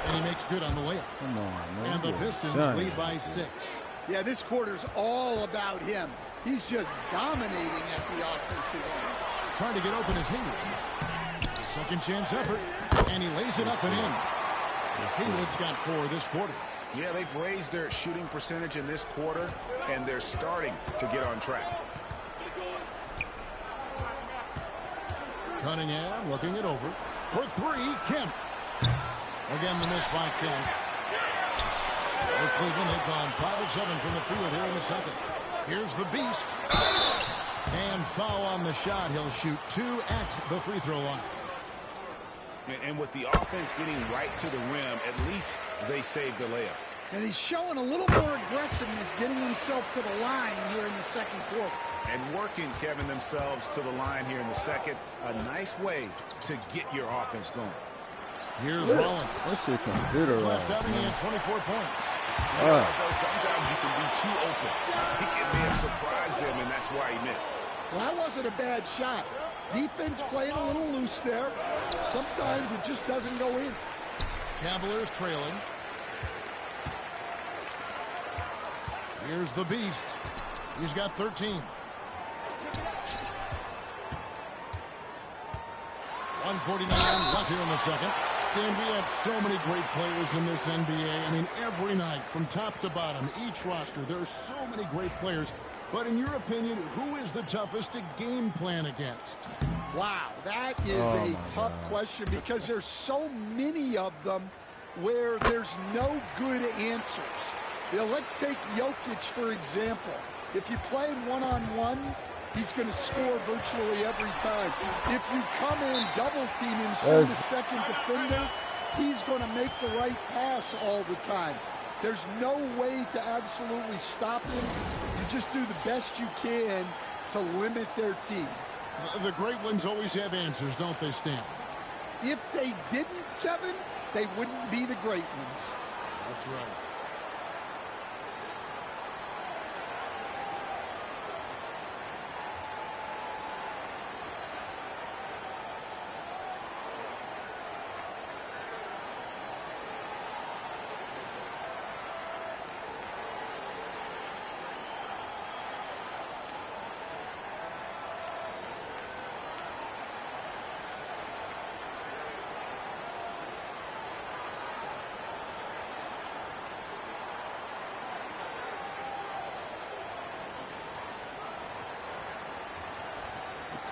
And he makes good on the layup. Come on, man. And the Pistons lead by 6. Yeah, this quarter's all about him. He's just dominating at the offensive end. Trying to get open is Haywood. Second chance effort. And he lays it up and in. Haywood's got 4 this quarter. Yeah, they've raised their shooting percentage in this quarter, and they're starting to get on track. Cunningham looking it over. For 3, Kemp. Again, the miss by Kemp. For Cleveland, they've gone 5 of 7 from the field here in the second. Here's the Beast. And foul on the shot. He'll shoot 2 at the free throw line. And with the offense getting right to the rim, at least they saved the layup. And he's showing a little more aggressiveness, getting himself to the line here in the second quarter. And working, Kevin, themselves to the line here in the second. A nice way to get your offense going. Here's Rollins. What's your computer last outing, he had 24 points. Sometimes you can be too open. I think it may have surprised him, and that's why he missed. Well, that wasn't a bad shot. Defense playing a little loose there. Sometimes it just doesn't go in. Cavaliers trailing. Here's the Beast. He's got 13. 149 left here in the second. Stan, we have so many great players in this NBA. I mean, every night, from top to bottom, each roster, there are so many great players. But in your opinion, who is the toughest to game plan against? Wow, that is a tough question because there's so many of them where there's no good answers. You know, let's take Jokic, for example. If you play him one-on-one, he's going to score virtually every time. If you come in, double-team him, send the second defender, he's going to make the right pass all the time. There's no way to absolutely stop him. You just do the best you can to limit their team. The great ones always have answers, don't they, Stan? If they didn't, Kevin, they wouldn't be the great ones. That's right.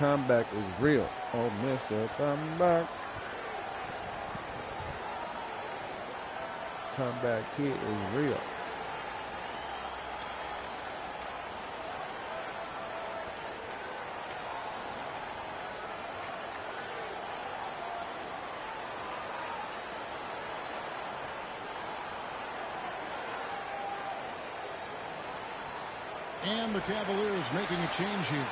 comeback is real. Oh, Mr. Comeback. Comeback kid is real. And the Cavaliers making a change here.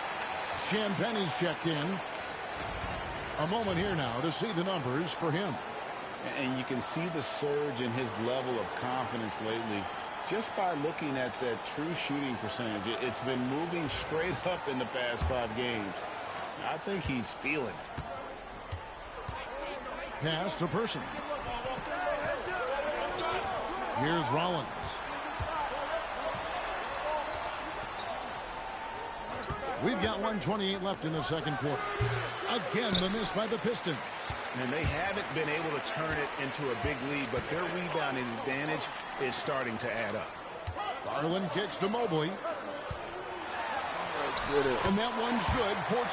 Champagne's checked in. A moment here now to see the numbers for him. And you can see the surge in his level of confidence lately just by looking at that true shooting percentage. It's been moving straight up in the past 5 games. I think he's feeling it. Pass to Person. Here's Rollins. We've got 1:28 left in the second quarter. Again, the miss by the Pistons. And they haven't been able to turn it into a big lead, but their rebounding advantage is starting to add up. Garland kicks to Mobley. And that one's good. Forte's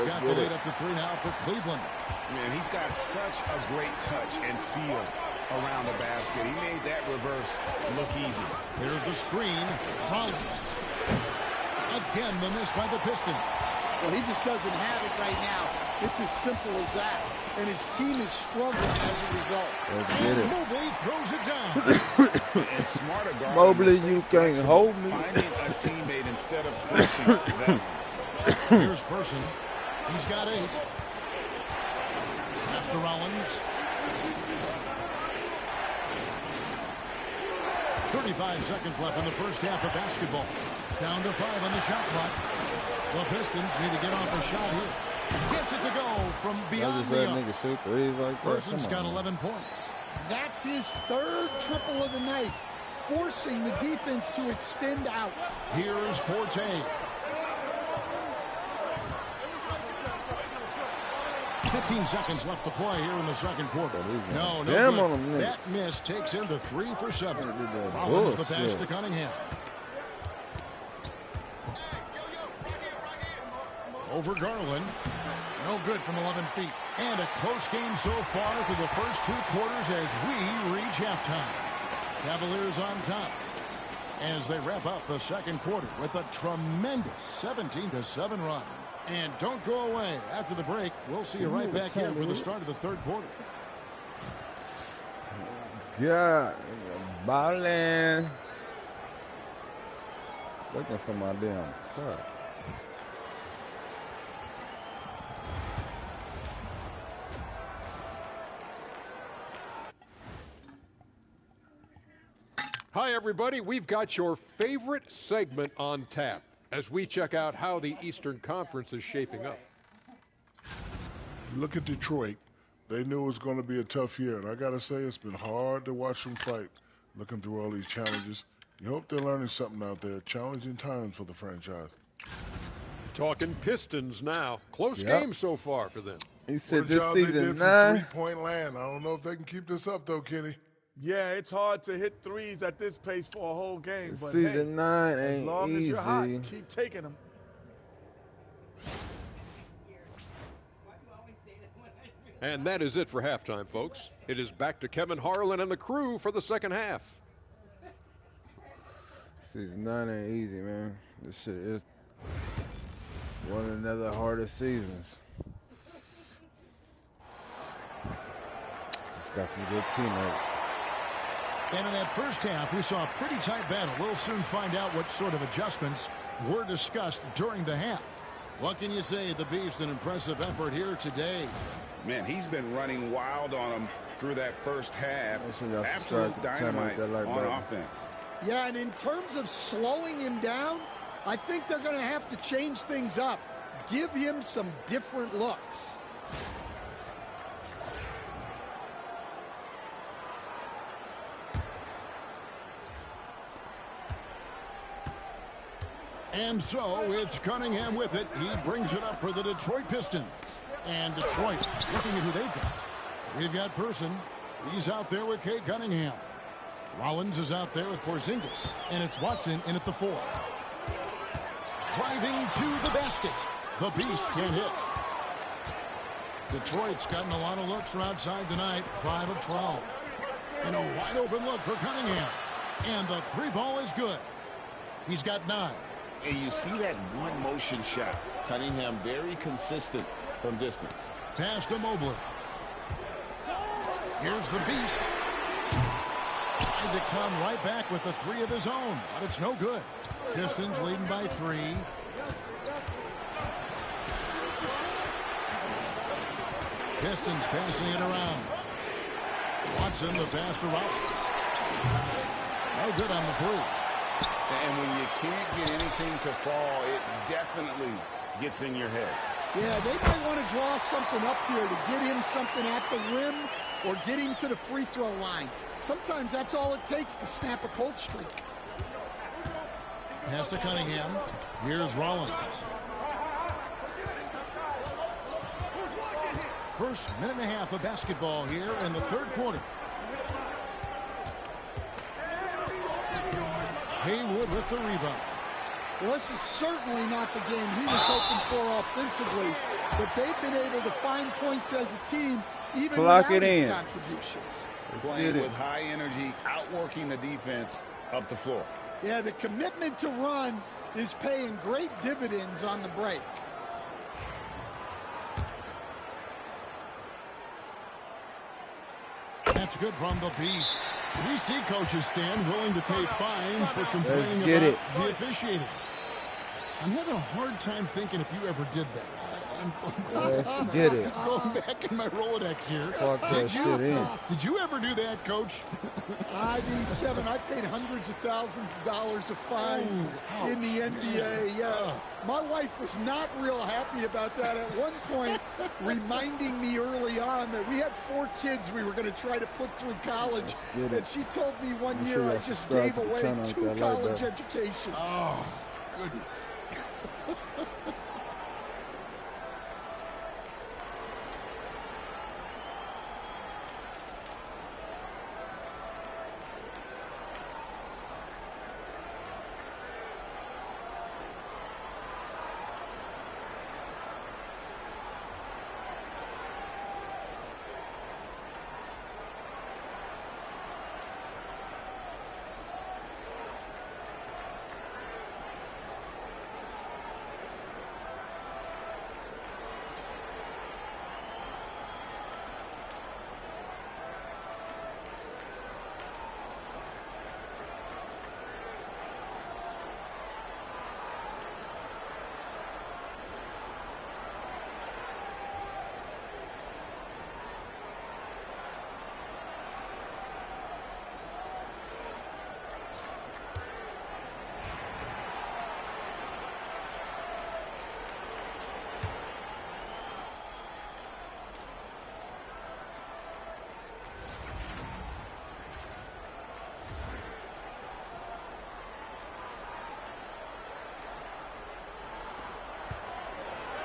got the lead up to 3 now for Cleveland. Man, he's got such a great touch and feel around the basket. He made that reverse look easy. Here's the screen. Rollins. Again, the miss by the Pistons. Well, he just doesn't have it right now. It's as simple as that. And his team is struggling as a result. And Mobley throws it down. And smarter guard. Mobley, you can't hold me. Finding a teammate instead of forcing them. Here's Person. He's got 8. Pass to Rollins. 35 seconds left in the first half of basketball. Down to 5 on the shot clock. The Pistons need to get off a shot here. Gets it to go from beyond the arc. Nigga shoot threes like that. Person's got 11 points. That's his 3rd triple of the night, forcing the defense to extend out. Here's Forte. 15 seconds left to play here in the second quarter. No good. That miss takes him to 3 for 7. Rollins the pass to Cunningham. Over Garland. No good from 11 feet. And a close game so far through the first 2 quarters as we reach halftime. Cavaliers on top as they wrap up the second quarter with a tremendous 17-7 run. And don't go away. After the break, we'll see you right back here for the start of the third quarter. Yeah, ballin'. Looking for my damn cup. Hi, everybody. We've got your favorite segment on tap as we check out how the Eastern Conference is shaping up. Look at Detroit. They knew it was going to be a tough year, and I got to say it's been hard to watch them fight, looking through all these challenges. You hope they're learning something out there. Challenging times for the franchise. Talking Pistons now. Close game so far for them. He said What a this job they season did 9. from 3-point land. I don't know if they can keep this up, though, Kenny. Yeah, it's hard to hit threes at this pace for a whole game. But Season 9 as ain't long easy. as you're hot, keep taking them. And that is it for halftime, folks. It is back to Kevin Harlan and the crew for the second half. Season 9 ain't easy, man. This shit is one of the hardest seasons. Just got some good teammates. And in that first half, we saw a pretty tight battle. We'll soon find out what sort of adjustments were discussed during the half. What can you say? The Beast, an impressive effort here today. Man, he's been running wild on them through that first half. Absolute dynamite on offense. Yeah, and in terms of slowing him down, I think they're going to have to change things up. Give him some different looks. And so it's Cunningham with it. He brings it up for the Detroit Pistons. And Detroit looking at who they've got. We've got Person. He's out there with Cade Cunningham. Rollins is out there with Porzingis. And it's Watson in at the 4. driving to the basket. The Beast can't hit. Detroit's gotten a lot of looks from outside tonight, 5 of 12. And a wide open look for Cunningham. And the 3 ball is good. He's got 9. And you see that one motion shot. Cunningham very consistent from distance. Pass to Mobley. Here's the Beast. Trying to come right back with the 3 of his own, but it's no good. Pistons leading by 3. Pistons passing it around. Watson, the pass to Rollins. No good on the 3. And when you can't get anything to fall, it definitely gets in your head. Yeah, they might want to draw something up here to get him something at the rim or get him to the free throw line. Sometimes that's all it takes to snap a cold streak. Pass to Cunningham. Here's Rollins. First minute and a half of basketball here in the 3rd quarter. Haywood with the rebound. Well, this is certainly not the game he was hoping for offensively, but they've been able to find points as a team even without his contributions. Playing with high energy, outworking the defense up the floor. Yeah, the commitment to run is paying great dividends on the break. That's good from the Beast. We see coaches stand willing to take fines for complaining about the officiating. I'm having a hard time thinking if you ever did that. Let's get it. Going back in my Rolodex here. Fuck that shit in. Did you ever do that, Coach? I mean, Kevin, I paid hundreds of thousands of dollars of fines in the NBA. Yeah, my wife was not real happy about that at one point, reminding me early on that we had 4 kids we were going to try to put through college. And she told me one year I just gave away 2 college educations. Oh, goodness.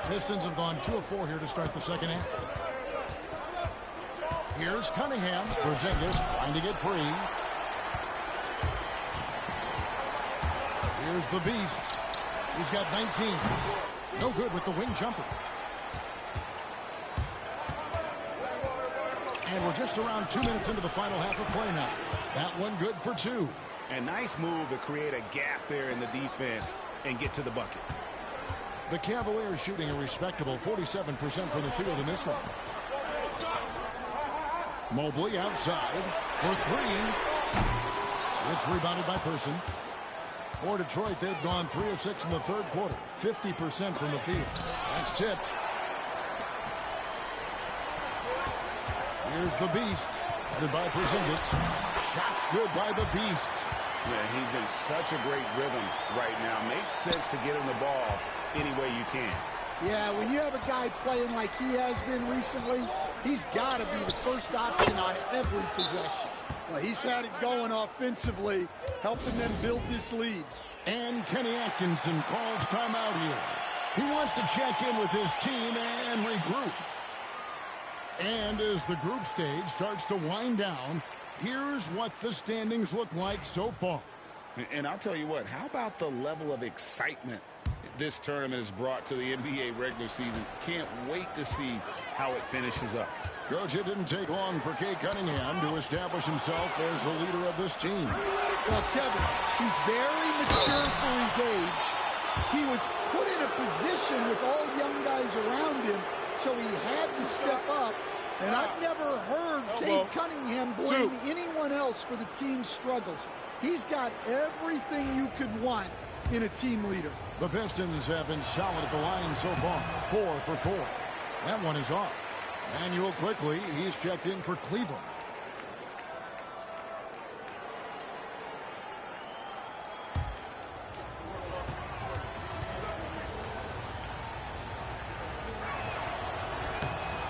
Pistons have gone 2 of 4 here to start the second half. Here's Cunningham. Porzingis trying to get free. Here's the Beast. He's got 19. No good with the wing jumper. And we're just around 2 minutes into the final half of play now. That one good for 2. A nice move to create a gap there in the defense and get to the bucket. The Cavaliers shooting a respectable 47% from the field in this one. Mobley outside for 3. It's rebounded by Person. For Detroit, they've gone 3 of 6 in the 3rd quarter. 50% from the field. That's tipped. Here's the Beast. Headed by Porzingis. Shots good by the Beast. Yeah, he's in such a great rhythm right now. Makes sense to get him the ball any way you can. Yeah, when you have a guy playing like he has been recently, he's got to be the first option on every possession. Well, he's had it going offensively, helping them build this lead. And Kenny Atkinson calls timeout here. He wants to check in with his team and regroup. And as the group stage starts to wind down, here's what the standings look like so far. And I'll tell you what, how about the level of excitement this tournament has brought to the NBA regular season. Can't wait to see how it finishes up. Coach, it didn't take long for Cade Cunningham to establish himself as the leader of this team. Well, Kevin, he's very mature for his age. He was put in a position with all young guys around him, so he had to step up. And I've never heard Cade Cunningham blame anyone else for the team's struggles. He's got everything you could want in a team leader. The Pistons have been solid at the line so far, 4 for 4. That one is off. Manuel quickly, he's checked in for Cleveland.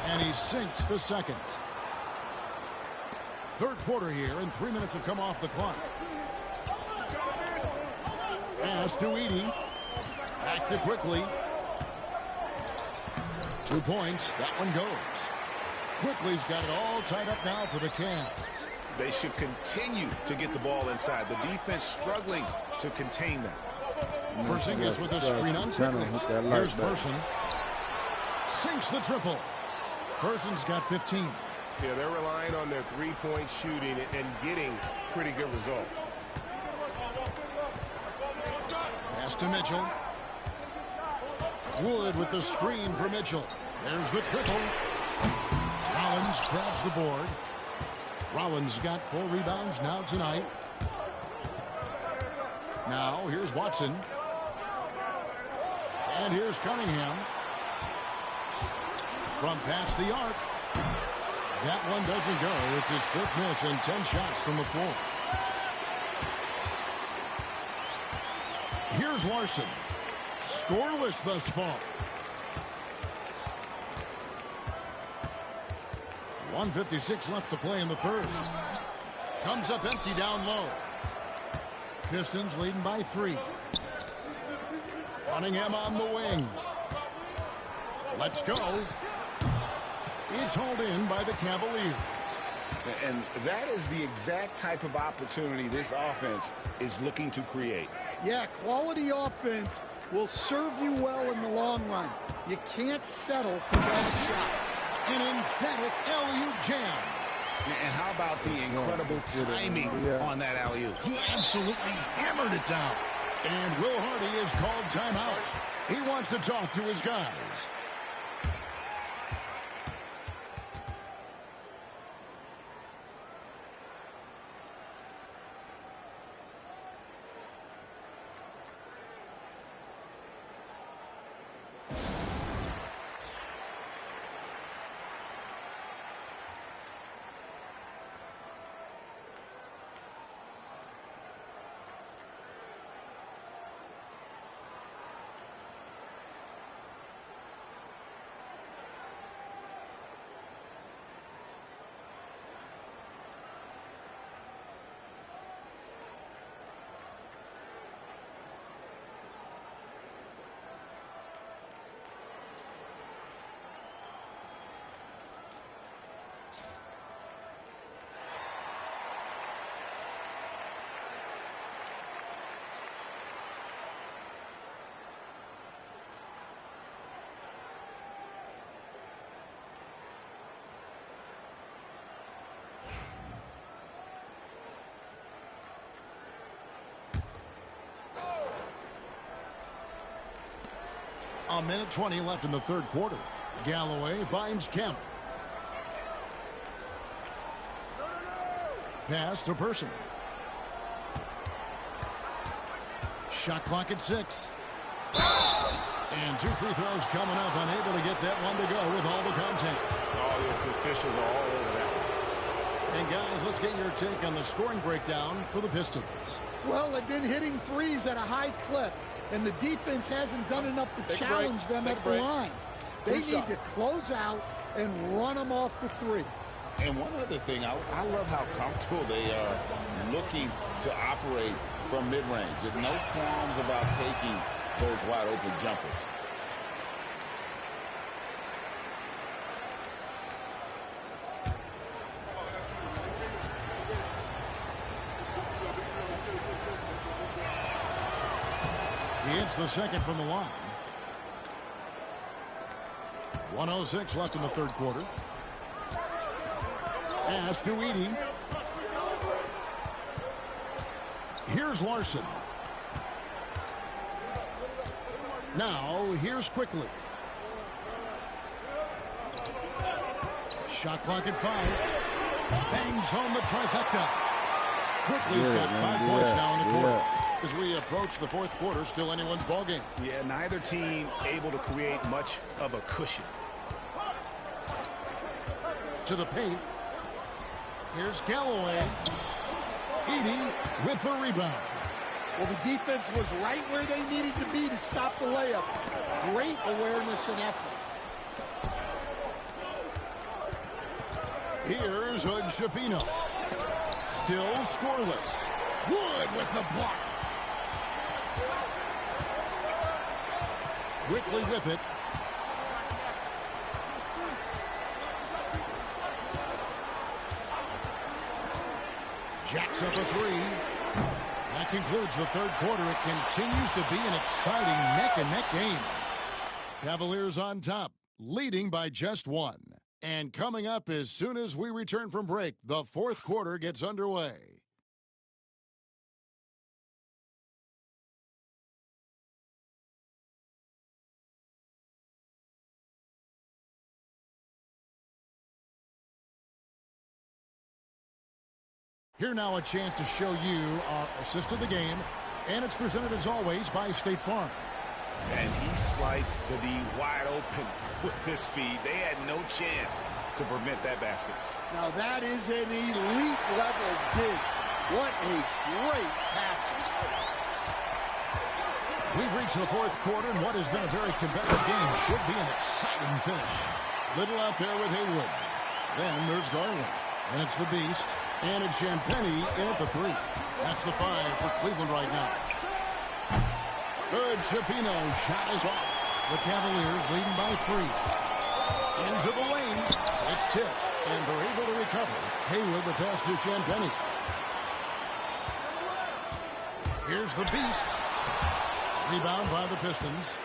And he sinks the second. Third quarter here, and 3 minutes have come off the clock. Pass to Edey. Back to quickly. 2 points. That one goes. Quickly's got it all tied up now for the Cavs. They should continue to get the ball inside. The defense struggling to contain them. Porzingis with a screen on quickly. Here's Person. Sinks the triple. Person's got 15. Yeah, they're relying on their three-point shooting and getting pretty good results. Pass to Mitchell. Wood with the screen for Mitchell. There's the triple. Rollins grabs the board. Rollins got 4 rebounds now tonight. Now here's Watson. And here's Cunningham. From past the arc. That one doesn't go. It's his 5th miss and 10 shots from the floor. Here's Larson. Scoreless thus far. 1:56 left to play in the third. Comes up empty down low. Pistons leading by 3. Cunningham on the wing. Let's go. It's hauled in by the Cavaliers. And that is the exact type of opportunity this offense is looking to create. Yeah, quality offense will serve you well in the long run. You can't settle for bad shots. An emphatic alley-oop jam. And how about the incredible timing on that alley-oop? He absolutely hammered it down. And Will Hardy is called timeout. He wants to talk to his guys. A minute 20 left in the third quarter. Galloway finds Kemp. Pass to Person. Shot clock at 6. And 2 free throws coming up. Unable to get that one to go with all the contact. Oh, the officials are all over that. And guys, let's get your take on the scoring breakdown for the Pistons. Well, they've been hitting threes at a high clip, and the defense hasn't done enough to challenge them at the line. They need to close out and run them off the three. And one other thing, I love how comfortable they are looking to operate from mid-range. No qualms about taking those wide-open jumpers. Hits the second from the line. 1:06 left in the third quarter. Pass to Edey. Here's Larson. Now, here's Quickly. Shot clock at 5. Bangs home the trifecta. Quickly's got 5 points now in the quarter. As we approach the fourth quarter, still anyone's ballgame. Yeah, neither team able to create much of a cushion. To the paint. Here's Galloway. Edey with the rebound. Well, the defense was right where they needed to be to stop the layup. Great awareness and effort. Here's Hood Schifino. Still scoreless. Wood with the block. Quickly with it. Jacks up a 3. That concludes the third quarter. It continues to be an exciting neck-and-neck game. Cavaliers on top, leading by just 1. And coming up as soon as we return from break, the fourth quarter gets underway. Here now a chance to show you our assist of the game, and it's presented as always by State Farm. And he sliced the D wide open with this feed. They had no chance to prevent that basket. Now that is an elite level dig. What a great passing. We've reached the fourth quarter, and what has been a very competitive game should be an exciting finish. Little out there with Haywood. Then there's Garland, and it's the Beast. And it's Champagnie in at the 3. That's the 5 for Cleveland right now. Good Schifino shot is off. The Cavaliers leading by 3. Into the lane. It's tipped, and they're able to recover. Haywood the pass to Champagnie. Here's the Beast. Rebound by the Pistons.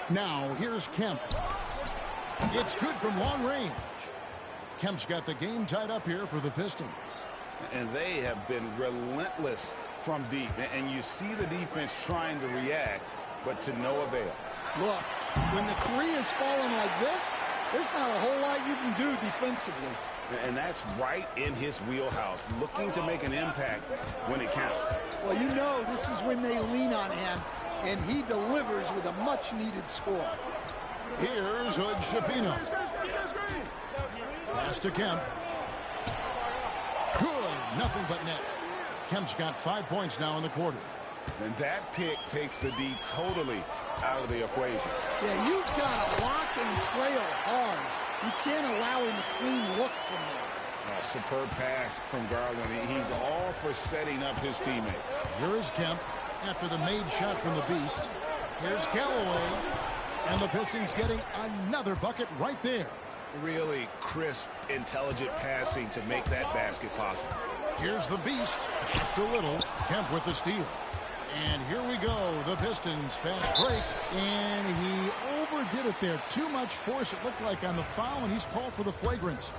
Now here's Kemp. It's good from long range. Kemp's got the game tied up here for the Pistons. And they have been relentless from deep. And you see the defense trying to react, but to no avail. Look, when the 3 is falling like this, there's not a whole lot you can do defensively. And that's right in his wheelhouse, looking to make an impact when it counts. Well, you know this is when they lean on him, and he delivers with a much-needed score. Here's Hood Schifino. Pass to Kemp. Good. Nothing but net. Kemp's got 5 points now in the quarter. And that pick takes the D totally out of the equation. Yeah, you've got to lock and trail hard. You can't allow him a clean look from there. A superb pass from Garland. He's all for setting up his teammate. Here is Kemp after the made shot from the Beast. Here's Galloway. And the Pistons getting another bucket right there. Really crisp, intelligent passing to make that basket possible. Here's the Beast. Just a little. Kemp with the steal. And here we go. The Pistons fast break. And he overdid it there. Too much force, it looked like, on the foul, and he's called for the flagrant.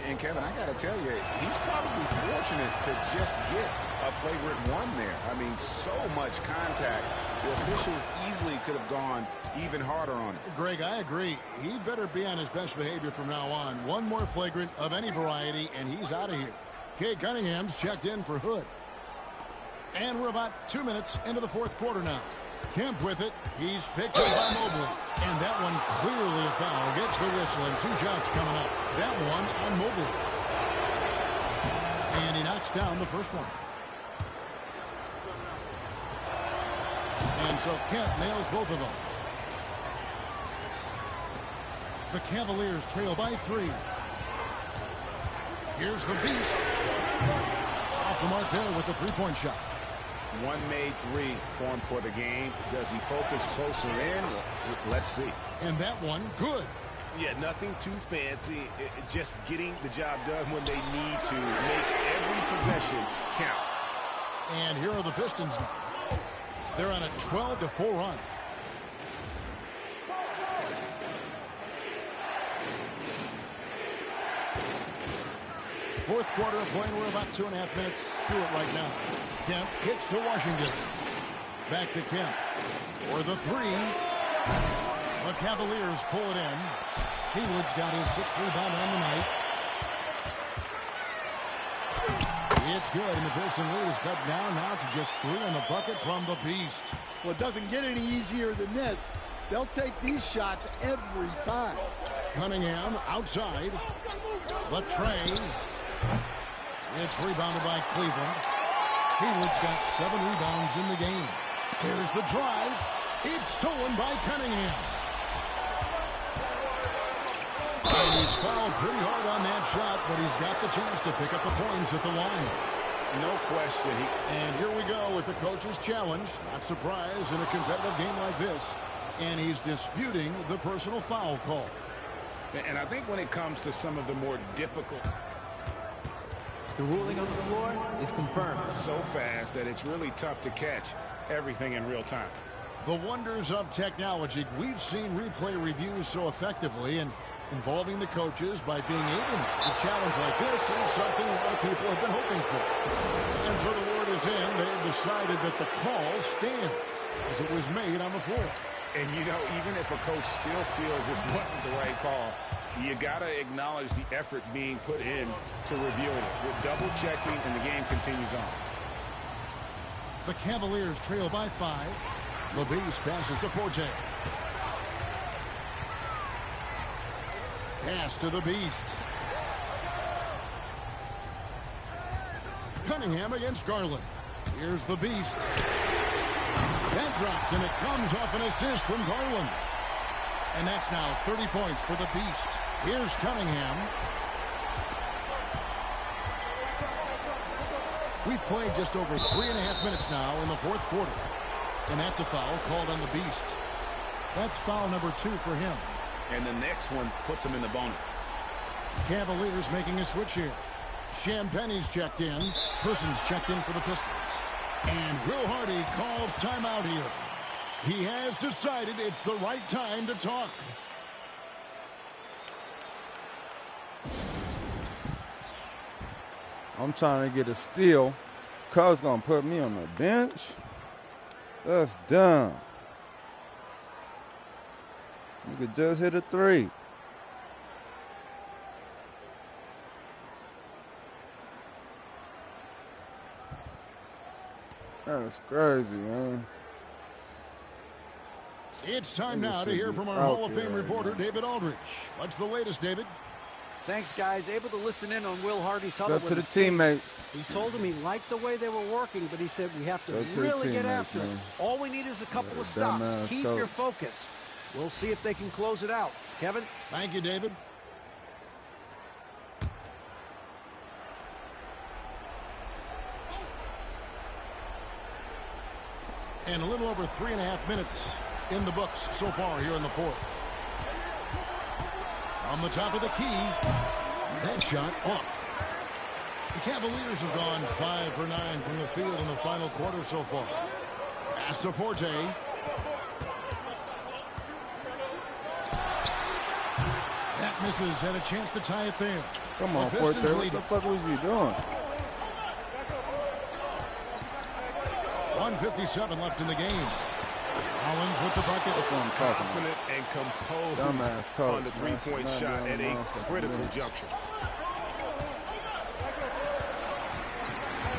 And Kevin, I got to tell you, he's probably fortunate to just get a flagrant 1 there. I mean, so much contact. The officials easily could have gone even harder on it. Greg, I agree. He better be on his best behavior from now on. One more flagrant of any variety, and he's out of here. Cade Cunningham's checked in for Hood. And we're about 2 minutes into the fourth quarter now. Kemp with it. He's picked up by Mobley. And that one clearly a foul. Gets the whistle, and 2 shots coming up. That one on Mobley. And he knocks down the first one. And so Kemp nails both of them. The Cavaliers trail by 3. Here's the Beast. Off the mark there with the three-point shot. One made 3 formed for the game. Does he focus closer in? Let's see. And that one, good. Yeah, nothing too fancy. Just getting the job done when they need to. Make every possession count. And here are the Pistons now. They're on a 12-4 run. Fourth quarter of play. We're about 2.5 minutes through it right now. Kemp kicks to Washington. Back to Kemp for the three. The Cavaliers pull it in. Haywood's got his 6th rebound on the night. It's good, and the Pistons lead is cut down now to just 3 on the bucket from the Beast. Well, it doesn't get any easier than this. They'll take these shots every time. Cunningham outside. The tray. It's rebounded by Cleveland. Haywood's got 7 rebounds in the game. Here's the drive. It's stolen by Cunningham. And he's fouled pretty hard on that shot, but he's got the chance to pick up the points at the line. No question. And here we go with the coach's challenge. Not surprised in a competitive game like this. And he's disputing the personal foul call. And I think when it comes to some of the more difficult... The ruling on the floor is confirmed. So fast that it's really tough to catch everything in real time. The wonders of technology. We've seen replay reviews so effectively, and involving the coaches by being able to challenge like this is something a lot of people have been hoping for. And so the word is in. They've decided that the call stands as it was made on the floor. And, you know, even if a coach still feels this wasn't the right call, you got to acknowledge the effort being put in to reviewing it. With double-checking, and the game continues on. The Cavaliers trail by 5. The Beast passes to Forte. Pass to the Beast. Cunningham against Garland. Here's the Beast. That drops, and it comes off an assist from Garland. And that's now 30 points for the Beast. Here's Cunningham. We've played just over 3.5 minutes now in the fourth quarter. And that's a foul called on the Beast. That's foul number 2 for him. And the next one puts him in the bonus. Cavaliers making a switch here. Champagne's checked in. Persons checked in for the Pistons. And Will Hardy calls timeout here. He has decided it's the right time to talk. I'm trying to get a steal. Coach's going to put me on the bench. That's dumb. You could just hit a 3. That's crazy, man. It's time now to hear from our Hall of Fame reporter, David Aldridge. What's the latest, David? Thanks, guys. Able to listen in on Will Hardy's huddle Up to the teammates. He told him he liked the way they were working, but he said we have to really get after it. All we need is a couple of stops. Keep your focus. We'll see if they can close it out. Kevin? Thank you, David. And a little over 3.5 minutes in the books so far here in the fourth. From the top of the key, that shot off. The Cavaliers have gone 5 for 9 from the field in the final quarter so far. Pass to Forte. That misses. Had a chance to tie it there. Come on, Forte. What the fuck was you doing? 1:57 left in the game. Collins with the bucket. That's what I'm talking about. Confident and composed Dumbass coach, on the three-point shot at a critical juncture.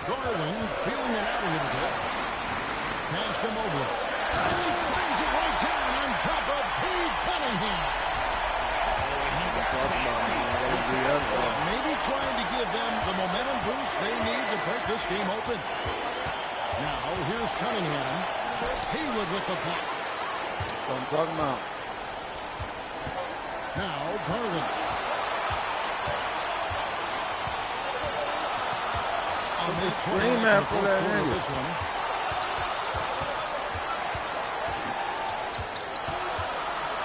Garland feeling it out a little bit. Pass to Mobley. And he slams it right down on top of Cade Cunningham. Maybe trying to give them the momentum boost they need to break this game open. Now, here's Cunningham. Haywood with the block. What I'm talking about. Now, Garland. I'm just screaming after that nigga. This one.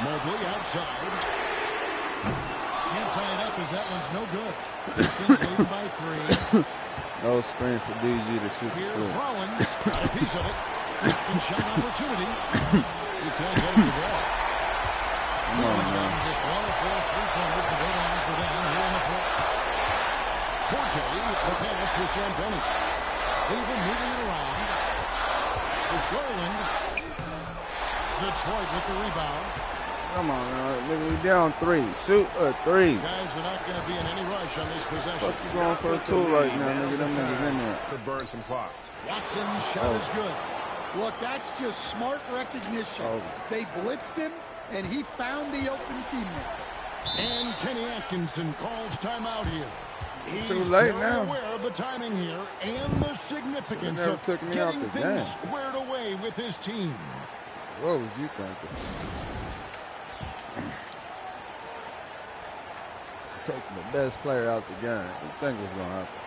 Mobley outside. Can't tie it up as that one's no good. Pistons lead by 3. No screen for DG to shoot the Here's three. Rollins. Got a piece of it. Second shot opportunity. You can't get it to go. Come on, man. Just one of 4 3-pointers to go down for them here in the fourth. Forte, the pass to Champagnie. Cleveland moving it around. It's Garland. Detroit with the rebound. Come on, now. Nigga, we down 3. Shoot a 3. Guys are not going to be in any rush on this possession. Fuck you going for a 2 right now, nigga? Them niggas in there. To burn some clock. Watson's shot is good. Look, that's just smart recognition. They blitzed him, and he found the open teammate. And Kenny Atkinson calls timeout here. He's too late very now. aware of the timing here and the significance never of took me out getting the things game. squared away with his team. What was you thinking? Taking the best player out the game. What do you think was going to happen?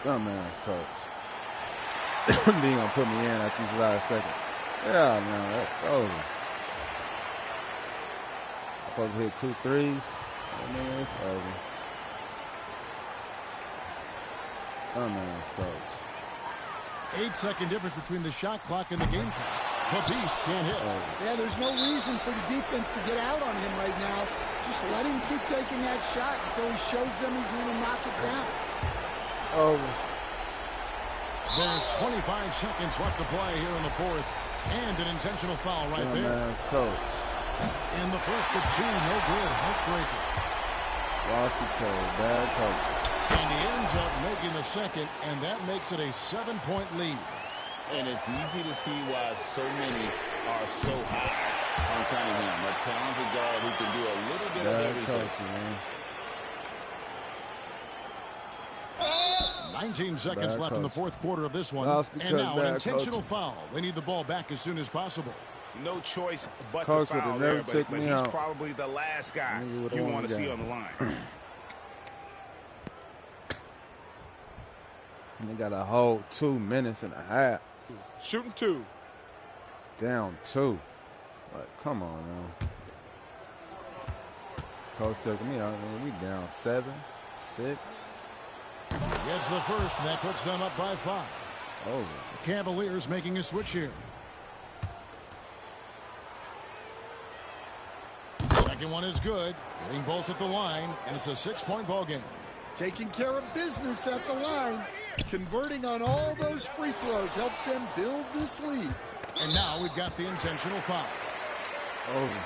Dumbass coach. Then you going to put me in at these last seconds. Yeah, no, that's over. Supposed to hit 2 threes. I mean, it's over. Dumbass coach. 8-second difference between the shot clock and the game clock. The Beast can't hit. Yeah, there's no reason for the defense to get out on him right now. Just let him keep taking that shot until he shows them he's going to knock it down. It's over. There's 25 seconds left to play here in the fourth. And an intentional foul right there. Dumbass coach. In the first of 2, no good. Heartbreaker. Lost control. Bad coaching. And he ends up making the second, and that makes it a 7-point lead. And it's easy to see why so many are so high on Cunningham, a talented guard who can do a little bit of everything. Coaching, man. 19 seconds left in the fourth quarter of this one. And now an intentional foul. They need the ball back as soon as possible. No choice but Coach to foul never there, but me he's out. probably the last guy you want to see on the line. And they got a whole 2 minutes and a half. Shooting 2. Down 2. Like, come on now. Coach took me out. Man, we down 7, 6. Gets the first, and that puts them up by 5. Over. The Cavaliers making a switch here. Second one is good. Getting both at the line, and it's a 6-point ball game. Taking care of business at the line. Converting on all those free throws helps them build this lead. And now we've got the intentional foul. Over.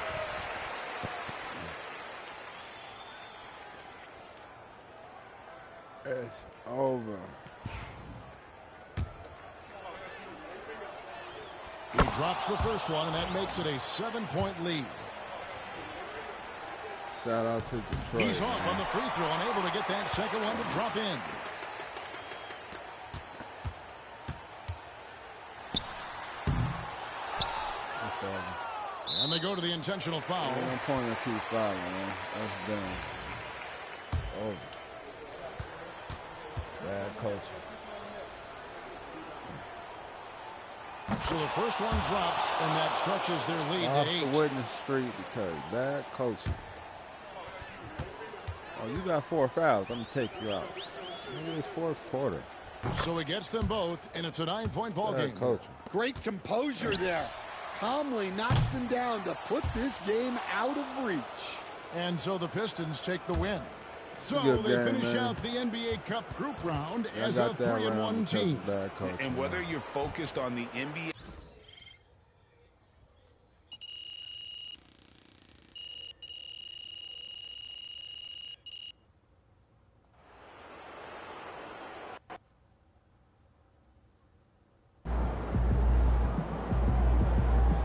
It's over. He drops the first one, and that makes it a 7-point lead. Shout out to Detroit. He's off on the free throw, unable to get that second one to drop in. It's over. And they go to the intentional foul. 1 point and 2 fouling, man. That's done. It's over. Bad coaching. So the first one drops, and that stretches their lead Off to 8. the witness street because bad coaching. Oh, you got 4 fouls. I'm going to take you out. Look at this fourth quarter. So he gets them both, and it's a 9-point ball game. Coaching. Great composure there. Calmly knocks them down to put this game out of reach. And so the Pistons take the win. So Good they game, finish man. out the NBA Cup group round I as got a that 3-1 round because team. of bad coaching, And whether man. you're focused on the NBA.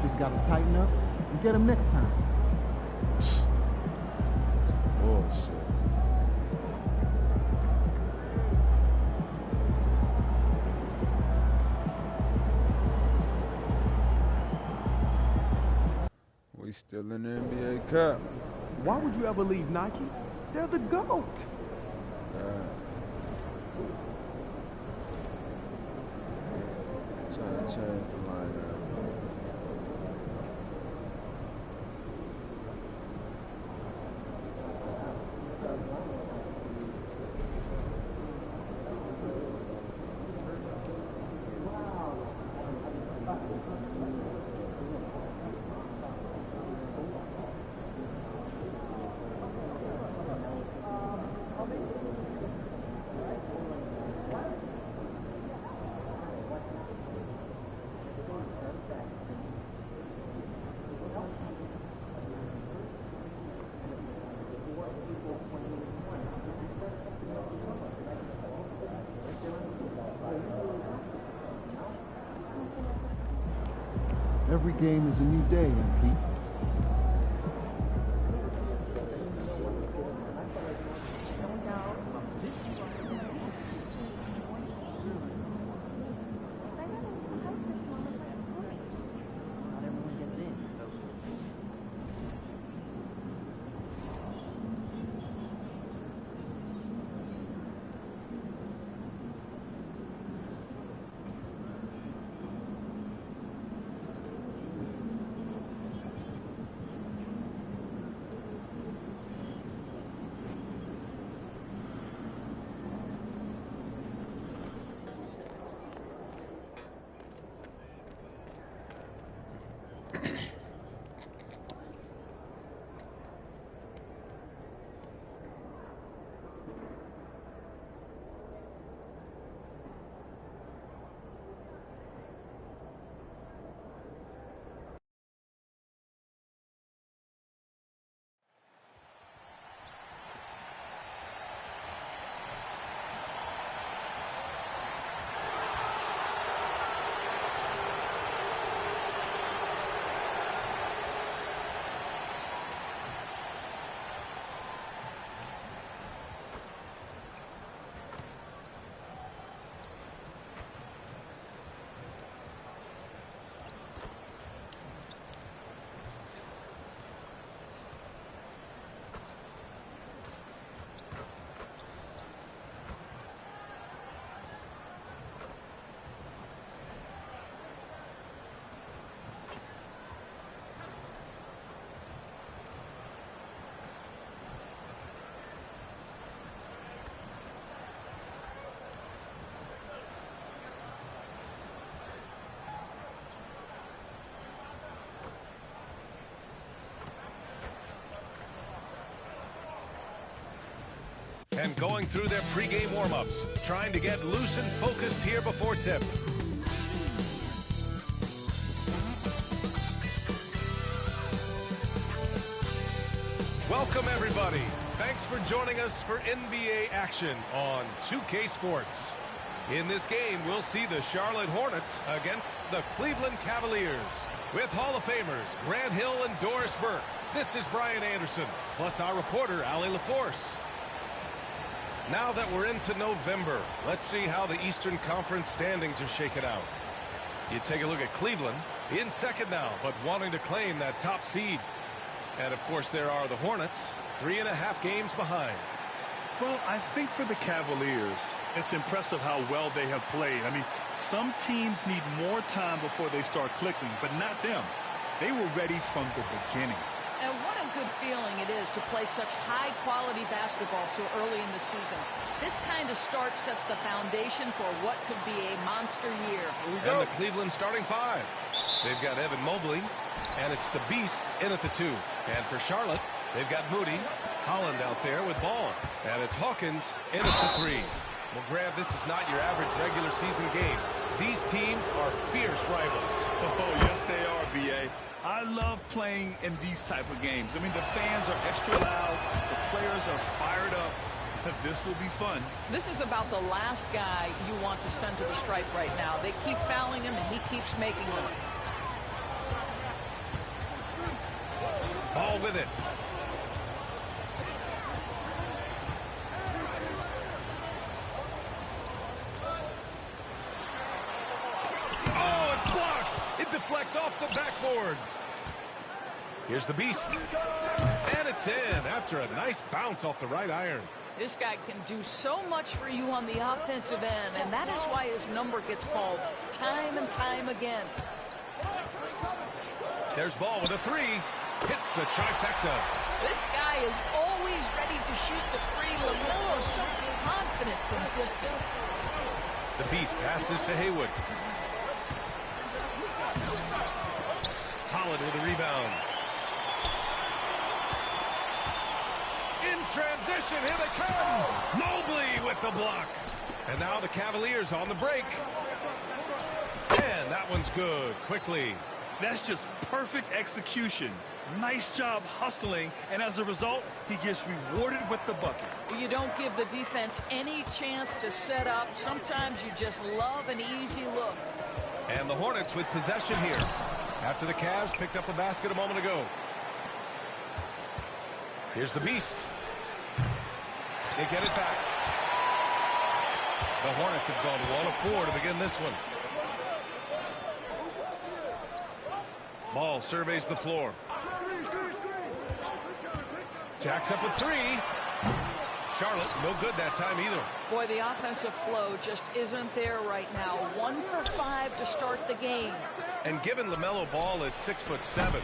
Just got to tighten up and get him next time. It's bullshit. We still in the NBA Cup. Why would you ever leave Nike? They're the GOAT. Trying to change the lineup. Every game is a new day, MP. And going through their pregame warm-ups, trying to get loose and focused here before tip. Welcome, everybody. Thanks for joining us for NBA action on 2K Sports. In this game, we'll see the Charlotte Hornets against the Cleveland Cavaliers. With Hall of Famers Grant Hill and Doris Burke, this is Brian Anderson, plus our reporter, Allie LaForce. Now that we're into November, let's see how the Eastern Conference standings are shaken out. You take a look at Cleveland, in second now, but wanting to claim that top seed. And, of course, there are the Hornets, 3.5 games behind. Well, I think for the Cavaliers, it's impressive how well they have played. I mean, some teams need more time before they start clicking, but not them. They were ready from the beginning. And what a good feeling it is to play such high-quality basketball so early in the season. This kind of start sets the foundation for what could be a monster year. And the Cleveland starting five. They've got Evan Mobley, and it's the Beast in at the 2. And for Charlotte, they've got Moody, Holland out there with Ball. And it's Hawkins in at the 3. Well, Grant, this is not your average regular season game. These teams are fierce rivals. Oh, yes, they are, B.A. I love playing in these type of games. I mean, the fans are extra loud. The players are fired up. This will be fun. This is about the last guy you want to send to the stripe right now. They keep fouling him, and he keeps making them. Ball with it. Oh, it's blocked. It deflects off the backboard. Here's the Beast. And it's in after a nice bounce off the right iron. This guy can do so much for you on the offensive end, and that is why his number gets called time and time again. There's Ball with a 3. Hits the trifecta. This guy is always ready to shoot the 3. LaMelo so confident from distance. The Beast passes to Haywood. Holland with a rebound. In transition, here they come. Mobley with the block. And now the Cavaliers on the break. And that one's good, quickly. That's just perfect execution. Nice job hustling, and as a result, he gets rewarded with the bucket. You don't give the defense any chance to set up. Sometimes you just love an easy look. And the Hornets with possession here. After the Cavs picked up a basket a moment ago. Here's the Beast. They get it back. The Hornets have gone 1 of 4 to begin this one. Ball surveys the floor. Jacks up with 3. Charlotte, no good that time either. Boy, the offensive flow just isn't there right now. 1 for 5 to start the game. And given LaMelo Ball is 6'7",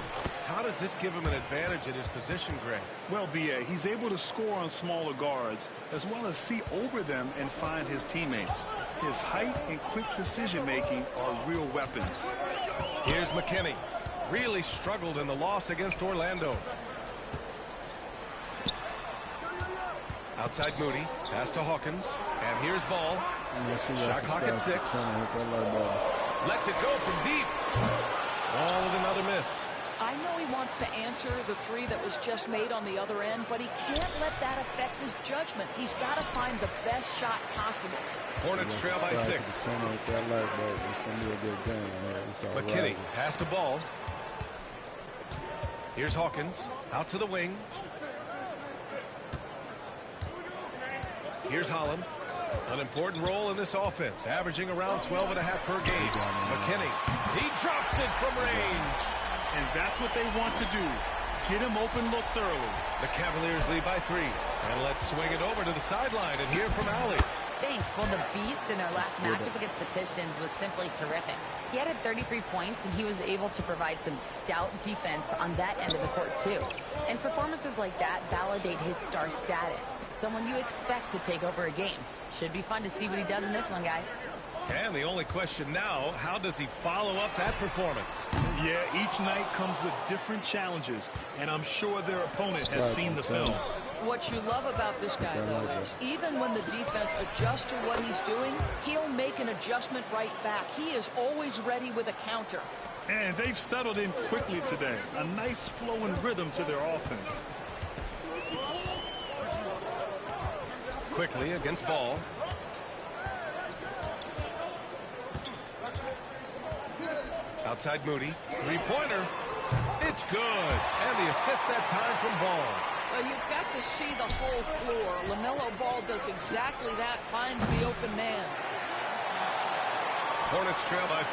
how does this give him an advantage in his position, Greg? Well, B.A., he's able to score on smaller guards, as well as see over them and find his teammates. His height and quick decision-making are real weapons. Here's McKinney. Really struggled in the loss against Orlando. Outside Moody. Pass to Hawkins. And here's Ball. Shot clock at 6. Lets it go from deep. Ball with another miss. I know he wants to answer the 3 that was just made on the other end, but he can't let that affect his judgment. He's got to find the best shot possible. Hornets trail by 6. McKinney pass to Ball. Here's Hawkins. Out to the wing. Here's Holland. An important role in this offense, averaging around 12.5 per game. McKinney. He drops it from range. And that's what they want to do. Get him open looks early. The Cavaliers lead by 3. And let's swing it over to the sideline and hear from Allie. Thanks. Well, the Beast in their last matchup against the Pistons was simply terrific. He had 33 points, and he was able to provide some stout defense on that end of the court, too. And performances like that validate his star status, someone you expect to take over a game. Should be fun to see what he does in this one, guys. And the only question now, how does he follow up that performance? Yeah, each night comes with different challenges, and I'm sure their opponent has seen the film. What you love about this guy, though, is even when the defense adjusts to what he's doing, he'll make an adjustment right back. He is always ready with a counter. And they've settled in quickly today. A nice flowing rhythm to their offense. Quickly against Ball. Outside Moody. Three-pointer. It's good. And the assist that time from Ball. Well, you've got to see the whole floor. LaMelo Ball does exactly that, finds the open man. Hornets trail by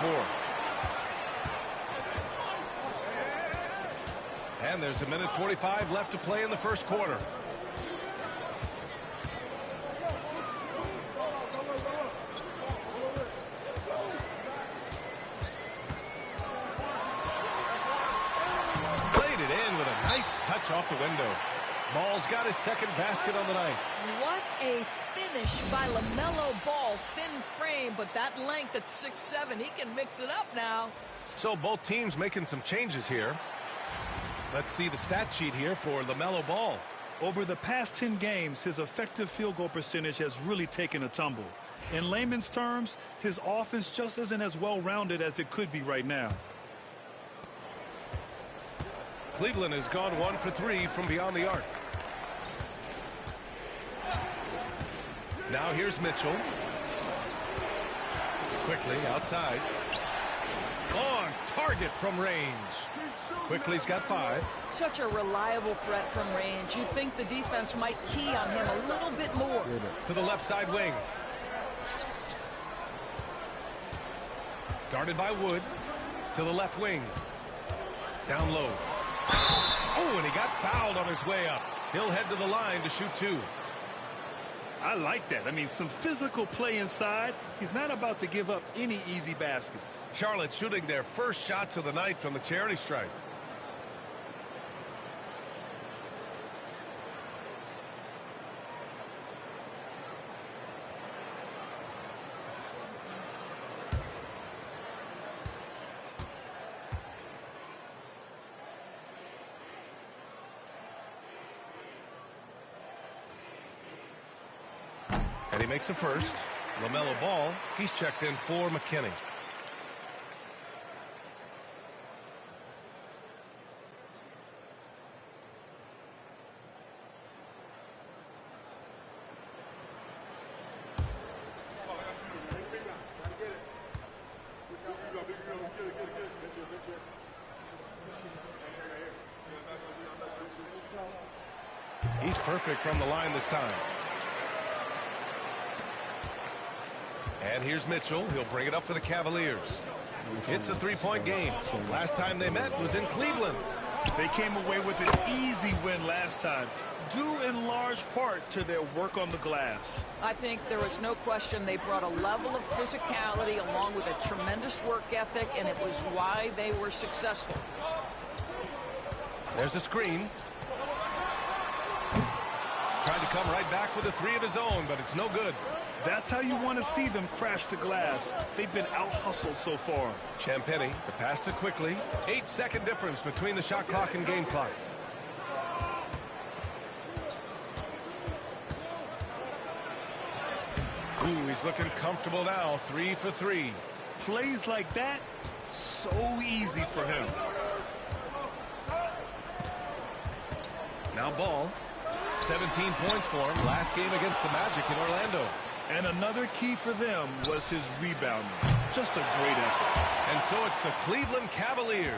4. And there's 1:45 left to play in the first quarter. Played it in with a nice touch off the window. Ball's got his second basket on the night. What a finish by LaMelo Ball. Thin frame, but that length at 6'7", he can mix it up now. So both teams making some changes here. Let's see the stat sheet here for LaMelo Ball. Over the past 10 games, his effective field goal percentage has really taken a tumble. In layman's terms, his offense just isn't as well-rounded as it could be right now. Cleveland has gone 1 for 3 from beyond the arc. Now here's Mitchell. Quickly outside. On target from range. Quickly's got 5. Such a reliable threat from range. You'd think the defense might key on him a little bit more. To the left side wing. Guarded by Wood. To the left wing. Down low. Oh, and he got fouled on his way up. He'll head to the line to shoot 2. I like that. I mean, some physical play inside. He's not about to give up any easy baskets. Charlotte shooting their first shots of the night from the charity stripe. And he makes a first. LaMelo Ball, he's checked in for McKinney. He's perfect from the line this time. And here's Mitchell. He'll bring it up for the Cavaliers. It's a three-point game. Last time they met was in Cleveland. They came away with an easy win last time, due in large part to their work on the glass. I think there was no question they brought a level of physicality along with a tremendous work ethic, and it was why they were successful. There's a screen. Tried to come right back with a three of his own, but it's no good. That's how you want to see them crash the glass. They've been out-hustled so far. Champagnie, the pass to Quickly. 8-second difference between the shot clock and game clock. Ooh, he's looking comfortable now. 3 for 3. Plays like that, so easy for him. Now Ball. 17 points for him last game against the Magic in Orlando. And another key for them was his rebounding. Just a great effort. And so it's the Cleveland Cavaliers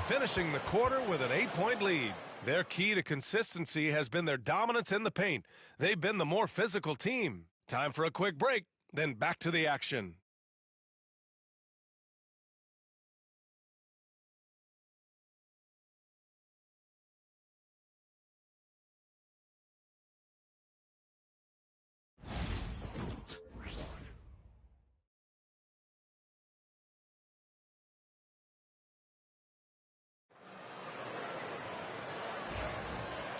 finishing the quarter with an 8-point lead. Their key to consistency has been their dominance in the paint. They've been the more physical team. Time for a quick break, then back to the action.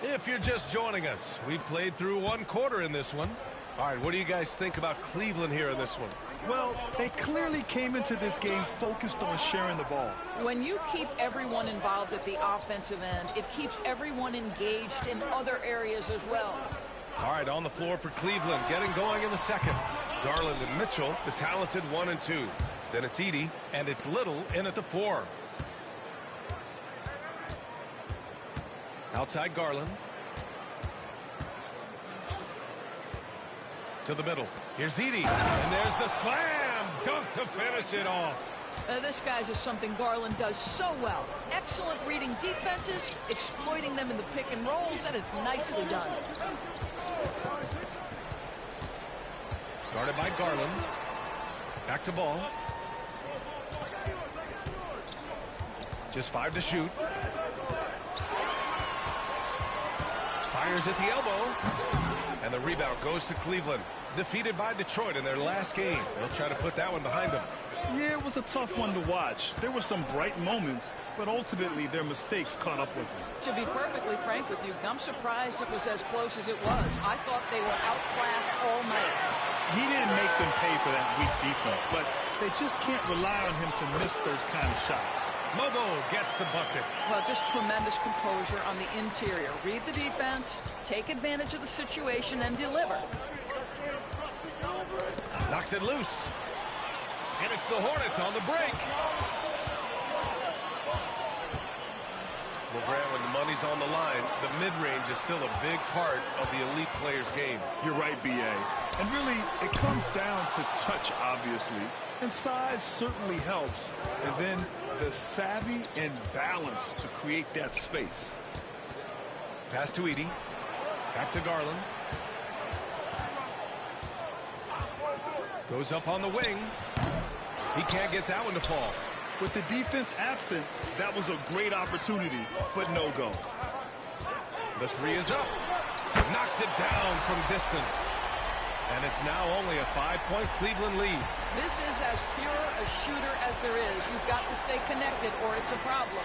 If you're just joining us, we played through one quarter in this one. All right, what do you guys think about Cleveland here in this one? Well, they clearly came into this game focused on sharing the ball. When you keep everyone involved at the offensive end, it keeps everyone engaged in other areas as well. All right, on the floor for Cleveland, getting going in the second. Garland and Mitchell, the talented 1 and 2. Then it's Edey, and it's Little in at the 4. Outside Garland. To the middle. Here's Edey. And there's the slam dunk to finish it off. This guy's is something Garland does so well. Excellent reading defenses, exploiting them in the pick and rolls. That is nicely done. Guarded by Garland. Back to Ball. Just 5 to shoot. Fires at the elbow. And the rebound goes to Cleveland. Defeated by Detroit in their last game. They'll try to put that one behind them. Yeah, it was a tough one to watch. There were some bright moments, but ultimately their mistakes caught up with them. To be perfectly frank with you, I'm surprised it was as close as it was. I thought they were outclassed all night. He didn't make them pay for that weak defense, but they just can't rely on him to miss those kind of shots. Mogo gets the bucket. Well, just tremendous composure on the interior. Read the defense, take advantage of the situation, and deliver. Knocks it loose. And it's the Hornets on the break. Well, Grant, when the money's on the line, the mid-range is still a big part of the elite player's game. You're right, B.A. And really, it comes down to touch, obviously. And size certainly helps. And then the savvy and balance to create that space. Pass to Edey. Back to Garland. Goes up on the wing. He can't get that one to fall. With the defense absent, that was a great opportunity, but no go. The three is up. Knocks it down from distance. And it's now only a 5-point Cleveland lead. This is as pure a shooter as there is. You've got to stay connected or it's a problem.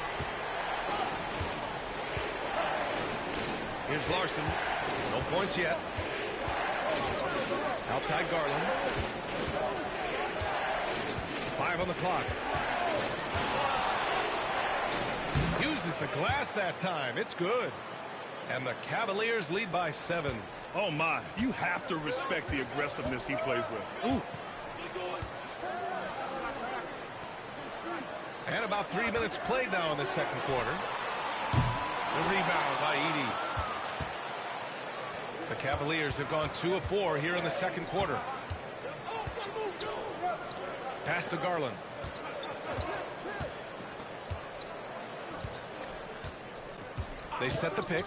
Here's Larson. No points yet. Outside Garland. 5 on the clock. Uses the glass that time. It's good. And the Cavaliers lead by 7. Oh, my. You have to respect the aggressiveness he plays with. Ooh. And about 3 minutes played now in the second quarter. The rebound by Edey. The Cavaliers have gone 2 of 4 here in the second quarter. Pass to Garland. They set the pick.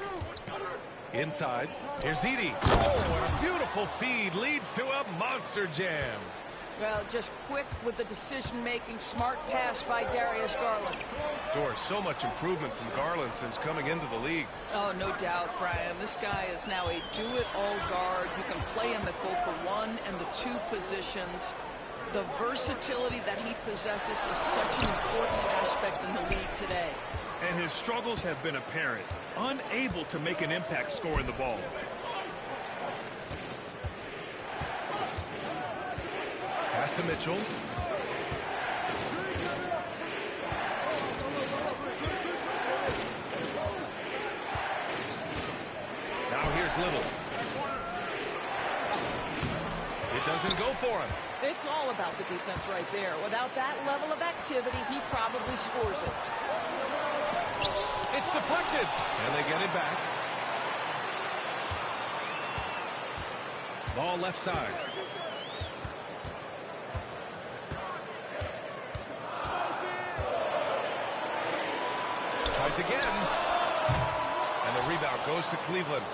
Inside, here's Edey. Oh, and a beautiful feed leads to a monster jam. Well, just quick with the decision-making, smart pass by Darius Garland. Doris, so much improvement from Garland since coming into the league. Oh, no doubt, Brian. This guy is now a do-it-all guard. You can play him at both the 1 and the 2 positions. The versatility that he possesses is such an important aspect in the league today. And his struggles have been apparent. Unable to make an impact scoring the ball. Pass to Mitchell. Now here's Little. It doesn't go for him. It's all about the defense right there. Without that level of activity, he probably scores it. It's deflected, and they get it back. Ball left side. Tries again. And the rebound goes to Cleveland.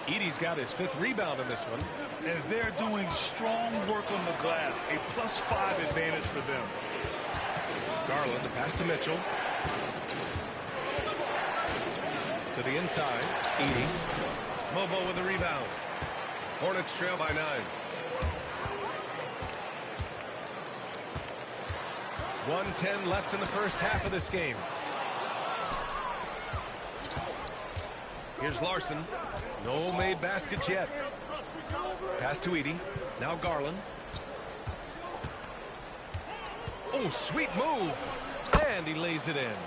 Edey's got his 5th rebound in this one. And they're doing strong work on the glass. A +5 advantage for them. Garland, the pass to Mitchell. To the inside. Edey. Mobo with the rebound. Hornets trail by 9. .110 left in the first half of this game. Here's Larson. No made baskets yet. Pass to Edey. Now Garland. Oh, sweet move. And he lays it in.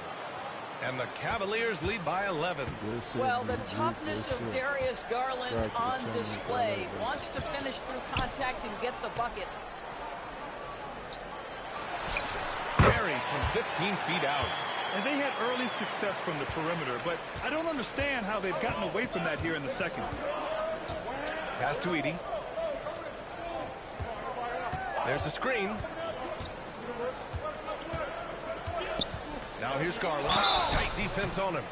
And the Cavaliers lead by 11. Well, the toughness of Darius Garland on display. Wants to finish through contact and get the bucket. Buried from 15 feet out. And they had early success from the perimeter, but I don't understand how they've gotten away from that here in the second. Pass to Edey. There's a screen. Now here's Garland. Tight defense on him.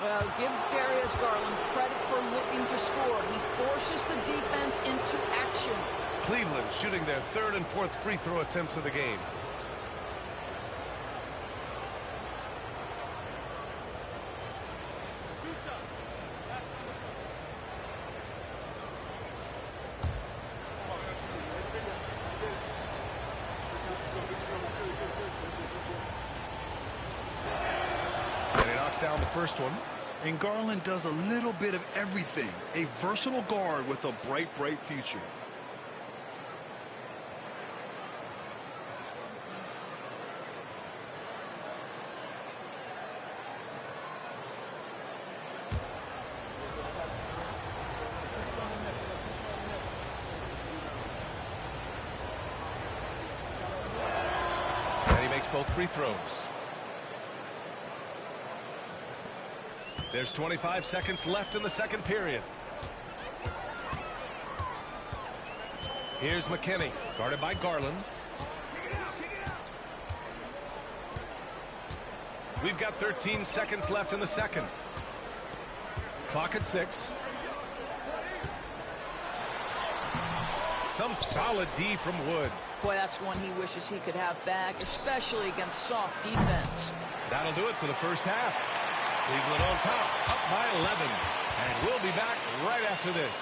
Well, give Darius Garland credit for looking to score. He forces the defense into action. Cleveland shooting their 3rd and 4th free throw attempts of the game. Down the first one. And Garland does a little bit of everything. A versatile guard with a bright, bright future. And he makes both free throws. There's 25 seconds left in the second period. Here's McKinney, guarded by Garland. We've got 13 seconds left in the second. Clock at 6. Some solid D from Wood. Boy, that's one he wishes he could have back, especially against soft defense. That'll do it for the first half. Cleveland on top, up by 11. And we'll be back right after this.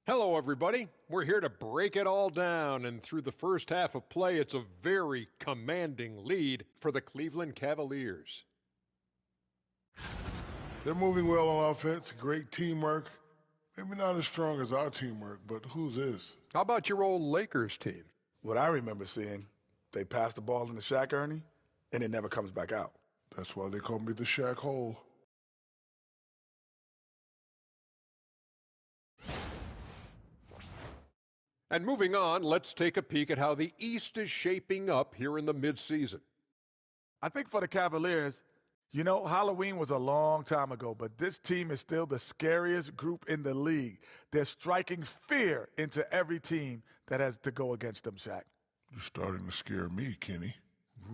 Hello, everybody. We're here to break it all down, and through the first half of play, it's a very commanding lead for the Cleveland Cavaliers. They're moving well on offense, great teamwork. Maybe not as strong as our teamwork, but whose is? How about your old Lakers team? What I remember seeing, they pass the ball into Shaq, Ernie, and it never comes back out. That's why they call me the Shaq Hole. And moving on, let's take a peek at how the East is shaping up here in the midseason. I think for the Cavaliers, you know, Halloween was a long time ago, but this team is still the scariest group in the league. They're striking fear into every team that has to go against them, Shaq. You're starting to scare me, Kenny.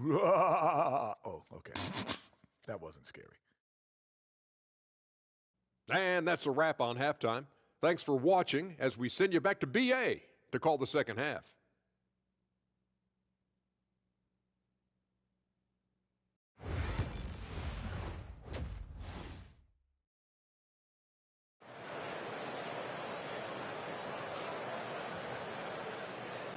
Oh, okay. That wasn't scary. And that's a wrap on halftime. Thanks for watching as we send you back to BA to call the second half.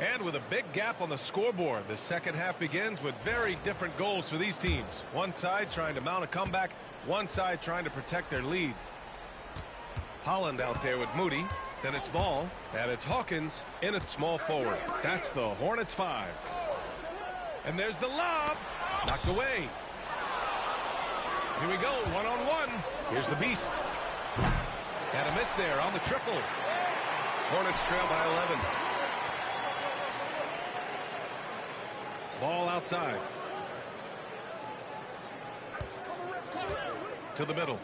And with a big gap on the scoreboard, the second half begins with very different goals for these teams. One side trying to mount a comeback, one side trying to protect their lead. Holland out there with Moody. Then it's Ball, and it's Hawkins in at small forward. That's the Hornets 5. And there's the lob. Knocked away. Here we go, one-on-one. Here's the Beast. And a miss there on the triple. Hornets trail by 11. Ball outside. To the middle.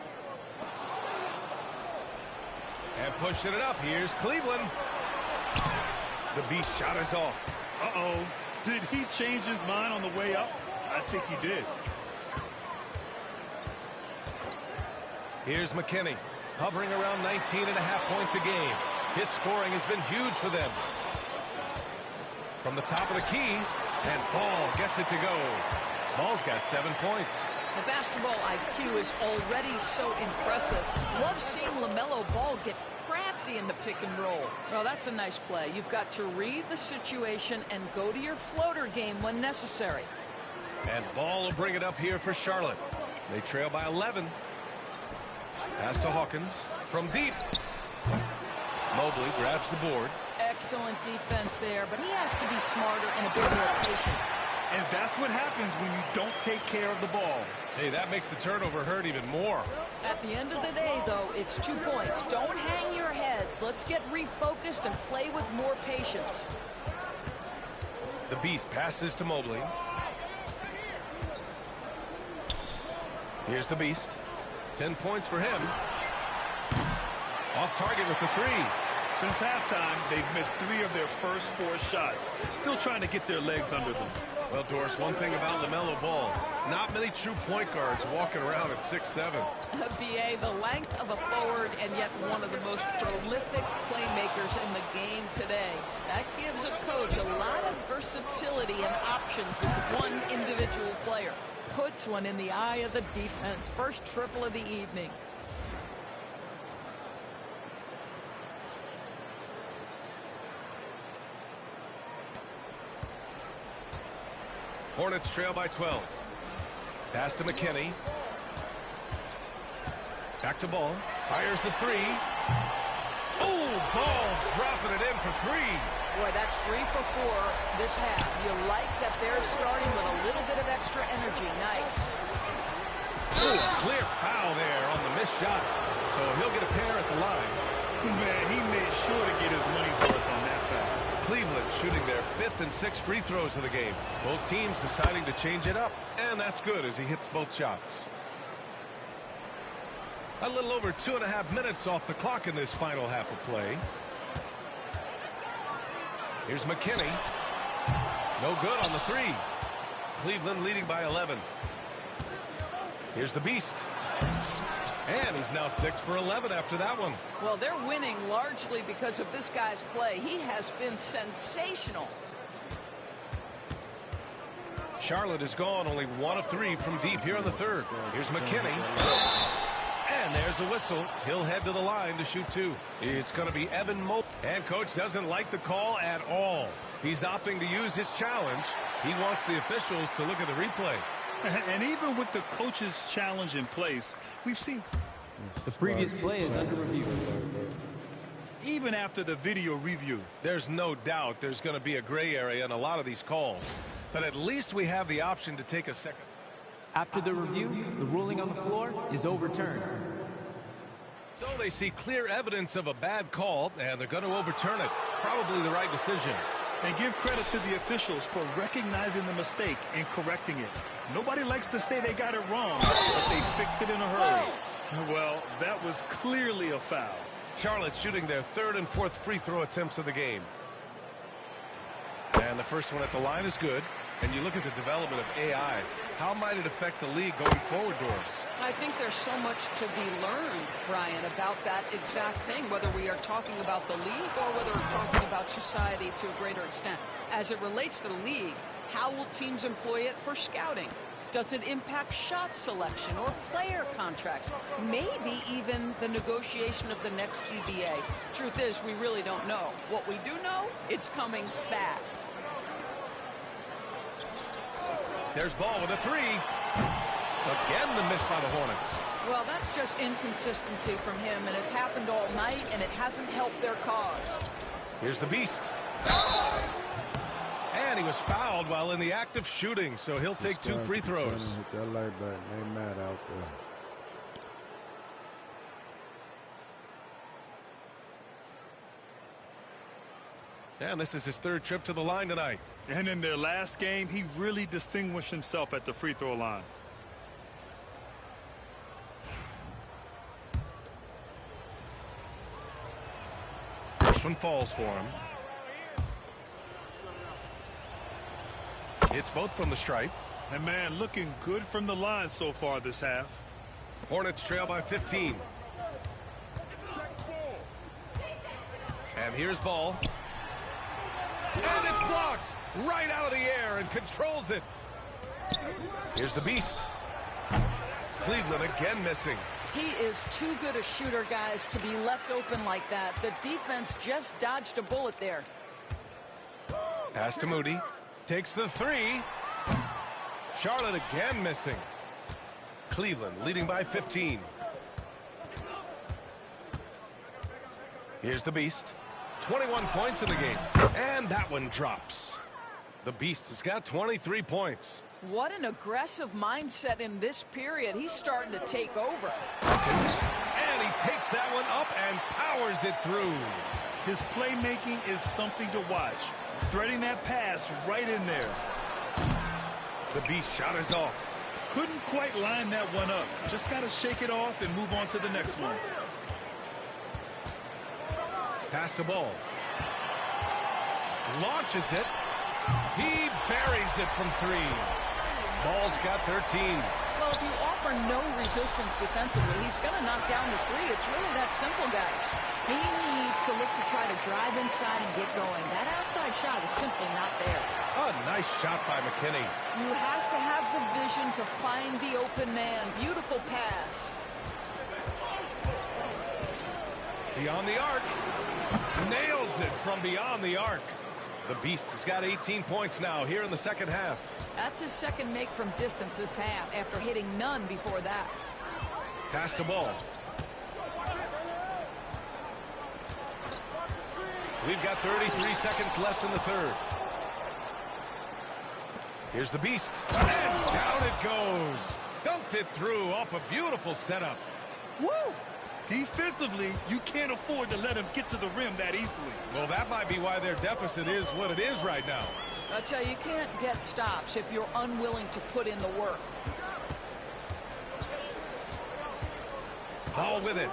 And pushing it up. Here's Cleveland. The Beast shot is off. Uh-oh. Did he change his mind on the way up? I think he did. Here's McKinney. Hovering around 19.5 points a game. His scoring has been huge for them. From the top of the key. And Ball gets it to go. Ball's got 7 points. The basketball IQ is already so impressive. Love seeing LaMelo Ball get crafty in the pick and roll. Well, that's a nice play. You've got to read the situation and go to your floater game when necessary. And Ball will bring it up here for Charlotte. They trail by 11. Pass to Hawkins from deep. Mobley grabs the board. Excellent defense there, but he has to be smarter and a bit more patient. And that's what happens when you don't take care of the ball. Hey, that makes the turnover hurt even more. At the end of the day, though, it's 2 points. Don't hang your heads. Let's get refocused and play with more patience. The Beast passes to Mobley. Here's the Beast. 10 points for him. Off target with the 3. Since halftime, they've missed 3 of their first 4 shots. Still trying to get their legs under them. Well, Doris, one thing about LaMelo Ball, not many true point guards walking around at 6'7". BA, the length of a forward and yet one of the most prolific playmakers in the game today. That gives a coach a lot of versatility and options with one individual player. Puts one in the eye of the defense. First triple of the evening. Hornets trail by 12. Pass to McKinney. Back to Ball. Fires the 3. Oh, Ball dropping it in for 3. Boy, that's 3 for 4 this half. You like that they're starting with a little bit of extra energy. Nice. Ooh, clear foul there on the missed shot. So he'll get a pair at the line. Man, he made sure to get his money's worth on that foul. Cleveland shooting their 5th and 6th free throws of the game. Both teams deciding to change it up. And that's good as he hits both shots. A little over 2.5 minutes off the clock in this final half of play. Here's McKinney. No good on the 3. Cleveland leading by 11. Here's the Beast. And he's now 6 for 11 after that one. Well, they're winning largely because of this guy's play. He has been sensational. Charlotte is gone only 1 of 3 from deep here in the 3rd. Here's McKinney. And there's a whistle. He'll head to the line to shoot 2. It's going to be Evan Mobley. And coach doesn't like the call at all. He's opting to use his challenge. He wants the officials to look at the replay. And even with the coach's challenge in place, we've seen the previous play is under review. Even after the video review. There's no doubt there's going to be a gray area in a lot of these calls. But at least we have the option to take a second. After the review, the ruling on the floor is overturned. So they see clear evidence of a bad call, and they're going to overturn it. Probably the right decision. And give credit to the officials for recognizing the mistake and correcting it. Nobody likes to say they got it wrong, but they fixed it in a hurry. Well, that was clearly a foul. Charlotte shooting their third and fourth free throw attempts of the game. And the first one at the line is good. And you look at the development of AI. How might it affect the league going forward, Doris? I think there's so much to be learned, Brian, about that exact thing, whether we are talking about the league or whether we're talking about society to a greater extent. As it relates to the league, how will teams employ it for scouting? Does it impact shot selection or player contracts? Maybe even the negotiation of the next CBA. Truth is, we really don't know. What we do know, it's coming fast. There's Ball with a three. Again, the miss by the Hornets. Well, that's just inconsistency from him, and it's happened all night, and it hasn't helped their cause. Here's the Beast. And he was fouled while in the act of shooting, so he'll take 2 free throws. Hit that light button. They mad out there. And this is his third trip to the line tonight. And in their last game, he really distinguished himself at the free throw line. First one falls for him. It's both from the stripe. And man, looking good from the line so far this half. Hornets trail by 15. And here's Ball. And it's blocked right out of the air and controls it. Here's the Beast. Cleveland again missing. He is too good a shooter, guys, to be left open like that. The defense just dodged a bullet there. Pass to Moody. Takes the three. Charlotte again missing. Cleveland leading by 15. Here's the Beast. 21 points in the game. And that one drops. The Beast has got 23 points. What an aggressive mindset in this period. He's starting to take over. And he takes that one up and powers it through. His playmaking is something to watch. Threading that pass right in there. The Beast shot is off. Couldn't quite line that one up. Just got to shake it off and move on to the next one. Pass to Ball. Launches it. He buries it from 3. Ball's got 13. Well, if you offer no resistance defensively, he's going to knock down the 3. It's really that simple, guys. He needs to look to try to drive inside and get going. That outside shot is simply not there. A nice shot by McKinney. You have to have the vision to find the open man. Beautiful pass. Beyond the arc. Nails it from beyond the arc. The Beast has got 18 points now here in the second half. That's his second make from distance this half after hitting none before that. Pass to Ball. We've got 33 seconds left in the third. Here's the Beast. And down it goes. Dunked it through off a beautiful setup. Woo! Defensively, you can't afford to let him get to the rim that easily. Well, that might be why their deficit is what it is right now. I tell you, you can't get stops if you're unwilling to put in the work. Ball with it.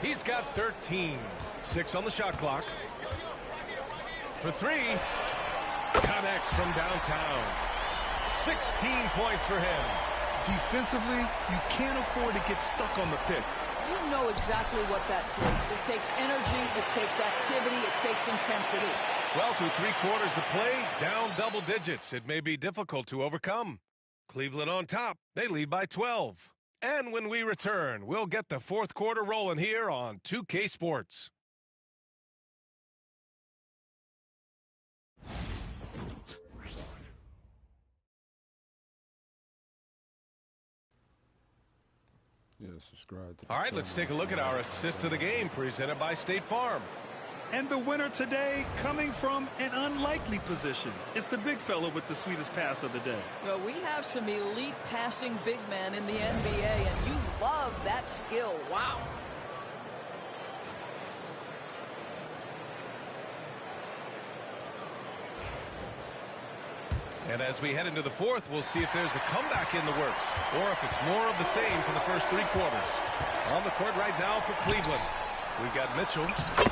He's got 13. 6 on the shot clock. For 3. Connects from downtown. 16 points for him. Defensively, you can't afford to get stuck on the pick. You know exactly what that takes. It takes energy, it takes activity, it takes intensity. Well, through 3 quarters of play, down double digits. It may be difficult to overcome. Cleveland on top. They lead by 12. And when we return, we'll get the fourth quarter rolling here on 2K Sports. Yeah, subscribe to All right, let's take a look at our assist of the game presented by State Farm. And the winner today coming from an unlikely position. It's the big fella with the sweetest pass of the day. Well, we have some elite passing big men in the NBA, and you love that skill. Wow. And as we head into the fourth, we'll see if there's a comeback in the works or if it's more of the same for the first 3 quarters. On the court right now for Cleveland, we've got Mitchell,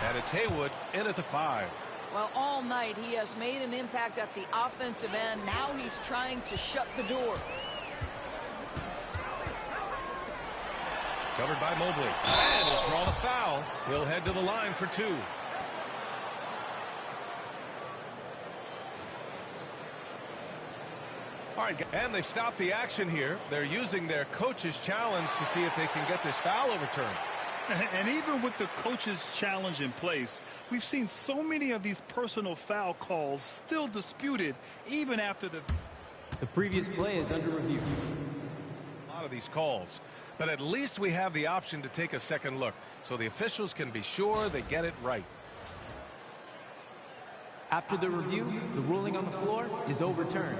and it's Haywood in at the 5. Well, all night he has made an impact at the offensive end. Now he's trying to shut the door. Covered by Mobley. And he'll draw the foul. He'll head to the line for 2. All right, and they've stopped the action here. They're using their coach's challenge to see if they can get this foul overturned. And even with the coach's challenge in place, we've seen so many of these personal foul calls still disputed even after the previous play is under review. A lot of these calls, but at least we have the option to take a second look so the officials can be sure they get it right. After the review, the ruling on the floor is overturned.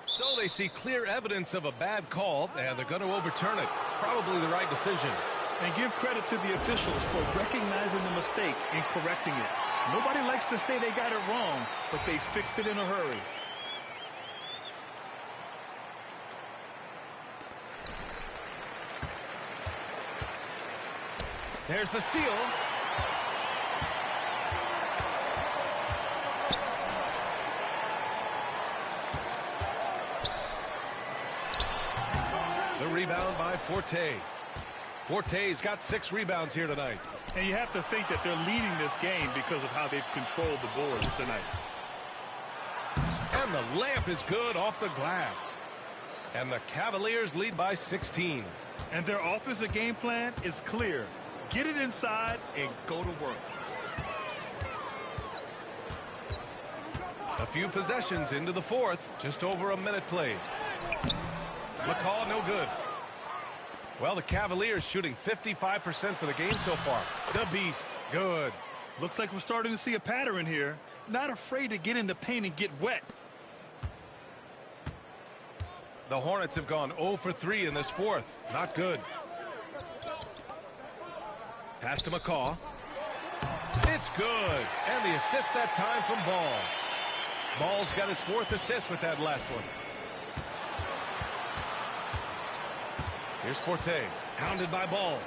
So they see clear evidence of a bad call, and they're going to overturn it. Probably the right decision. And give credit to the officials for recognizing the mistake and correcting it. Nobody likes to say they got it wrong, but they fixed it in a hurry. There's the steal. The rebound by Forte. Forte's got 6 rebounds here tonight. And you have to think that they're leading this game because of how they've controlled the boards tonight. And the layup is good off the glass. And the Cavaliers lead by 16. And their offensive game plan is clear. Get it inside and go to work. A few possessions into the fourth. Just over a minute played. McCall no good. Well, the Cavaliers shooting 55% for the game so far. The Beast, good. Looks like we're starting to see a pattern here. Not afraid to get in the paint and get wet. The Hornets have gone 0 for 3 in this fourth. Not good. Pass to McCaw. It's good. And the assist that time from Ball. Ball's got his 4th assist with that last one. Here's Forte, hounded by Ball.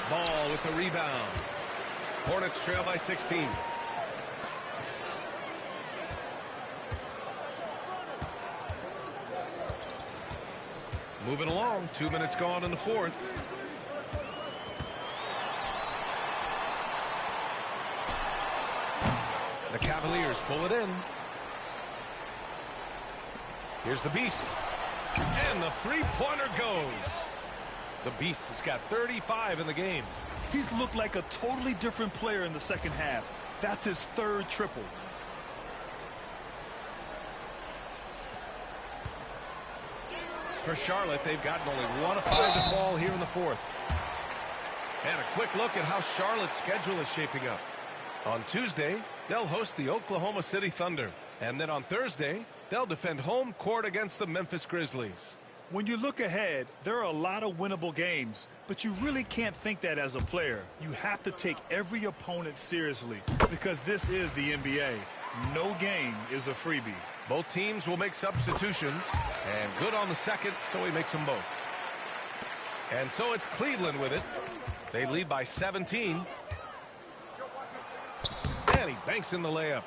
Ball with the rebound. Hornets trail by 16. Moving along, 2 minutes gone in the fourth. The Cavaliers pull it in. Here's the Beast. And the three-pointer goes. The Beast has got 35 in the game. He's looked like a totally different player in the second half. That's his 3rd triple. For Charlotte, they've gotten only 1 of 5 to fall here in the fourth. And a quick look at how Charlotte's schedule is shaping up. On Tuesday, they'll host the Oklahoma City Thunder. And then on Thursday, they'll defend home court against the Memphis Grizzlies. When you look ahead, there are a lot of winnable games, but you really can't think that as a player. You have to take every opponent seriously because this is the NBA. No game is a freebie. Both teams will make substitutions, and good on the second, so he makes them both. And so it's Cleveland with it. They lead by 17. And he banks in the layup.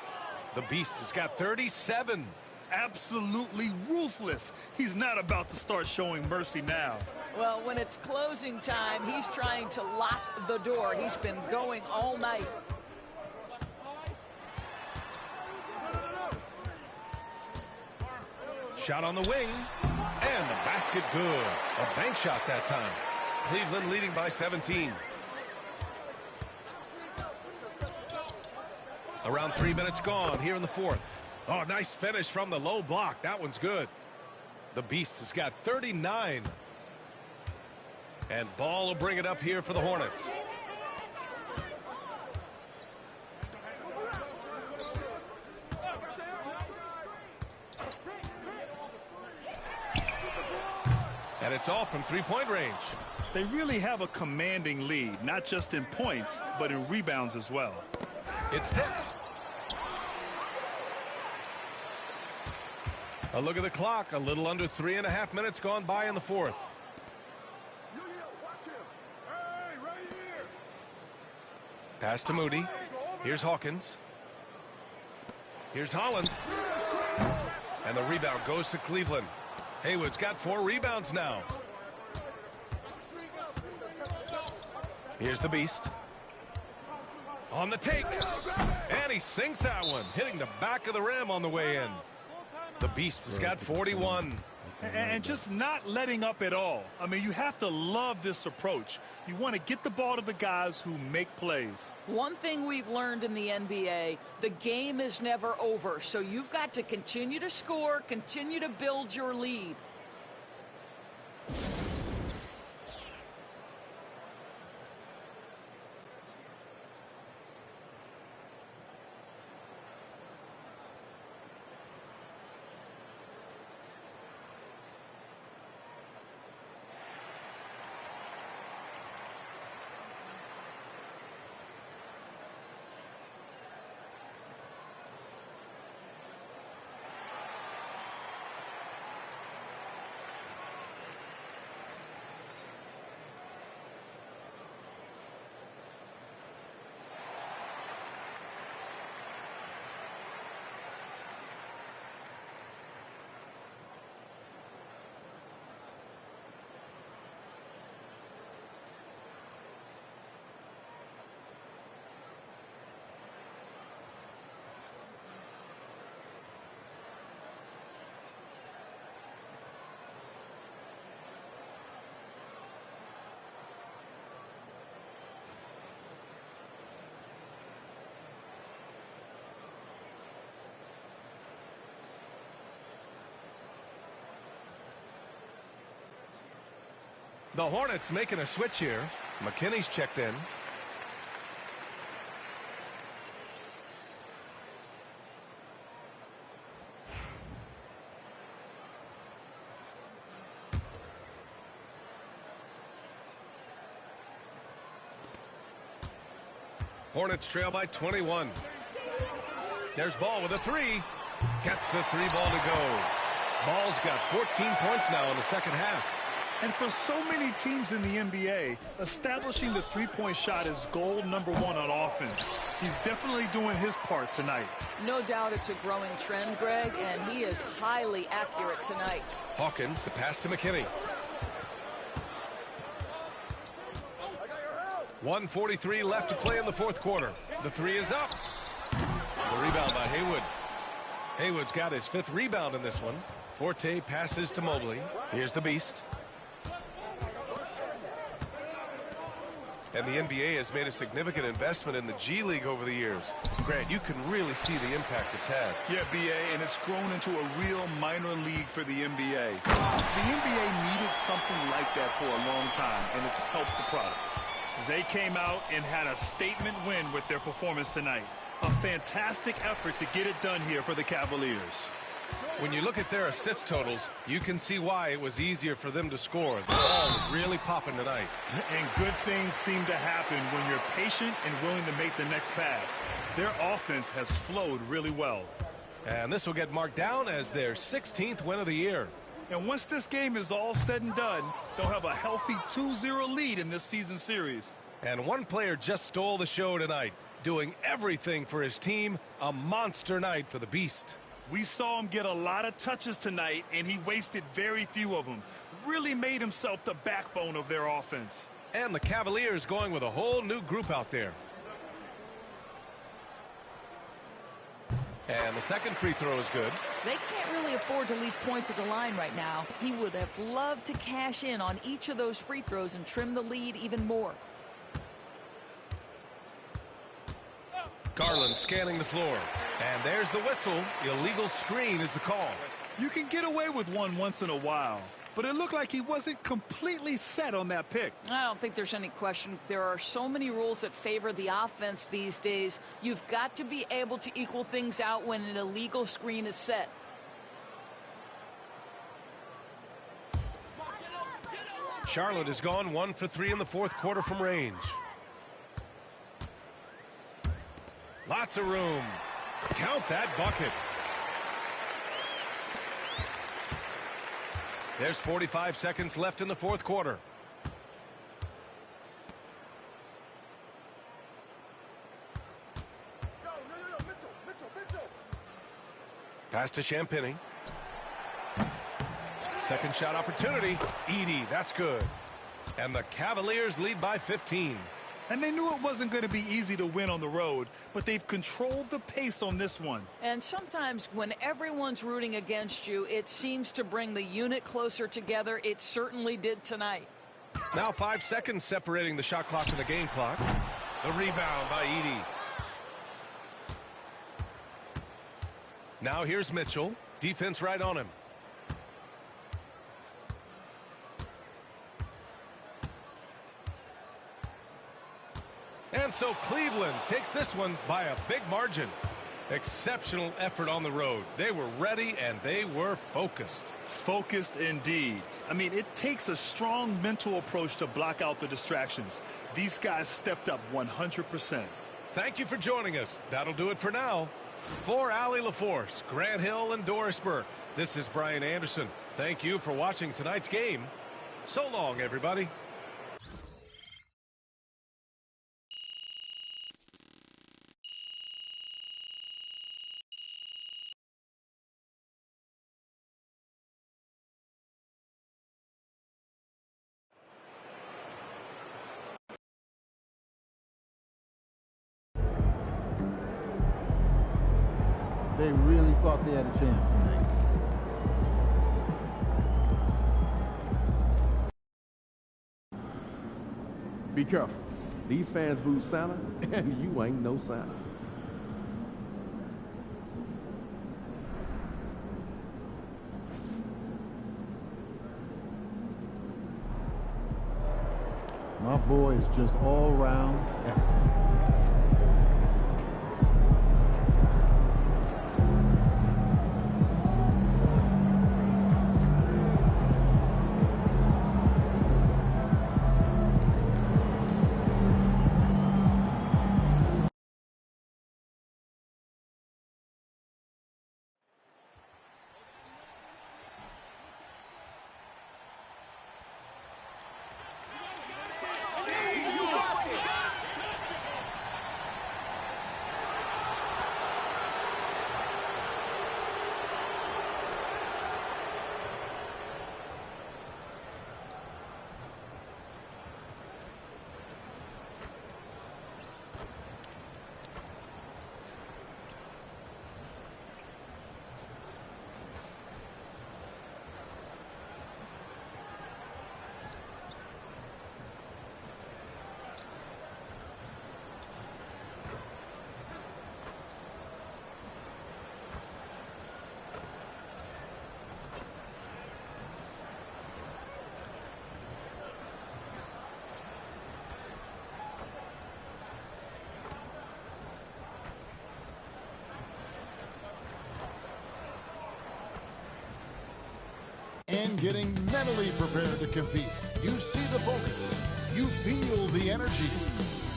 The Beast has got 37. Absolutely ruthless. He's not about to start showing mercy now. Well, when it's closing time, he's trying to lock the door. He's been going all night. Shot on the wing. And the basket good. A bank shot that time. Cleveland leading by 17. Around 3 minutes gone here in the fourth. Oh, nice finish from the low block. That one's good. The Beast has got 39. And Ball will bring it up here for the Hornets. And it's off from three-point range. They really have a commanding lead, not just in points, but in rebounds as well. It's tipped. A look at the clock. A little under 3.5 minutes gone by in the fourth. Pass to Moody. Here's Hawkins. Here's Holland. And the rebound goes to Cleveland. Haywood's got 4 rebounds now. Here's the Beast. On the take. And he sinks that one, hitting the back of the rim on the way in. The Beast has got 41. And just not letting up at all. I mean, you have to love this approach. You want to get the ball to the guys who make plays. One thing we've learned in the NBA, the game is never over. So you've got to continue to score, continue to build your lead. The Hornets making a switch here. McKinney's checked in. Hornets trail by 21. There's Ball with a 3. Gets the 3 ball to go. Ball's got 14 points now in the second half. And for so many teams in the NBA, establishing the three-point shot is goal number 1 on offense. He's definitely doing his part tonight. No doubt it's a growing trend, Greg, and he is highly accurate tonight. Hawkins, the pass to McKinney. 1:43 left to play in the fourth quarter. The 3 is up. The rebound by Haywood. Haywood's got his 5th rebound in this one. Forte passes to Mobley. Here's the Beast. And the NBA has made a significant investment in the G League over the years. Grant, you can really see the impact it's had. Yeah, B.A., and it's grown into a real minor league for the NBA. The NBA needed something like that for a long time, and it's helped the product. They came out and had a statement win with their performance tonight. A fantastic effort to get it done here for the Cavaliers. When you look at their assist totals, you can see why it was easier for them to score. The ball was really popping tonight. And good things seem to happen when you're patient and willing to make the next pass. Their offense has flowed really well. And this will get marked down as their 16th win of the year. And once this game is all said and done, they'll have a healthy 2-0 lead in this season series. And one player just stole the show tonight, doing everything for his team. A monster night for the Beast. We saw him get a lot of touches tonight, and he wasted very few of them. Really made himself the backbone of their offense. And the Cavaliers going with a whole new group out there. And the second free throw is good. They can't really afford to leave points at the line right now. He would have loved to cash in on each of those free throws and trim the lead even more. Garland scanning the floor. And there's the whistle. Illegal screen is the call. You can get away with one once in a while, but it looked like he wasn't completely set on that pick. I don't think there's any question. There are so many rules that favor the offense these days. You've got to be able to equal things out when an illegal screen is set. Charlotte has gone 1 for 3 in the fourth quarter from range. Lots of room. Count that bucket. There's 45 seconds left in the fourth quarter. Pass to Champagnie. Second shot opportunity. Edey, that's good. And the Cavaliers lead by 15. And they knew it wasn't going to be easy to win on the road, but they've controlled the pace on this one. And sometimes when everyone's rooting against you, it seems to bring the unit closer together. It certainly did tonight. Now 5 seconds separating the shot clock and the game clock. The rebound by Edey. Now here's Mitchell. Defense right on him. And so Cleveland takes this one by a big margin. Exceptional effort on the road. They were ready and they were focused. Focused indeed. I mean, it takes a strong mental approach to block out the distractions. These guys stepped up 100%. Thank you for joining us. That'll do it for now. For Allie LaForce, Grant Hill, and Doris Burke, this is Brian Anderson. Thank you for watching tonight's game. So long, everybody. They really thought they had a chance tonight. Be careful. These fans boo Santa, and you ain't no Santa. My boy is just all around excellent. And getting mentally prepared to compete. You see the focus. You feel the energy.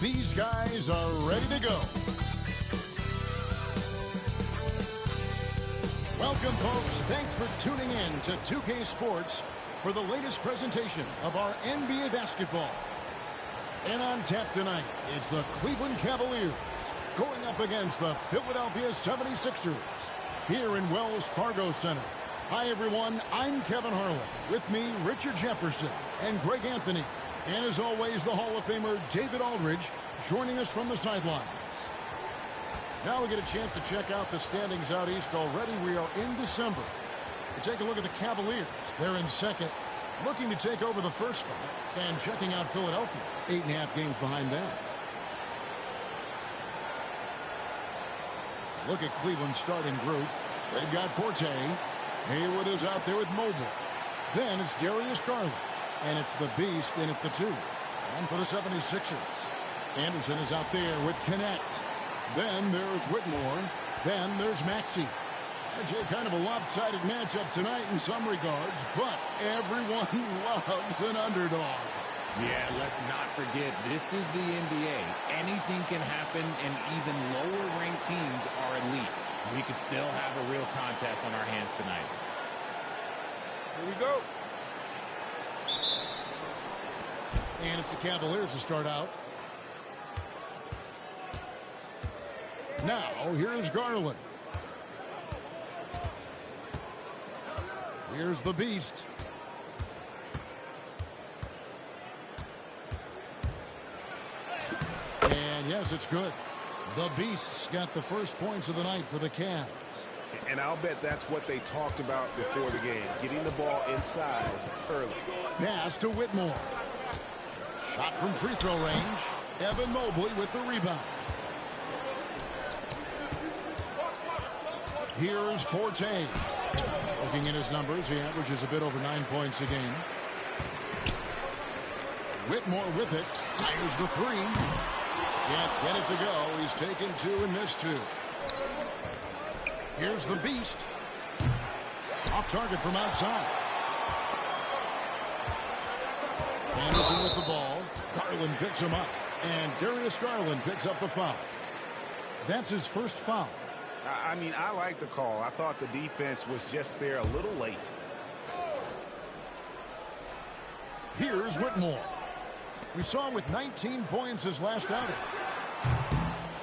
These guys are ready to go. Welcome, folks. Thanks for tuning in to 2K Sports for the latest presentation of our NBA basketball. And on tap tonight, it's the Cleveland Cavaliers going up against the Philadelphia 76ers here in Wells Fargo Center. Hi, everyone. I'm Kevin Harlan. With me, Richard Jefferson and Greg Anthony. And as always, the Hall of Famer David Aldridge joining us from the sidelines. Now we get a chance to check out the standings out east already. We are in December. We take a look at the Cavaliers. They're in second, looking to take over the first spot. And checking out Philadelphia, 8.5 games behind them. Look at Cleveland's starting group. They've got Forte. Haywood is out there with Mobile. Then it's Darius Garland. And it's the Beast in at the 2. And for the 76ers, Anderson is out there with Connect. Then there's Whitmore. Then there's Maxey. Actually, kind of a lopsided matchup tonight in some regards, but everyone loves an underdog. Yeah, let's not forget, this is the NBA. Anything can happen, and even lower-ranked teams are elite. We could still have a real contest on our hands tonight. Here we go. And it's the Cavaliers to start out. Now, here's Garland. Here's the Beast. And yes, it's good. The Beasts got the first points of the night for the Cavs. And I'll bet that's what they talked about before the game, getting the ball inside early. Pass to Whitmore. Shot from free throw range. Evan Mobley with the rebound. Here's Forte. Looking at his numbers, he averages a bit over 9 points a game. Whitmore with it. Fires the three. Can't get it to go. He's taken 2 and missed 2. Here's the Beast. Off target from outside. Anderson with the ball. Garland picks him up. And Darius Garland picks up the foul. That's his first foul. I mean, I like the call. I thought the defense was just there a little late. Here's Whitmore. We saw him with 19 points his last outing.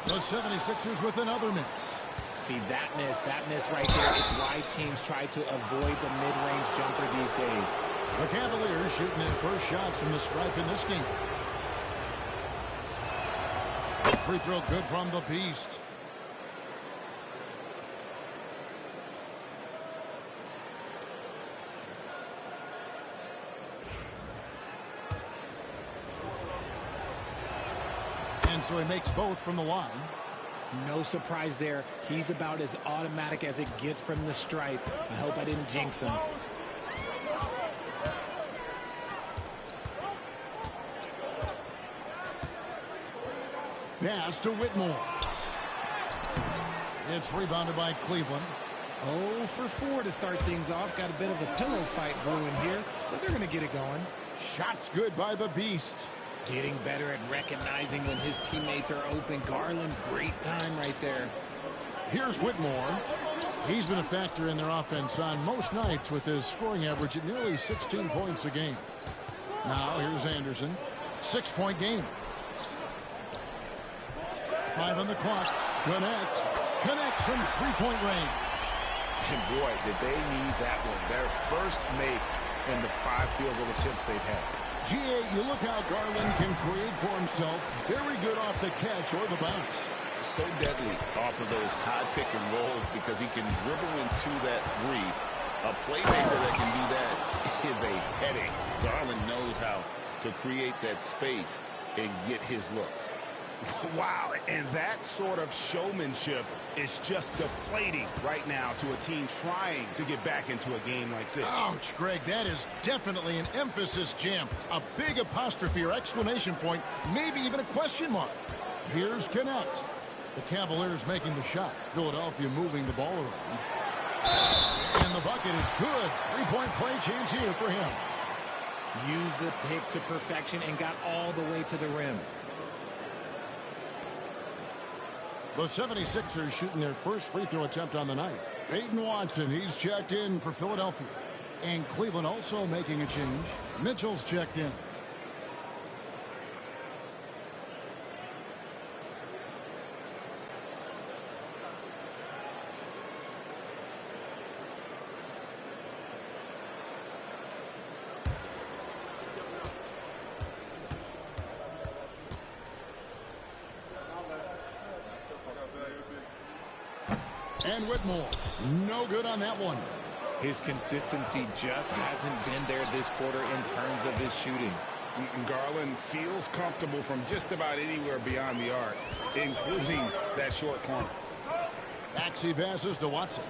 The 76ers with another miss. See, that miss right there, it's why teams try to avoid the mid-range jumper these days. The Cavaliers shooting their first shots from the stripe in this game. Free throw good from the Beast. And so he makes both from the line. No surprise there. He's about as automatic as it gets from the stripe. I hope I didn't jinx him. Pass to Whitmore. It's rebounded by Cleveland. 0 for 4 to start things off. Got a bit of a pillow fight brewing here, but they're going to get it going. Shots good by the Beast. Getting better at recognizing when his teammates are open. Garland, great time right there. Here's Whitmore. He's been a factor in their offense on most nights with his scoring average at nearly 16 points a game. Now here's Anderson. 6-point game. 5 on the clock. Connects from 3-point range. And boy, did they need that one. Their first make in the 5 field goal attempts they've had. G.A., you look how Garland can create for himself. Very good off the catch or the bounce. So deadly off of those high pick and rolls because he can dribble into that 3. A playmaker that can do that is a headache. Garland knows how to create that space and get his looks. Wow, and that sort of showmanship is just deflating right now to a team trying to get back into a game like this. Ouch, Greg, that is definitely an emphasis jam. A big apostrophe or exclamation point, maybe even a question mark. Here's Connect. The Cavaliers making the shot. Philadelphia moving the ball around. And the bucket is good. 3-point play chance here for him. Used the pick to perfection and got all the way to the rim. The 76ers shooting their first free throw attempt on the night. Peyton Watson, he's checked in for Philadelphia. And Cleveland also making a change. Mitchell's checked in. And Whitmore, no good on that one. His consistency just hasn't been there this quarter in terms of his shooting. Garland feels comfortable from just about anywhere beyond the arc, including that short corner. Maxey passes to Watson.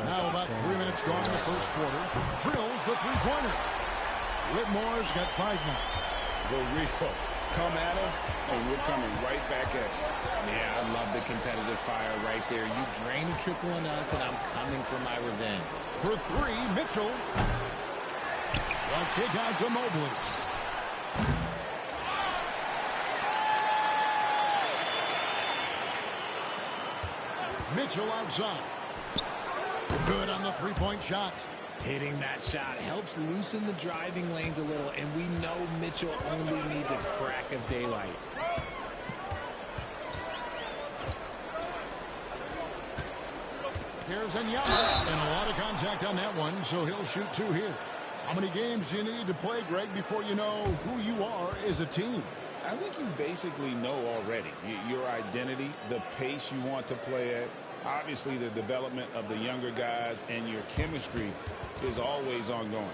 Now about 3 minutes gone in the first quarter. Drills the three-pointer. Whitmore's got 5 now. The real come at us, and we're coming right back at you. Yeah, I love the competitive fire right there. You drain a triple on us, and I'm coming for my revenge. For 3, Mitchell. The kick out to Mobley. Mitchell outside. Good on the 3-point shot. Hitting that shot helps loosen the driving lanes a little, and we know Mitchell only needs a crack of daylight. Here's Enyama, and a lot of contact on that one, so he'll shoot 2 here. How many games do you need to play, Greg, before you know who you are as a team? I think you basically know already your identity, the pace you want to play at, obviously the development of the younger guys, and your chemistry is always ongoing.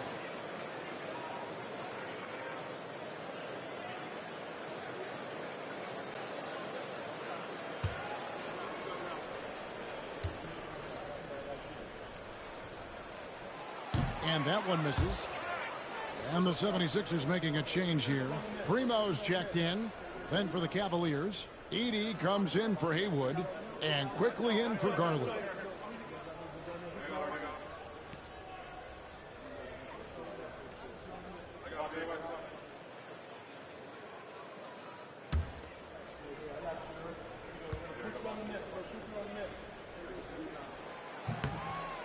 And that one misses. And the 76ers making a change here. Primo's checked in. Then for the Cavaliers, Edey comes in for Haywood. And quickly in for Garland.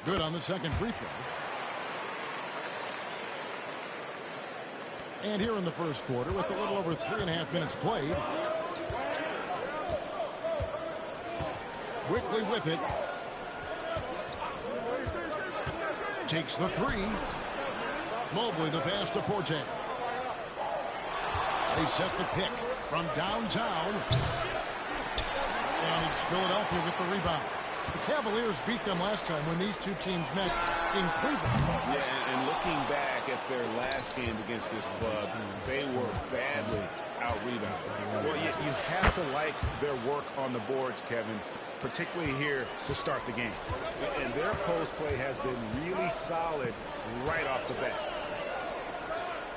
Good on the second free throw. And here in the first quarter, with a little over 3.5 minutes played. Quickly with it. Takes the 3. Mobley the pass to Forte. They set the pick from downtown. And it's Philadelphia with the rebound. The Cavaliers beat them last time when these two teams met in Cleveland. Yeah, and looking back at their last game against this club, they were badly out-rebounded. Well, you have to like their work on the boards, Kevin, particularly here to start the game. And their post play has been really solid right off the bat.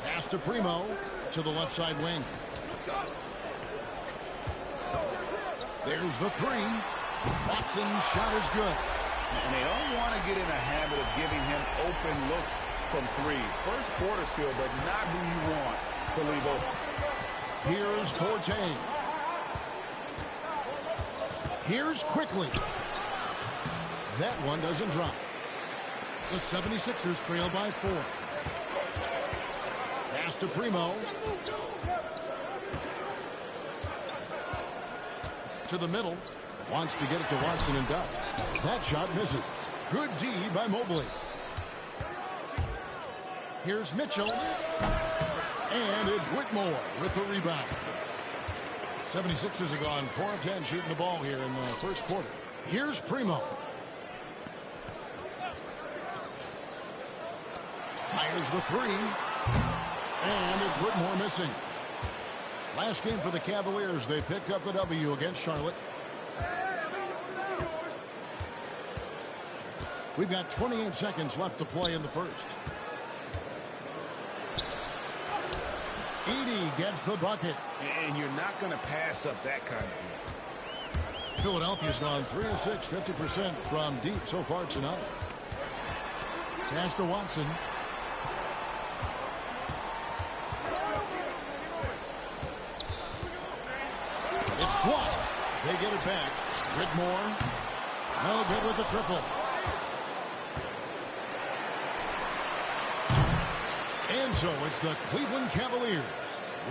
Pass to Primo to the left side wing. There's the 3. Watson's shot is good. And they don't want to get in a habit of giving him open looks from 3. First quarter still, but not who you want to leave open. Here's Forte. Here's quickly. That one doesn't drop. The 76ers trail by 4. Pass to Primo. To the middle. Wants to get it to Watson and does. That shot misses. Good D by Mobley. Here's Mitchell. And it's Whitmore with the rebound. 76ers have gone 4 of 10 shooting the ball here in the first quarter. Here's Primo. Fires the 3. And it's Whitmore missing. Last game for the Cavaliers, they picked up the W against Charlotte. We've got 28 seconds left to play in the first. Edey gets the bucket. And you're not going to pass up that kind of thing. Philadelphia's gone 3 of 6, 50% from deep so far tonight. Pass to Watson. It's blocked. They get it back. Whitmore. No good with the triple. And so it's the Cleveland Cavaliers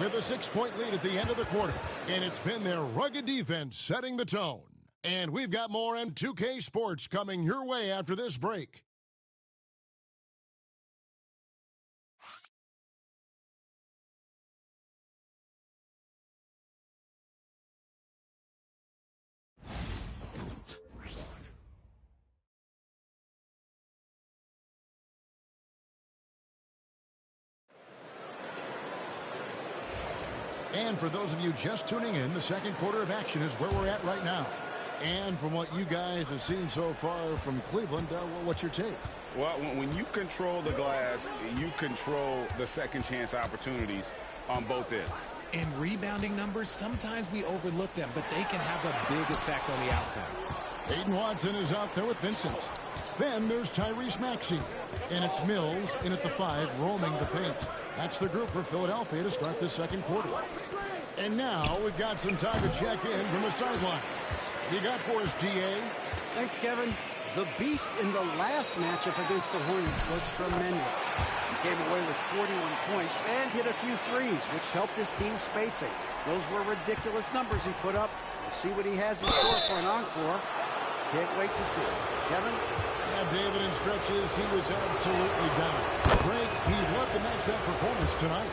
with a 6-point lead at the end of the quarter. And it's been their rugged defense setting the tone. And we've got more M2K Sports coming your way after this break. And for those of you just tuning in, the second quarter of action is where we're at right now. And from what you guys have seen so far from Cleveland, what's your take? Well, when you control the glass, you control the second chance opportunities on both ends. In rebounding numbers, sometimes we overlook them, but they can have a big effect on the outcome. Peyton Watson is out there with Vincent. Then there's Tyrese Maxey. And it's Mills in at the 5, roaming the paint. That's the group for Philadelphia to start the second quarter. And now we've got some time to check in from the sidelines. You got for us, DA? Thanks, Kevin. The Beast in the last matchup against the Hornets was tremendous. He came away with 41 points and hit a few threes, which helped his team spacing. Those were ridiculous numbers he put up. We'll see what he has in store for an encore. Can't wait to see it. Kevin? Yeah, David, in stretches, he was absolutely down. Greg, he'd love to match that performance tonight.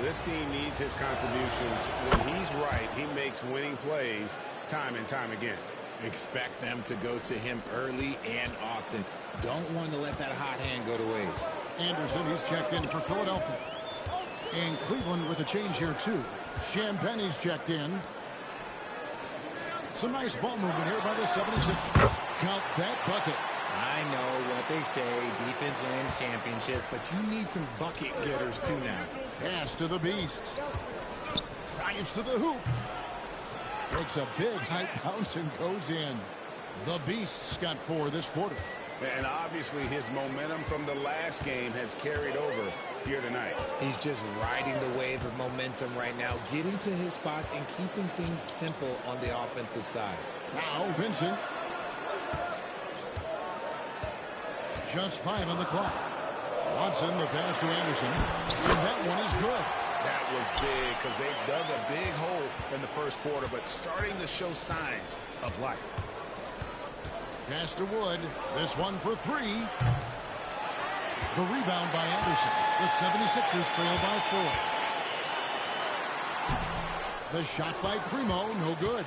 This team needs his contributions. When he's right, he makes winning plays time and time again. Expect them to go to him early and often. Don't want to let that hot hand go to waste. Anderson, he's checked in for Philadelphia. And Cleveland with a change here, too. Champagne's checked in. Some nice ball movement here by the 76ers. Count that bucket. I know what they say, defense wins championships, but you need some bucket getters, too, now. Pass to the Beast. Drives to the hoop. Makes a big height bounce and goes in. The Beast's got 4 this quarter. And obviously his momentum from the last game has carried over here tonight. He's just riding the wave of momentum right now, getting to his spots and keeping things simple on the offensive side. Now Vincent. Just 5 on the clock. Watson, the pass to Anderson. And that one is good. That was big because they dug a big hole in the first quarter, but starting to show signs of life. Pass to Wood. This one for 3. The rebound by Anderson. The 76ers trail by 4. The shot by Primo, no good.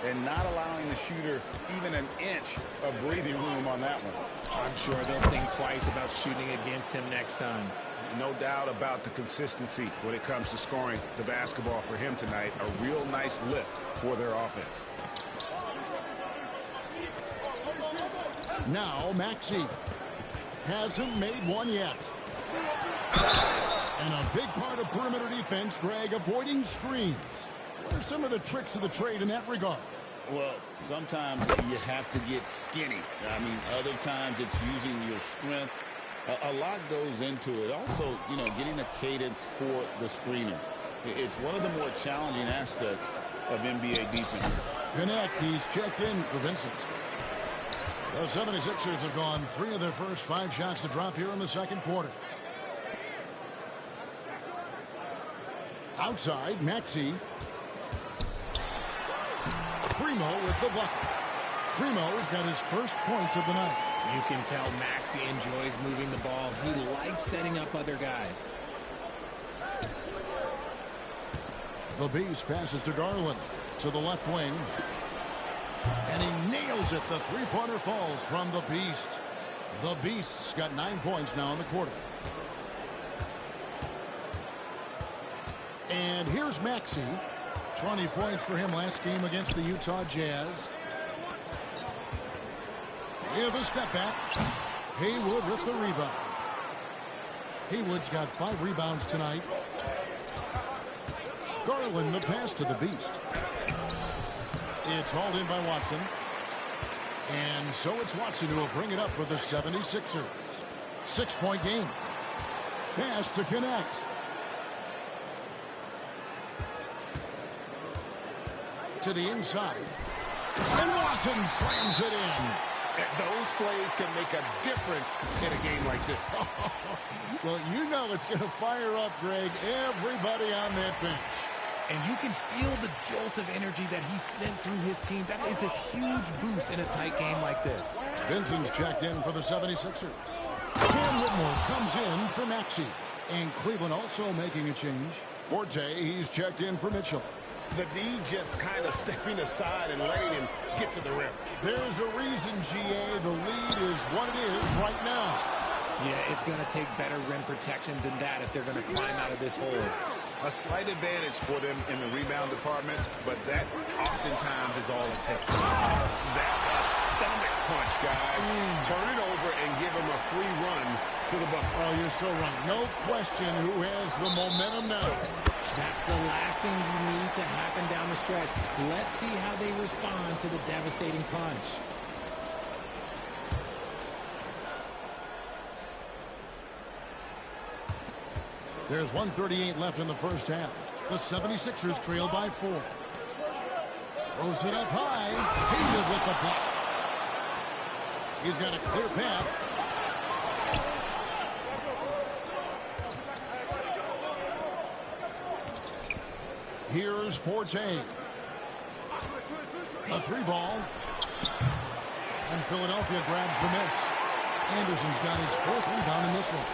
And not allowing the shooter even an inch of breathing room on that one. I'm sure they'll think twice about shooting against him next time. No doubt about the consistency when it comes to scoring the basketball for him tonight. A real nice lift for their offense. Now Maxey hasn't made one yet. And a big part of perimeter defense, Greg, avoiding screens. What are some of the tricks of the trade in that regard? Well, sometimes you have to get skinny. I mean, other times it's using your strength. A lot goes into it. Also, you know, getting a cadence for the screener. It's one of the more challenging aspects of NBA defense. Connect, he's checked in for Vincent. The 76ers have gone 3 of their first 5 shots to drop here in the second quarter. Outside, Maxey. Primo with the bucket. Primo's got his first points of the night. You can tell Maxey enjoys moving the ball. He likes setting up other guys. The Beast passes to Garland to the left wing. And he nails it. The three-pointer falls from the Beast. The Beast's got 9 points now in the quarter. And here's Maxey. 20 points for him last game against the Utah Jazz. With a step back. Haywood with the rebound. Haywood's got 5 rebounds tonight. Garland the pass to the Beast. It's hauled in by Watson. And so it's Watson who will bring it up for the 76ers. 6-point game. Pass to connect. To the inside. And Watson slams it in. Those plays can make a difference in a game like this. Well, you know it's going to fire up, Greg, everybody on that bench. And you can feel the jolt of energy that he sent through his team. That is a huge boost in a tight game like this. Vincent's checked in for the 76ers. Cam Whitmore comes in for Maxey. And Cleveland also making a change. Forte, he's checked in for Mitchell. The D just kind of stepping aside and letting him get to the rim. There's a reason, GA, the lead is what it is right now. Yeah, it's going to take better rim protection than that if they're going to climb out of this hole. A slight advantage for them in the rebound department, but that oftentimes is all it takes. That's a stomach punch, guys. Turn it over and give him a free run to the bucket. Oh, you're so right. No question who has the momentum now. That's the last thing you need to happen down the stretch. Let's see how they respond to the devastating punch. There's 1:38 left in the first half. The 76ers trail by 4. Throws it up high. Hayward with the block. He's got a clear path. Here's Forte. A 3-ball. And Philadelphia grabs the miss. Anderson's got his 4th rebound in this one.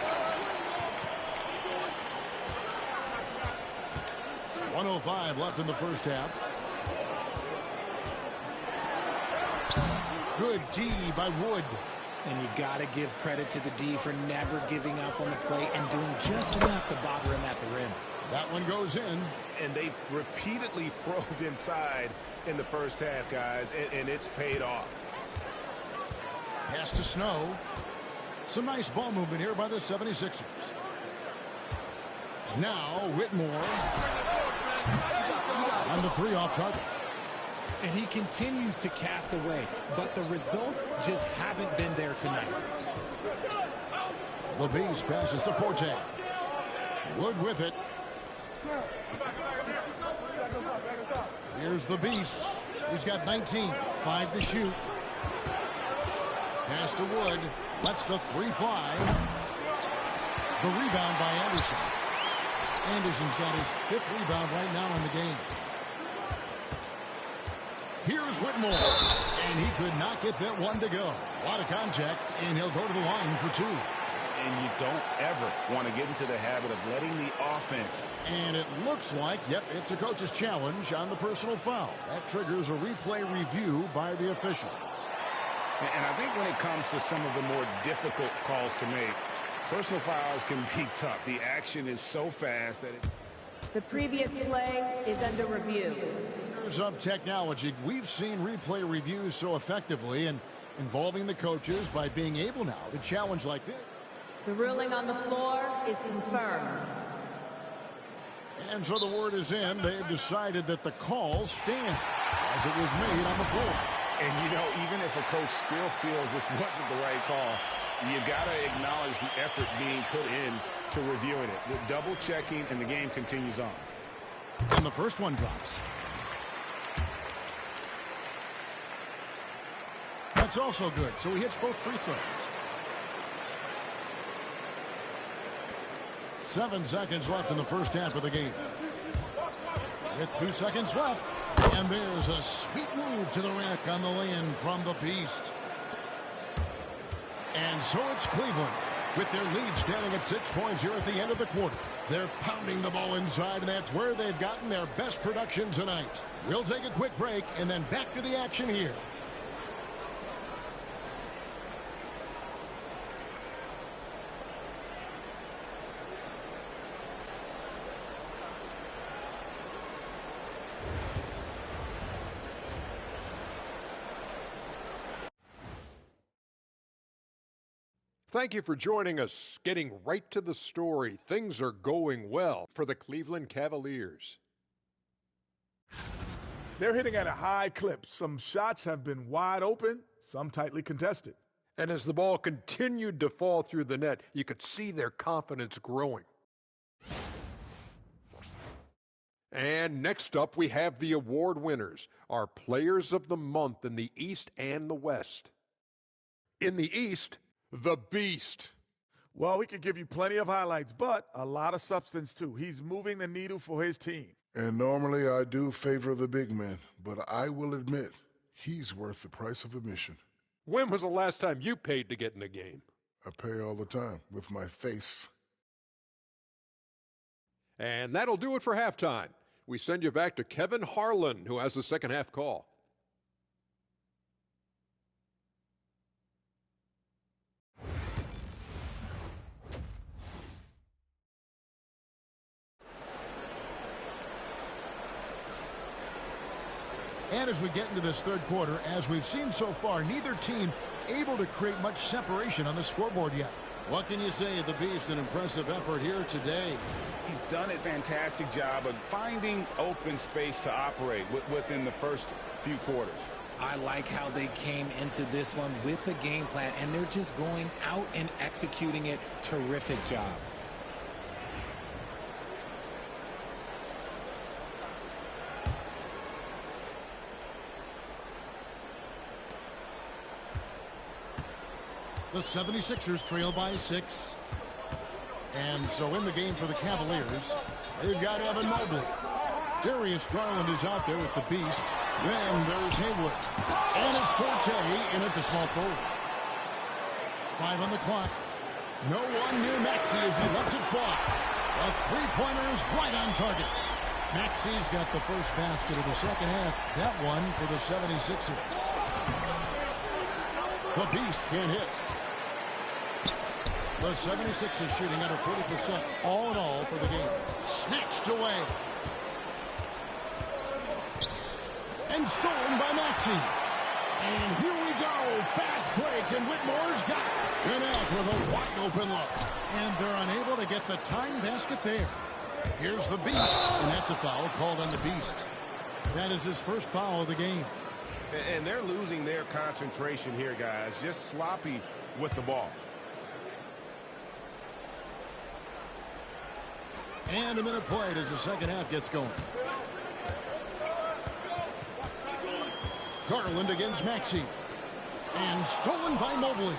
1:05 left in the first half. Good D by Wood. And you got to give credit to the D for never giving up on the play and doing just enough to bother him at the rim. That one goes in. And they've repeatedly probed inside in the first half, guys, and it's paid off. Pass to Snow. Some nice ball movement here by the 76ers. Now Whitmore. And the 3 off target. And he continues to cast away, but the results just haven't been there tonight. The Beast passes to Forte. Wood with it. Here's the Beast. He's got 19. 5 to shoot. Pass to Wood. Lets the 3 fly. The rebound by Anderson. Anderson's got his 5th rebound right now in the game. Here's Whitmore. And he could not get that one to go. A lot of contact, and he'll go to the line for 2. And you don't ever want to get into the habit of letting the offense. And it looks like, yep, it's a coach's challenge on the personal foul. That triggers a replay review by the officials. And I think when it comes to some of the more difficult calls to make, personal fouls can be tough. The action is so fast that it... The previous play is under review. Of technology, we've seen replay reviews so effectively and involving the coaches by being able now to challenge like this. The ruling on the floor is confirmed. And so the word is in. They've decided that the call stands as it was made on the floor. And, you know, even if a coach still feels this wasn't the right call, you got to acknowledge the effort being put in to reviewing it. The double checking, and the game continues on. And the first one drops. That's also good. So he hits both free throws. 7 seconds left in the first half of the game. With 2 seconds left. And there's a sweet move to the rack on the lay-in from the Beast. And so it's Cleveland with their lead standing at 6 points here at the end of the quarter. They're pounding the ball inside, and that's where they've gotten their best production tonight. We'll take a quick break and then back to the action here. Thank you for joining us. Getting right to the story, things are going well for the Cleveland Cavaliers. They're hitting at a high clip. Some shots have been wide open, some tightly contested. And as the ball continued to fall through the net, you could see their confidence growing. And next up, we have the award winners, our players of the month in the East and the West. In the East, the Beast. Well, we could give you plenty of highlights, but a lot of substance, too. He's moving the needle for his team. And normally I do favor the big man, but I will admit he's worth the price of admission. When was the last time you paid to get in a game? I pay all the time with my face. And that'll do it for halftime. We send you back to Kevin Harlan, who has the second half call. And as we get into this third quarter, as we've seen so far, neither team able to create much separation on the scoreboard yet. What can you say of the Beast? An impressive effort here today. He's done a fantastic job of finding open space to operate within the first few quarters. I like how they came into this one with a game plan, and they're just going out and executing it. Terrific job. The 76ers trail by 6. And so in the game for the Cavaliers, they've got Evan Mobley. Darius Garland is out there with the beast. Then there's Haywood. And it's Forte in at the small forward. 5 on the clock. No one near Maxey as he lets it fly. A three-pointer is right on target. Maxey's got the first basket of the second half. That one for the 76ers. The beast can't hit. The 76ers shooting under 40% all in all for the game. Snatched away. And stolen by Maxey. And here we go. Fast break, and Whitmore's got it. Connect with a wide open look. And they're unable to get the time basket there. Here's the beast, and that's a foul called on the beast. That is his first foul of the game. And they're losing their concentration here, guys. Just sloppy with the ball. And a minute played as the second half gets going. Garland against Maxey. And stolen by Mobley.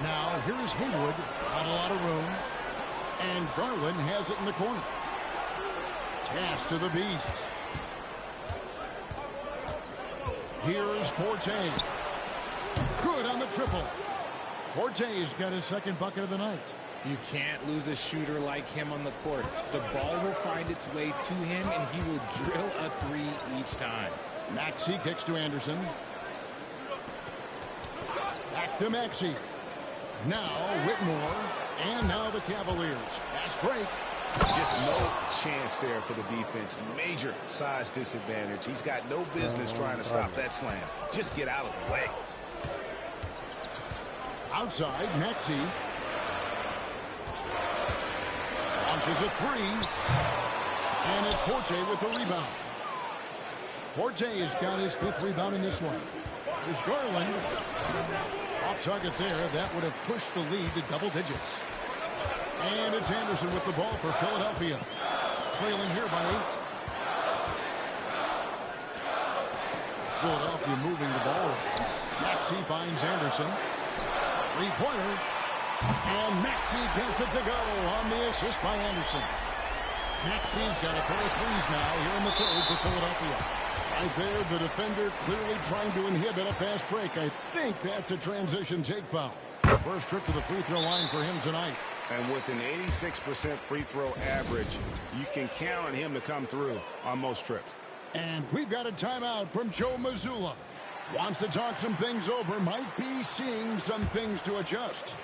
Now, here is Haywood. Not a lot of room. And Garland has it in the corner. Pass to the beast. Here's Forte. Good on the triple. Forte's got his second bucket of the night. You can't lose a shooter like him on the court. The ball will find its way to him, and he will drill a three each time. Maxey kicks to Anderson. Back to Maxey. Now Whitmore. And now the Cavaliers. Fast break. Just no chance there for the defense. Major size disadvantage. He's got no business trying to stop that slam. Just get out of the way. Outside, Maxey. Launches a three. And it's Forte with the rebound. Forte has got his 5th rebound in this one. Here's Garland. Off target there. That would have pushed the lead to double digits. And it's Anderson with the ball for Philadelphia. Trailing here by 8. Philadelphia moving the ball. Maxey finds Anderson. Three-pointer. And Maxey gets it to go on the assist by Anderson. Maxey's got a pair of threes now here in the third for Philadelphia. Right there, the defender clearly trying to inhibit a fast break. I think that's a transition take foul. First trip to the free throw line for him tonight. And with an 86% free throw average, you can count on him to come through on most trips. And we've got a timeout from Joe Mazzulla. Wants to talk some things over. Might be seeing some things to adjust.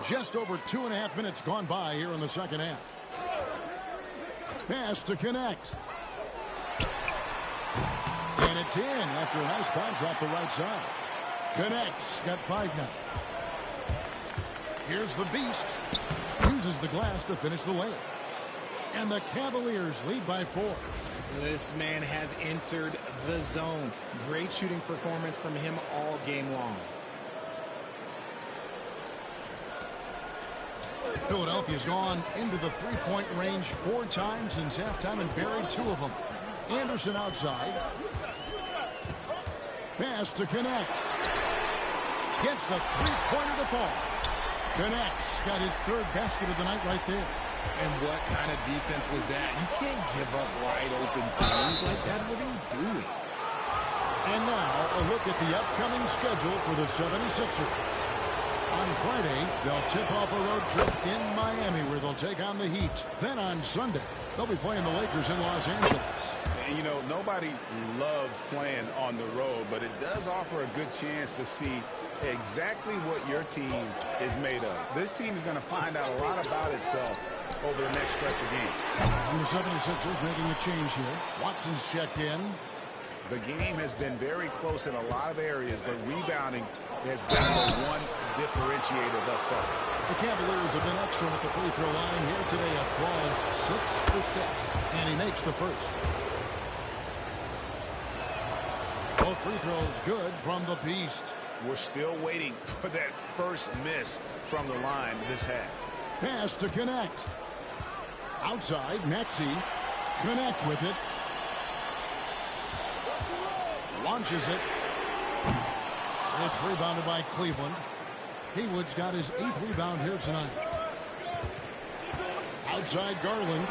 Just over 2.5 minutes gone by here in the second half. Pass to connect. And it's in after a nice bounce off the right side. Connects. Got 5 now. Here's the beast. Uses the glass to finish the layup. And the Cavaliers lead by 4. This man has entered the zone. Great shooting performance from him all game long. Philadelphia's gone into the three-point range 4 times since halftime and buried 2 of them. Anderson outside. Pass to connect. Gets the three-pointer to fall. Connects. Got his 3rd basket of the night right there. And what kind of defense was that? You can't give up wide open threes like that. What are you doing? And now a look at the upcoming schedule for the 76ers. On Friday, they'll tip off a road trip in Miami where they'll take on the Heat. Then on Sunday, they'll be playing the Lakers in Los Angeles. And you know, nobody loves playing on the road, but it does offer a good chance to see exactly what your team is made of. This team is going to find out a lot about itself over the next stretch of games. And the 76ers making a change here. Watson's checked in. The game has been very close in a lot of areas, but rebounding has been the one differentiator thus far. The Cavaliers have been excellent at the free throw line here today. A flawless 6 for 6. And he makes the first. Both free throws good from the beast. We're still waiting for that first miss from the line this half. Pass to connect. Outside, Maxey. Connect with it. Launches it. It's rebounded by Cleveland. Haywood's got his 8th rebound here tonight. Outside Garland.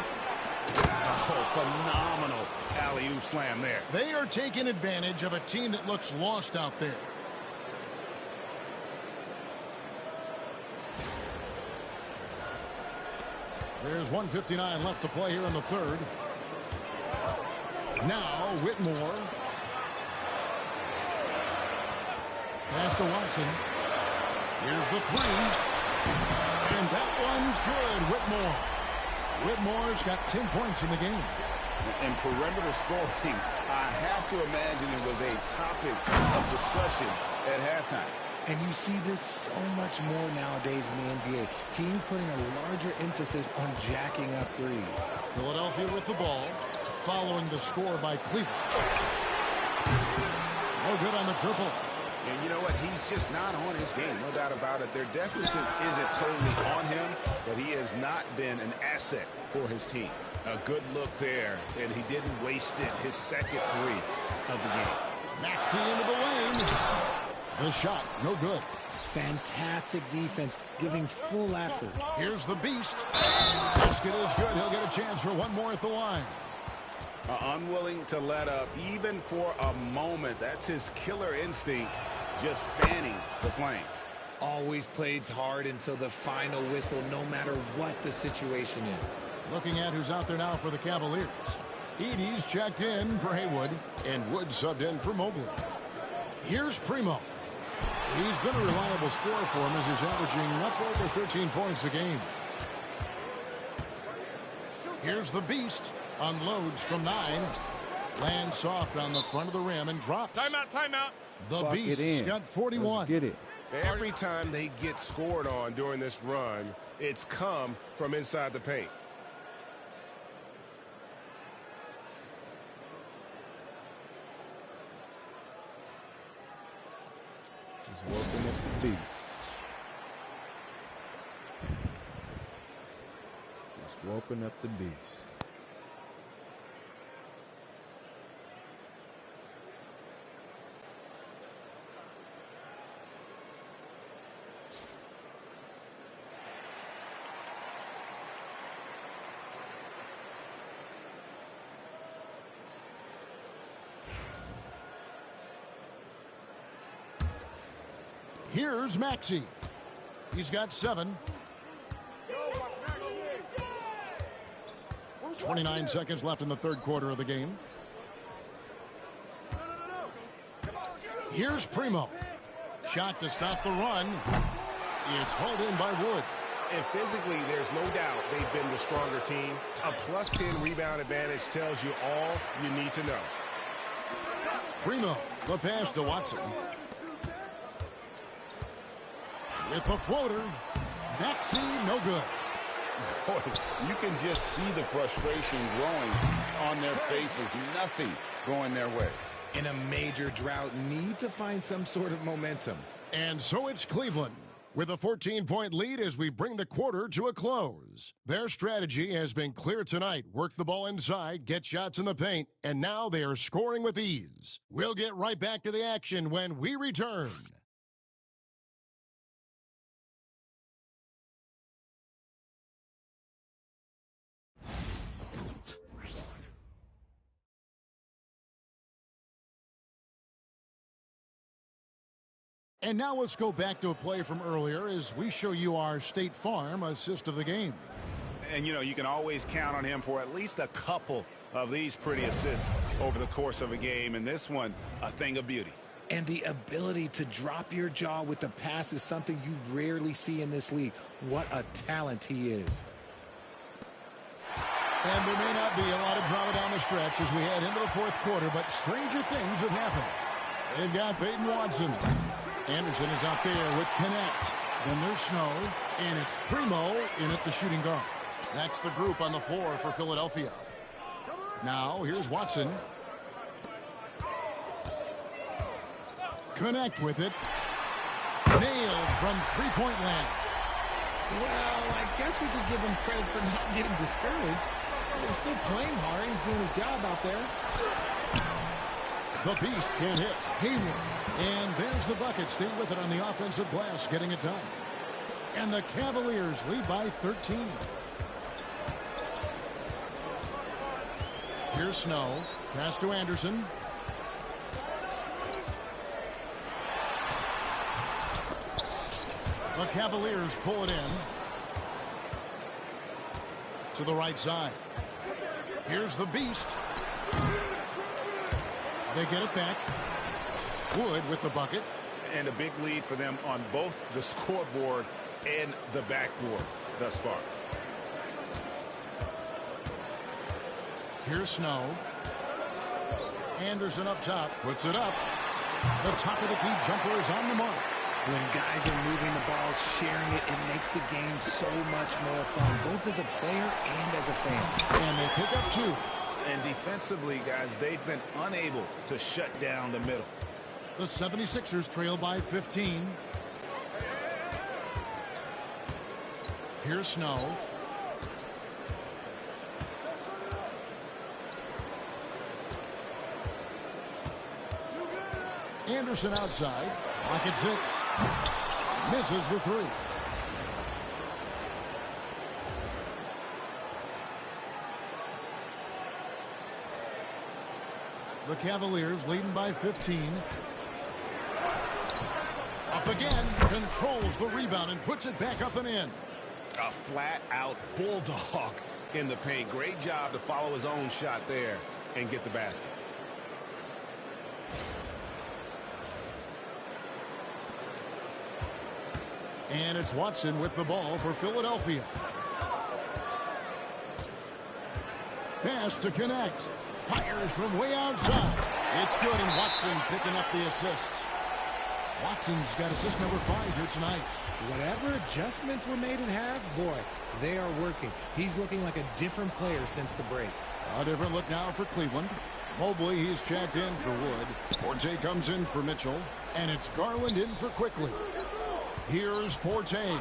Oh, phenomenal alley-oop slam there. They are taking advantage of a team that looks lost out there. There's 1:59 left to play here in the third. Now Whitmore. Pass to Watson. Here's the three. And that one's good. Whitmore's got 10 points in the game. And perimeter scoring, I have to imagine it was a topic of discussion at halftime. And you see this so much more nowadays in the NBA. Teams putting a larger emphasis on jacking up threes. Philadelphia with the ball, following the score by Cleveland. No good on the triple. And you know what? He's just not on his game, no doubt about it. Their deficit isn't totally on him, but he has not been an asset for his team. A good look there, and he didn't waste it. His second three of the game. Maxey into the lane. The shot, no good. Fantastic defense, giving full effort. Here's the beast. Basket is good. He'll get a chance for one more at the line. Unwilling to let up, even for a moment. That's his killer instinct, just fanning the flames. Always plays hard until the final whistle, no matter what the situation is. Looking at who's out there now for the Cavaliers. Edey's checked in for Haywood, and Wood subbed in for Mobley. Here's Primo. He's been a reliable scorer for him as he's averaging up over 13 points a game. Here's the beast. Unloads from 9. Lands soft on the front of the rim and drops. Timeout. The beast's got 41. Let's get it. Every time they get scored on during this run, it's come from inside the paint. Just woken up the beast. Just woken up the beast. Here's Maxey. He's got 7. 29 seconds left in the third quarter of the game. Here's Primo. Shot to stop the run. It's hauled in by Wood. And physically, there's no doubt they've been the stronger team. A plus 10 rebound advantage tells you all you need to know. Primo, the pass to Watson. With the floater, Maxey, no good. Boy, you can just see the frustration growing on their faces. Nothing going their way. In a major drought, need to find some sort of momentum. And so it's Cleveland with a 14-point lead as we bring the quarter to a close. Their strategy has been clear tonight. Work the ball inside, get shots in the paint, and now they are scoring with ease. We'll get right back to the action when we return. And now let's go back to a play from earlier as we show you our State Farm assist of the game. And, you know, you can always count on him for at least a couple of these pretty assists over the course of a game. And this one, a thing of beauty. And the ability to drop your jaw with the pass is something you rarely see in this league. What a talent he is. And there may not be a lot of drama down the stretch as we head into the fourth quarter, but stranger things have happened. They've got Peyton Watson. Anderson is out there with Connect. Then there's Snow, and it's Primo in at the shooting guard. That's the group on the floor for Philadelphia. Now, here's Watson. Connect with it. Nailed from three-point land. Well, I guess we could give him credit for not getting discouraged. They're still playing hard. He's doing his job out there. The Beast can hit. Hayward. And there's the bucket. Stay with it on the offensive glass, getting it done. And the Cavaliers lead by 13. Here's Snow. Pass to Anderson. The Cavaliers pull it in. To the right side. Here's the Beast. They get it back. Wood with the bucket. And a big lead for them on both the scoreboard and the backboard thus far. Here's Snow. Anderson up top. Puts it up. The top of the key jumper is on the mark. When guys are moving the ball, sharing it, it makes the game so much more fun, both as a player and as a fan. And they pick up 2. And defensively, guys, they've been unable to shut down the middle. The 76ers trail by 15. Here's Snow. Anderson outside. Pocket 6. Misses the 3. The Cavaliers leading by 15. Up again. Controls the rebound and puts it back up and in. A flat-out bulldog in the paint. Great job to follow his own shot there and get the basket. And it's Watson with the ball for Philadelphia. Pass to connect. Fires from way outside. It's good, and Watson picking up the assist. Watson's got assist number 5 here tonight. Whatever adjustments were made at half, boy, they are working. He's looking like a different player since the break. A different look now for Cleveland. Mobley, he's checked in for Wood. Forte comes in for Mitchell. And it's Garland in for Quickly. Here's Forte.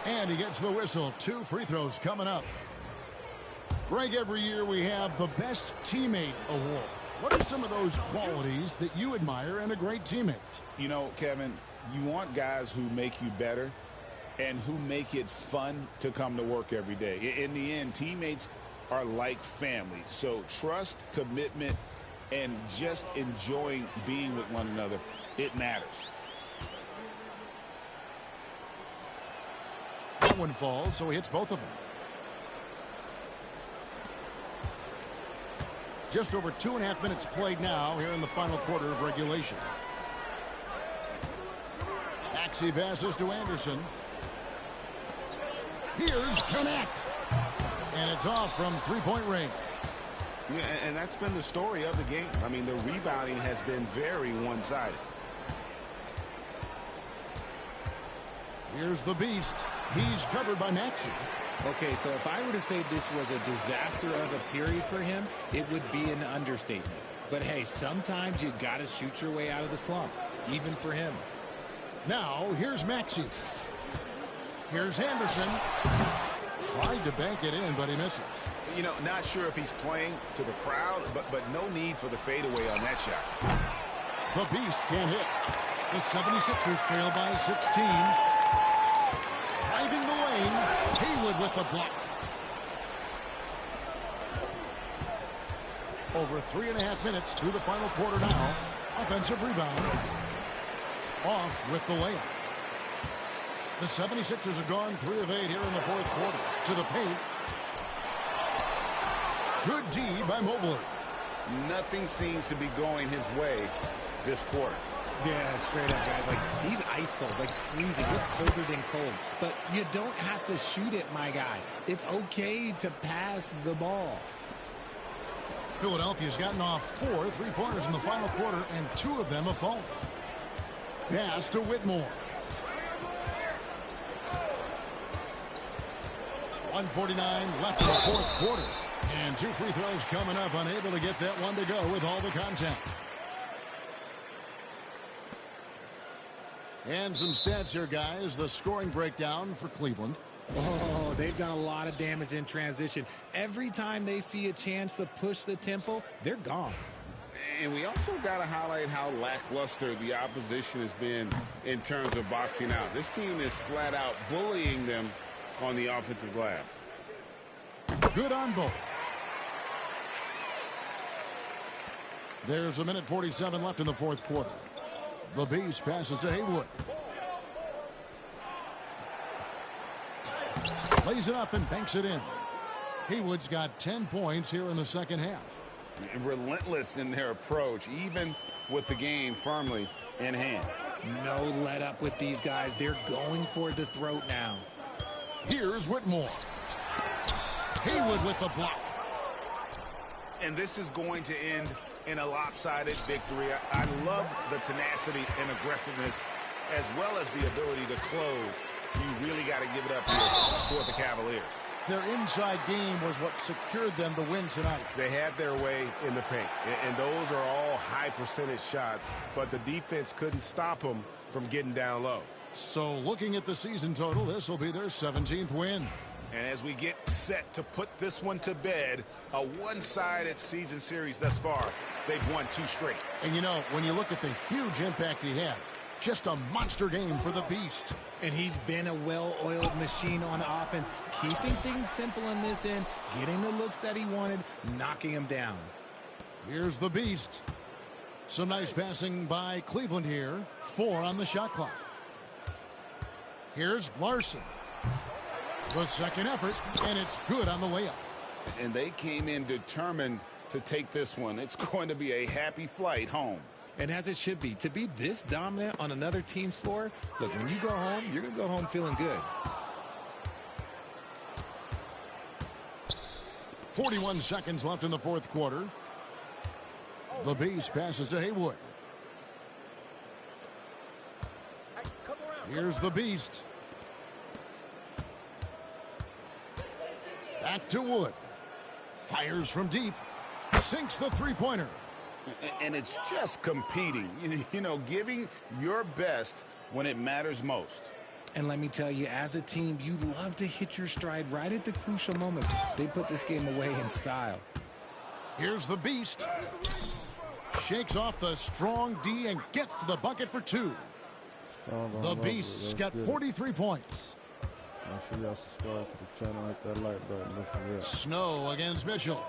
And he gets the whistle. 2 free throws coming up. Greg, every year we have the Best Teammate Award. What are some of those qualities that you admire in a great teammate? You know, Kevin, you want guys who make you better and who make it fun to come to work every day. In the end, teammates are like family. So trust, commitment, and just enjoying being with one another, it matters. That one falls, so he hits both of them. Just over 2.5 minutes played now here in the final quarter of regulation. Maxey passes to Anderson. Here's Connect. And it's off from 3-point range. Yeah, and that's been the story of the game. I mean, the rebounding has been very one-sided. Here's the Beast. He's covered by Maxey. Okay, so if I were to say this was a disaster of a period for him, it would be an understatement. But hey, sometimes you got to shoot your way out of the slump, even for him. Now, here's Maxey. Here's Anderson. Tried to bank it in, but he misses. You know, not sure if he's playing to the crowd, but no need for the fadeaway on that shot. The Beast can't hit. The 76ers trail by 16. Driving the lane. Haywood with the block. Over 3.5 minutes through the final quarter now. Offensive rebound. Off with the layup. The 76ers have gone 3 of 8 here in the fourth quarter. To the paint. Good D by Mobley. Nothing seems to be going his way this quarter. Yeah, straight up, guys. Like, he's ice cold, like freezing. What's colder than cold? But you don't have to shoot it, my guy. It's okay to pass the ball. Philadelphia's gotten off 4 3-pointers in the final quarter, and 2 of them have fallen. Pass to Whitmore. 1:49 left in the fourth quarter. And 2 free throws coming up, unable to get that one to go with all the contact. And some stats here, guys. The scoring breakdown for Cleveland. Oh, they've done a lot of damage in transition. Every time they see a chance to push the tempo, they're gone. And we also got to highlight how lackluster the opposition has been in terms of boxing out. This team is flat out bullying them on the offensive glass. Good on both. There's a minute 47 left in the fourth quarter. The Beast passes to Haywood. Lays it up and banks it in. Haywood's got 10 points here in the second half. Relentless in their approach, even with the game firmly in hand. No let up with these guys. They're going for the throat now. Here's Whitmore. Haywood with the block. And this is going to end in a lopsided victory. I love the tenacity and aggressiveness as well as the ability to close. You really got to give it up here for the Cavaliers. Their inside game was what secured them to win tonight. They had their way in the paint, and those are all high percentage shots, but the defense couldn't stop them from getting down low. So looking at the season total, this will be their 17th win. And as we get set to put this one to bed, a one-sided season series thus far, they've won 2 straight. And you know, when you look at the huge impact he had, just a monster game for the Beast. And he's been a well-oiled machine on offense, keeping things simple in this end, getting the looks that he wanted, knocking him down. Here's the Beast. Some nice passing by Cleveland here. 4 on the shot clock. Here's Larson. The second effort, and it's good on the layup. And they came in determined to take this one. It's going to be a happy flight home. And as it should be, to be this dominant on another team's floor, look, when you go home, you're going to go home feeling good. 41 seconds left in the fourth quarter. The Beast passes to Haywood. Here's the Beast. Back to Wood. Fires from deep. Sinks the three-pointer. And it's just competing, you know, giving your best when it matters most. And let me tell you, as a team, you love to hit your stride right at the crucial moments. They put this game away in style. Here's the Beast. Shakes off the strong D and gets to the bucket for 2. The Beast's got 43 points. Make sure y'all subscribe to the channel, hit that like button. This is it. Snow against Mitchell.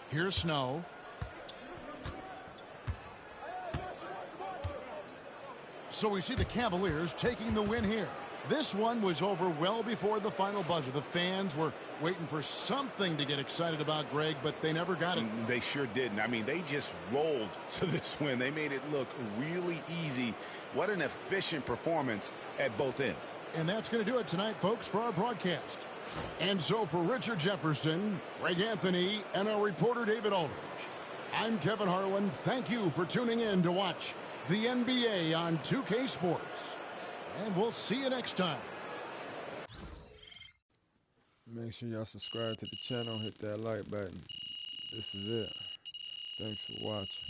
Here's Snow. So we see the Cavaliers taking the win here. This one was over well before the final buzzer. The fans were waiting for something to get excited about, Greg, but they never got it. They sure didn't. I mean, they just rolled to this win. They made it look really easy. What an efficient performance at both ends. And that's going to do it tonight, folks, for our broadcast. And so for Richard Jefferson, Greg Anthony, and our reporter David Aldridge, I'm Kevin Harlan. Thank you for tuning in to watch the NBA on 2K Sports. And we'll see you next time. Make sure y'all subscribe to the channel, hit that like button. This is it. Thanks for watching.